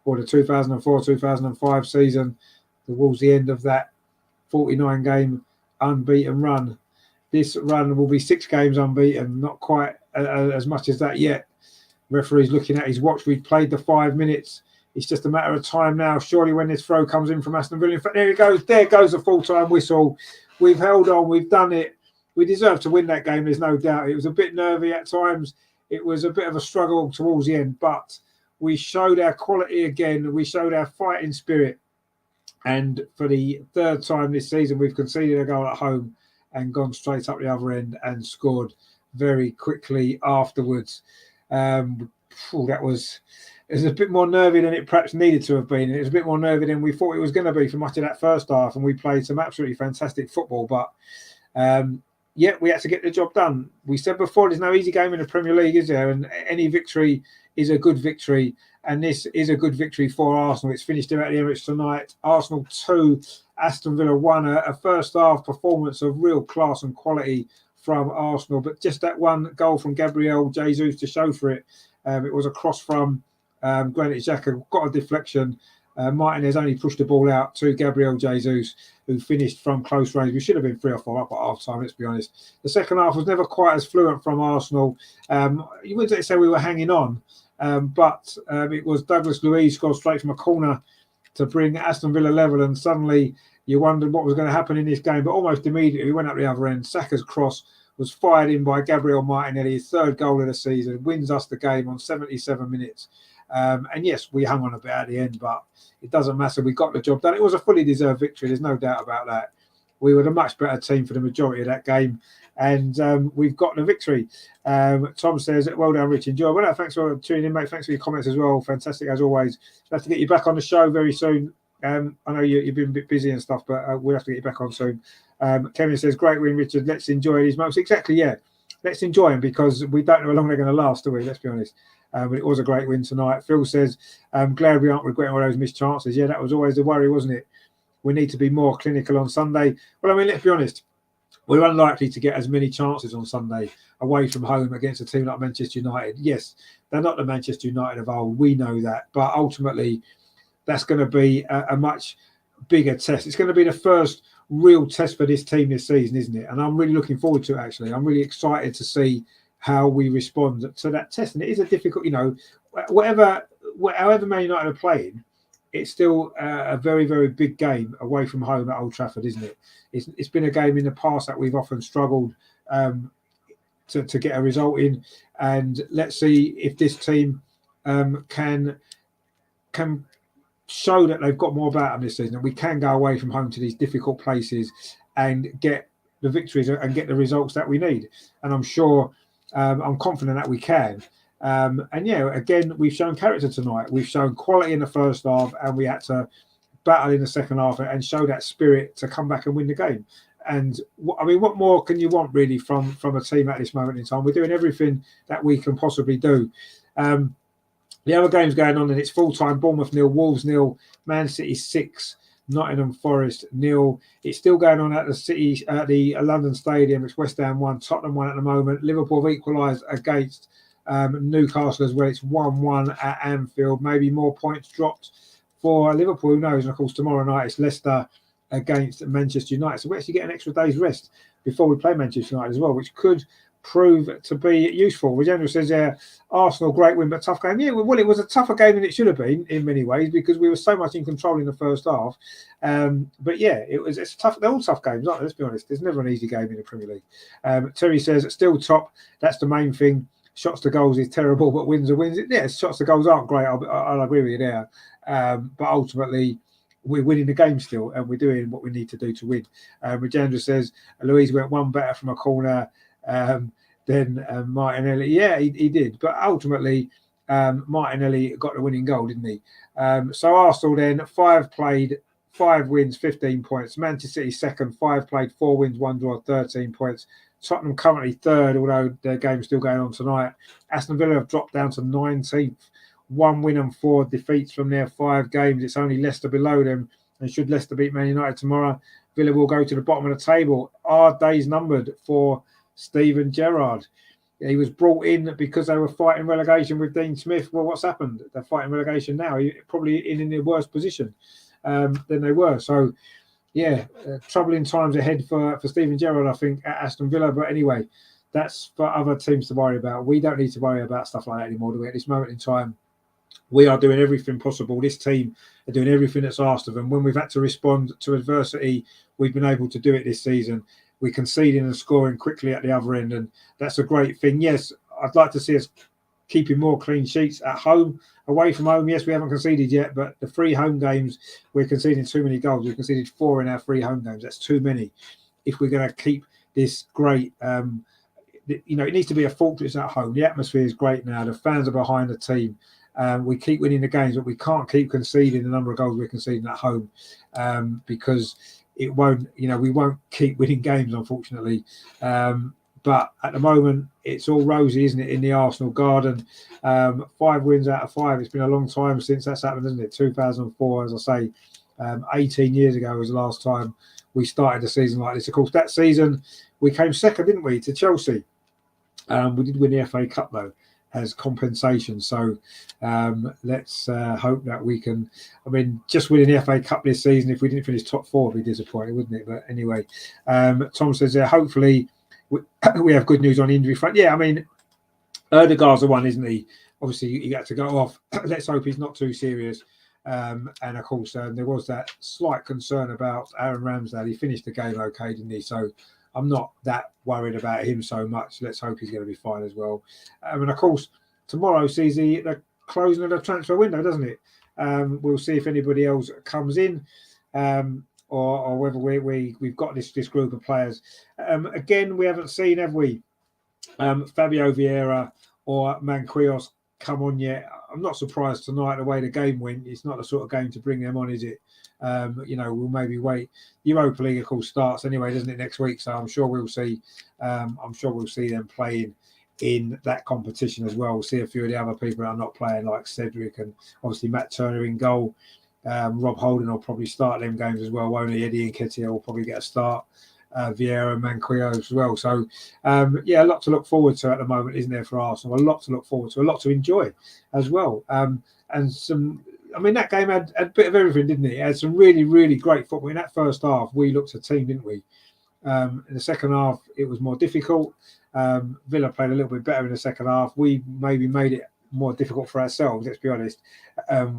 or the 2004-2005 season, towards the end of that 49-game unbeaten run. This run will be 6 games unbeaten, not quite as much as that yet. Referee's looking at his watch. We've played the 5 minutes. It's just a matter of time now. Surely when this throw comes in from Aston Villa. In fact, there it goes. There goes the full-time whistle. We've held on. We've done it. We deserve to win that game, there's no doubt. It was a bit nervy at times. It was a bit of a struggle towards the end, but we showed our quality again. We showed our fighting spirit. And for the 3rd time this season, we've conceded a goal at home and gone straight up the other end and scored very quickly afterwards. It was a bit more nervy than it perhaps needed to have been. It was a bit more nervy than we thought it was going to be for much of that first half, and we played some absolutely fantastic football. But we had to get the job done. We said before, there's no easy game in the Premier League, is there? And any victory is a good victory, and this is a good victory for Arsenal. It's finished here at the Emirates tonight. Arsenal 2, Aston Villa 1. A first half performance of real class and quality from Arsenal, but just that one goal from Gabriel Jesus to show for it. It was a cross from Granit Xhaka, got a deflection. Martinez only pushed the ball out to Gabriel Jesus, who finished from close range. We should have been 3 or 4 up at half time, let's be honest. The second half was never quite as fluent from Arsenal. You wouldn't say we were hanging on, but it was Douglas Luiz scored straight from a corner to bring Aston Villa level, and suddenly you wondered what was going to happen in this game, but almost immediately we went up the other end. Saka's cross was fired in by Gabriel Martinelli, his 3rd goal of the season, wins us the game on 77 minutes. And yes, we hung on a bit at the end, but it doesn't matter. We got the job done. It was a fully deserved victory. There's no doubt about that. We were a much better team for the majority of that game, and we've got the victory. Tom says, well done, Rich. Enjoy. Well, thanks for tuning in, mate. Thanks for your comments as well. Fantastic, as always. We'll have to get you back on the show very soon. I know you've been a bit busy and stuff, but we'll have to get you back on soon. Kevin says, great win, Richard. Let's enjoy these moments. Exactly, yeah. Let's enjoy them, because we don't know how long they're going to last, do we? Let's be honest. But it was a great win tonight. Phil says, I'm glad we aren't regretting all those missed chances. Yeah, that was always the worry, wasn't it? We need to be more clinical on Sunday. Well, I mean, let's be honest. We're unlikely to get as many chances on Sunday away from home against a team like Manchester United. Yes, they're not the Manchester United of old. We know that. But ultimately, that's going to be a much bigger test. It's going to be the first real test for this team this season, isn't it? And I'm really looking forward to it, actually. I'm really excited to see how we respond to that test. And it is a difficult, however Man United are playing, it's still a very, very big game away from home at Old Trafford, isn't it? It's been a game in the past that we've often struggled to get a result in, and let's see if this team can show that they've got more about them this season, and we can go away from home to these difficult places and get the victories and get the results that we need. And I'm sure, I'm confident that we can. And yeah, again, we've shown character tonight. We've shown quality in the first half, and we had to battle in the second half and show that spirit to come back and win the game. And I mean, what more can you want really from a team at this moment in time? We're doing everything that we can possibly do. The other games going on, and it's full time. Bournemouth 0, Wolves 0, Man City 6, Nottingham Forest 0. It's still going on at the London Stadium. It's West Ham 1, Tottenham 1 at the moment. Liverpool have equalised against Newcastle as well. It's 1-1 at Anfield. Maybe more points dropped for Liverpool, who knows? And of course, tomorrow night it's Leicester against Manchester United. So we actually get an extra day's rest before we play Manchester United as well, which could prove to be useful. Regenda says, Arsenal, great win, but tough game. Yeah, well, it was a tougher game than it should have been in many ways because we were so much in control in the first half. But yeah, it's tough. They're all tough games, aren't they? Let's be honest. There's never an easy game in the Premier League. Terry says, still top. That's the main thing. Shots to goals is terrible, but wins are wins. Yeah, shots to goals aren't great. I'll agree with you there. But ultimately, we're winning the game still, and we're doing what we need to do to win. Regenda says, Louise went one better from a corner than Martinelli. Yeah, he did. But ultimately, Martinelli got the winning goal, didn't he? So Arsenal then, 5 played, 5 wins, 15 points. Manchester City second, 5 played, 4 wins, 1 draw, 13 points. Tottenham currently third, although their game's still going on tonight. Aston Villa have dropped down to 19th. 1 win and 4 defeats from their 5 games. It's only Leicester below them. And should Leicester beat Man United tomorrow, Villa will go to the bottom of the table. Our days numbered for Steven Gerrard. He was brought in because they were fighting relegation with Dean Smith. Well, what's happened? They're fighting relegation now. Probably in the worse position than they were. So, yeah, troubling times ahead for Steven Gerrard, I think, at Aston Villa. But anyway, that's for other teams to worry about. We don't need to worry about stuff like that anymore, do we? At this moment in time, we are doing everything possible. This team are doing everything that's asked of them. When we've had to respond to adversity, we've been able to do it this season. We're conceding and scoring quickly at the other end, and that's a great thing. Yes, I'd like to see us keeping more clean sheets at home. Away from home, yes, we haven't conceded yet, but the 3 home games, we're conceding too many goals. We've conceded 4 in our 3 home games. That's too many. If we're going to keep this great, it needs to be a fortress at home. The atmosphere is great now. The fans are behind the team. We keep winning the games, but we can't keep conceding the number of goals we're conceding at home because it won't, we won't keep winning games, unfortunately. But at the moment, it's all rosy, isn't it, in the Arsenal garden? 5 wins out of 5. It's been a long time since that's happened, isn't it? 2004, as I say, 18 years ago was the last time we started a season like this. Of course, that season we came second, didn't we, to Chelsea? We did win the FA Cup, though, as compensation. So let's hope that we can. I mean, just winning the FA Cup this season, if we didn't finish top 4, would be disappointing, wouldn't it? But anyway, Tom says hopefully we have good news on the injury front. Yeah, I mean, Erdegaard's the one, isn't he? Obviously, he had to go off. Let's hope he's not too serious. And of course, there was that slight concern about Aaron Ramsdale. He finished the game okay, didn't he? So I'm not that worried about him so much. Let's hope he's going to be fine as well. And of course, tomorrow sees the closing of the transfer window, doesn't it? We'll see if anybody else comes in, or whether we've got this group of players. Again, we haven't seen, have we, Fabio Vieira or Manquillos come on yet. I'm not surprised tonight the way the game went. It's not the sort of game to bring them on, is it? We'll maybe wait. Europa League, of course, starts anyway, doesn't it, next week? So I'm sure we'll see. Them playing in that competition as well. We'll see a few of the other people that are not playing, like Cedric and obviously Matt Turner in goal. Rob Holding will probably start them games as well. Won't he? Eddie Nketiah will probably get a start. Vieira and Manquillo as well. So, a lot to look forward to at the moment, isn't there, for Arsenal? A lot to look forward to, a lot to enjoy as well. And some, I mean, that game had a bit of everything, didn't it? It had some really, really great football. In that first half, we looked a team, didn't we? In the second half, it was more difficult. Villa played a little bit better in the second half. We maybe made it more difficult for ourselves, let's be honest,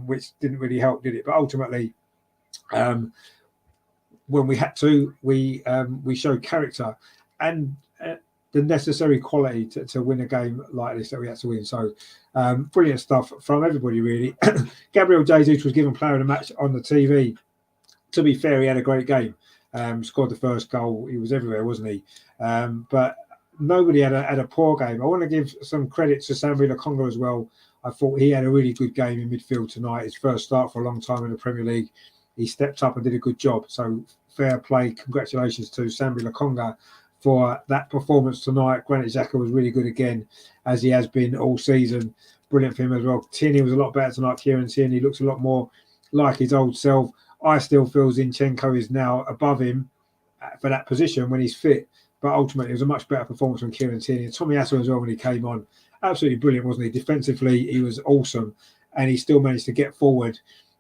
which didn't really help, did it? But ultimately, when we had to, we showed character and the necessary quality to win a game like this that we had to win. So brilliant stuff from everybody, really. Gabriel Jesus was given player of the match on the TV. To be fair, he had a great game. Scored the first goal. He was everywhere, wasn't he? But nobody had a poor game. I want to give some credit to Sambi Lokonga as well. I thought he had a really good game in midfield tonight. His first start for a long time in the Premier League. He stepped up and did a good job. So fair play. Congratulations to Sambi Lokonga for that performance tonight. Granit Xhaka was really good again, as he has been all season. Brilliant for him as well. Tierney was a lot better tonight. Kieran Tierney looks a lot more like his old self. I still feel Zinchenko is now above him for that position when he's fit. But ultimately, it was a much better performance from Kieran Tierney. And Tommy Asu as well when he came on. Absolutely brilliant, wasn't he? Defensively, he was awesome. And he still managed to get forward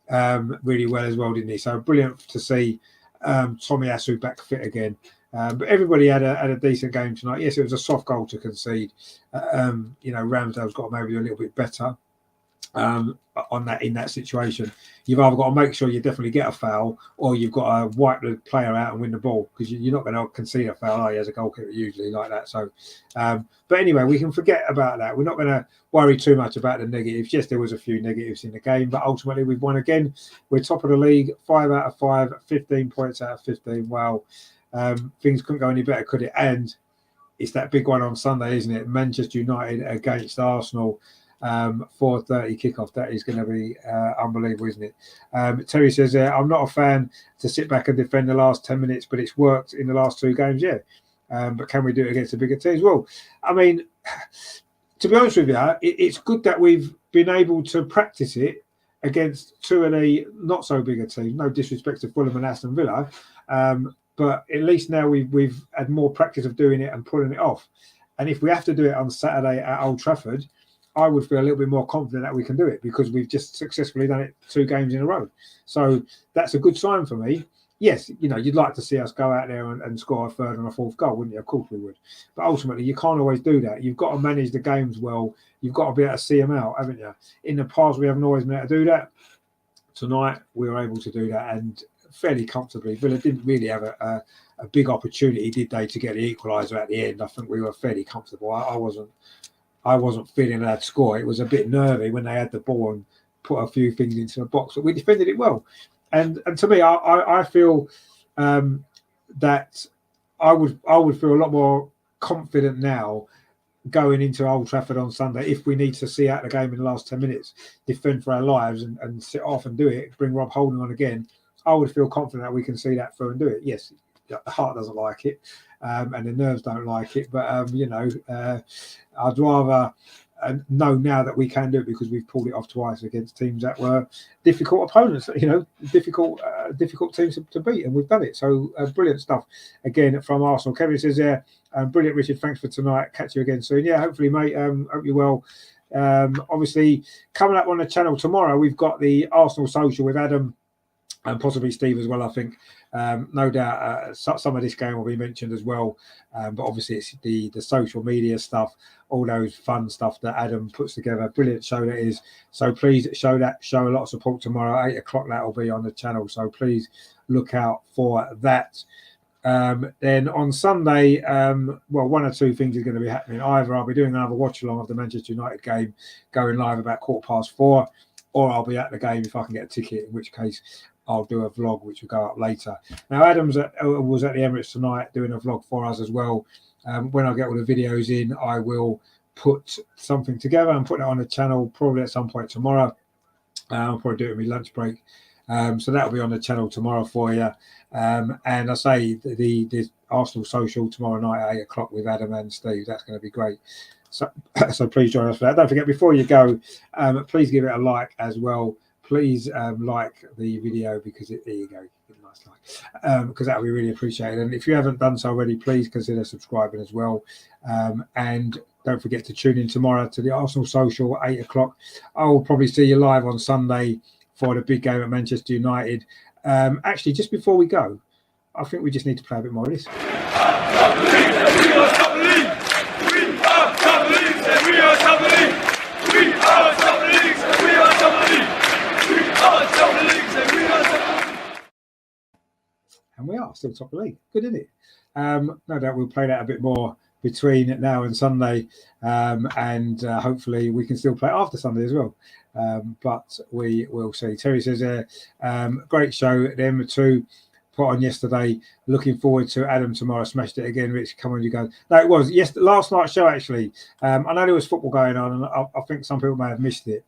really well as well, didn't he? So brilliant to see Tommy Asu back fit again. But everybody had a decent game tonight. Yes, it was a soft goal to concede. Ramsdale's got to maybe do a little bit better on that in that situation. You've either got to make sure you definitely get a foul, or you've got to wipe the player out and win the ball, because you're not going to concede a foul, are you, as a goalkeeper usually like that. So, but anyway, we can forget about that. We're not going to worry too much about the negatives. Yes, there was a few negatives in the game, but ultimately we've won again. We're top of the league, 5 out of 5, 15 points out of 15. Wow, things couldn't go any better, could it? And it's that big one on Sunday, isn't it? Manchester United against Arsenal. 4:30 kickoff. That is going to be unbelievable, isn't it? Terry says, I'm not a fan to sit back and defend the last 10 minutes, but it's worked in the last 2 games, yeah. But can we do it against the bigger teams? Well, I mean, to be honest with you, it's good that we've been able to practice it against 2 of the not so bigger teams. No disrespect to Fulham and Aston Villa, but at least now we've had more practice of doing it and pulling it off. And if we have to do it on Saturday at Old Trafford, I would feel a little bit more confident that we can do it, because we've just successfully done it 2 games in a row. So that's a good sign for me. Yes, you'd like to see us go out there and score a 3rd and a 4th goal, wouldn't you? Of course we would. But ultimately, you can't always do that. You've got to manage the games well. You've got to be able to see them out, haven't you? In the past, we haven't always been able to do that. Tonight, we were able to do that, and fairly comfortably. Villa didn't really have a big opportunity, did they, to get the equaliser at the end. I think we were fairly comfortable. I wasn't feeling that score. It was a bit nervy when they had the ball and put a few things into the box, but we defended it well. And to me, I feel that I would feel a lot more confident now going into Old Trafford on Sunday if we need to see out the game in the last 10 minutes, defend for our lives and sit off and do it, bring Rob Holding on again. I would feel confident that we can see that through and do it. Yes, the heart doesn't like it. And the nerves don't like it, but I'd rather know now that we can do it, because we've pulled it off twice against teams that were difficult opponents, difficult teams to beat, and we've done it. So brilliant stuff again from Arsenal. Kevin says there, brilliant, Richard. Thanks for tonight. Catch you again soon. Yeah, hopefully, mate. Hope you're well. Obviously, coming up on the channel tomorrow, we've got the Arsenal social with Adam and possibly Steve as well, I think. No doubt some of this game will be mentioned as well. But obviously it's the social media stuff, all those fun stuff that Adam puts together. Brilliant show that is. So please show a lot of support tomorrow. 8 o'clock, that will be on the channel. So please look out for that. Then on Sunday, 1 or 2 things are going to be happening. Either I'll be doing another watch along of the Manchester United game, going live about 4:15, or I'll be at the game if I can get a ticket, in which case I'll do a vlog which will go up later. Now, Adams was at the Emirates tonight doing a vlog for us as well. When I get all the videos in, I will put something together and put it on the channel probably at some point tomorrow. I'll probably do it in my lunch break. So that'll be on the channel tomorrow for you. And I say the Arsenal social tomorrow night at 8 o'clock with Adam and Steve. That's going to be great. So please join us for that. Don't forget, before you go, please give it a like as well. Please like the video, because there you go, nice like, because that would be really appreciated. And if you haven't done so already, please consider subscribing as well. And don't forget to tune in tomorrow to the Arsenal social at 8 o'clock. I will probably see you live on Sunday for the big game at Manchester United. Actually, just before we go, I think we just need to play a bit more of this. We are top league. We are top league. We are top league. We are top league. We are top league. We are top league. We are top league. And we are still top of the league. Good, isn't it? No doubt we'll play that a bit more between now and Sunday, and hopefully we can still play after Sunday as well. But we will see. Terry says, great show. Them two put on yesterday. Looking forward to Adam tomorrow. Smashed it again. Rich, come on, you go. No, it was last night's show actually. I know there was football going on, and I think some people may have missed it.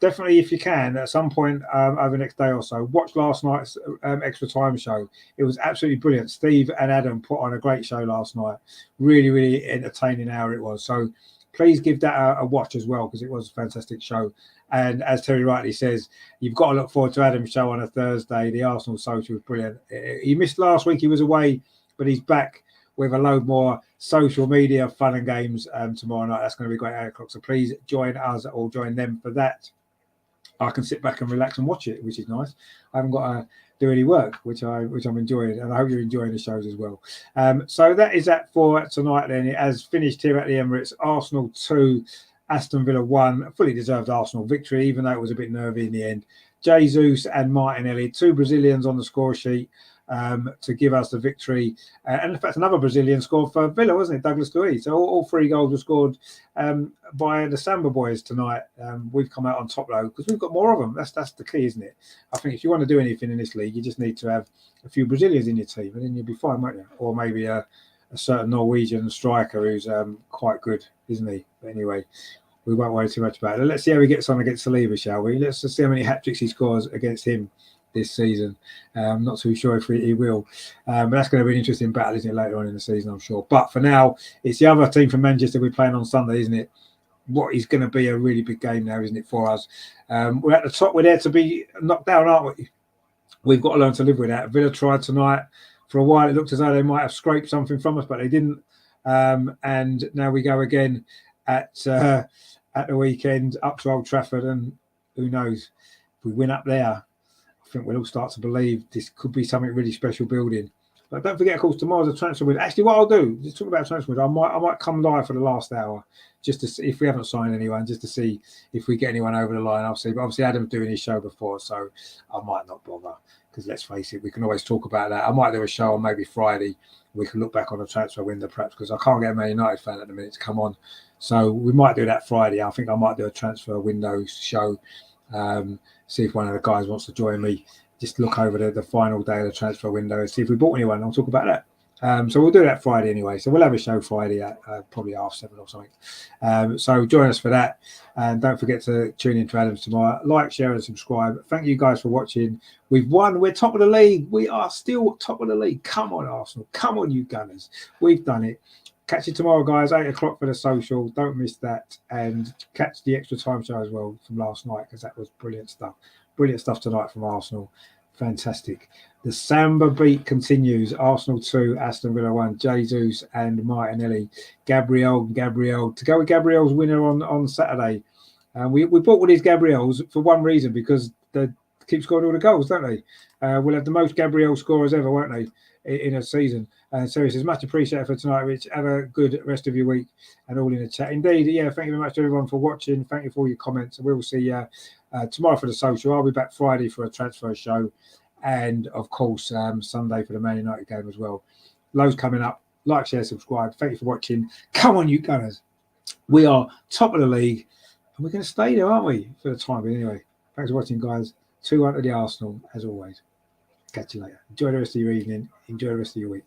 Definitely, if you can, at some point over the next day or so, watch last night's extra time show. It was absolutely brilliant. Steve and Adam put on a great show last night. Really, really entertaining hour it was. So please give that a watch as well, because it was a fantastic show. And as Terry rightly says, you've got to look forward to Adam's show on a Thursday. The Arsenal social was brilliant. He missed last week. He was away, but he's back with a load more social media fun and games tomorrow night. That's going to be great at 8 o'clock. So please join us or join them for that. I can sit back and relax and watch it, which is nice. I haven't got to do any work, which I'm enjoying, and I hope you're enjoying the shows as well. So that is that for tonight. Then it has finished here at the Emirates. Arsenal 2, Aston Villa 1. Fully deserved Arsenal victory, even though it was a bit nervy in the end. Jesus and Martinelli, 2 Brazilians on the score sheet to give us the victory. And in fact, another Brazilian scored for Villa, wasn't it? Douglas Luiz. So all 3 goals were scored by the Samba boys tonight. We've come out on top though, because we've got more of them. That's the key, isn't it? I think if you want to do anything in this league, you just need to have a few Brazilians in your team, and then you'll be fine, won't you? Or maybe a certain Norwegian striker who's quite good, isn't he? But anyway, we won't worry too much about it. Let's see how he gets on against Saliba, shall we? Let's just see how many hat-tricks he scores against him this season. I'm not too sure if he will. But that's going to be an interesting battle, isn't it, later on in the season, I'm sure. But for now, it's the other team from Manchester we're playing on Sunday, isn't it? What is going to be a really big game now, isn't it, for us? We're at the top. We're there to be knocked down, aren't we? We've got to learn to live with that. Villa tried tonight. For a while, it looked as though they might have scraped something from us, but they didn't. And now we go again at the weekend up to Old Trafford, and who knows, if we win up there, I think we'll all start to believe this could be something really special building. But don't forget, of course, tomorrow's a transfer window. Actually, what I'll do, just talk about transfer window, I might come live for the last hour, just to see if we haven't signed anyone, just to see if we get anyone over the line. I'll see. But obviously, Adam's doing his show before, so I might not bother, because let's face it, we can always talk about that. I might do a show on maybe Friday. We can look back on the transfer window, perhaps, because I can't get a Man United fan at the minute to come on. So we might do that Friday. I think I might do a transfer window show. See if one of the guys wants to join me. Just look over the final day of the transfer window and see if we bought anyone. I'll talk about that. So we'll do that Friday anyway. So we'll have a show Friday at probably 7:30 or something. So join us for that. And don't forget to tune in to Adams tomorrow. Like, share and subscribe. Thank you guys for watching. We've won. We're top of the league. We are still top of the league. Come on, Arsenal. Come on, you Gunners. We've done it. Catch you tomorrow, guys. 8 o'clock for the social. Don't miss that. And catch the extra time show as well from last night, because that was brilliant stuff. Brilliant stuff tonight from Arsenal. Fantastic. The Samba beat continues. Arsenal 2, Aston Villa 1. Jesus and Martinelli. Gabriel. To go with Gabriel's winner on Saturday. We bought all these Gabriels for one reason, because they keep scoring all the goals, don't they? We'll have the most Gabriel scorers ever, won't they, in a season? So it's much appreciated for tonight, Rich. Have a good rest of your week and all in the chat. Indeed, yeah, thank you very much to everyone for watching. Thank you for all your comments. We will see you tomorrow for the social. I'll be back Friday for a transfer show, and of course Sunday for the Man United game as well. Loads coming up. Like, share, subscribe. Thank you for watching. Come on, you Gunners. We are top of the league, and we're going to stay there, aren't we, for the time being? Anyway, thanks for watching, guys. 2-1 to the Arsenal, as always. Catch you later. Enjoy the rest of your evening. Enjoy the rest of your week.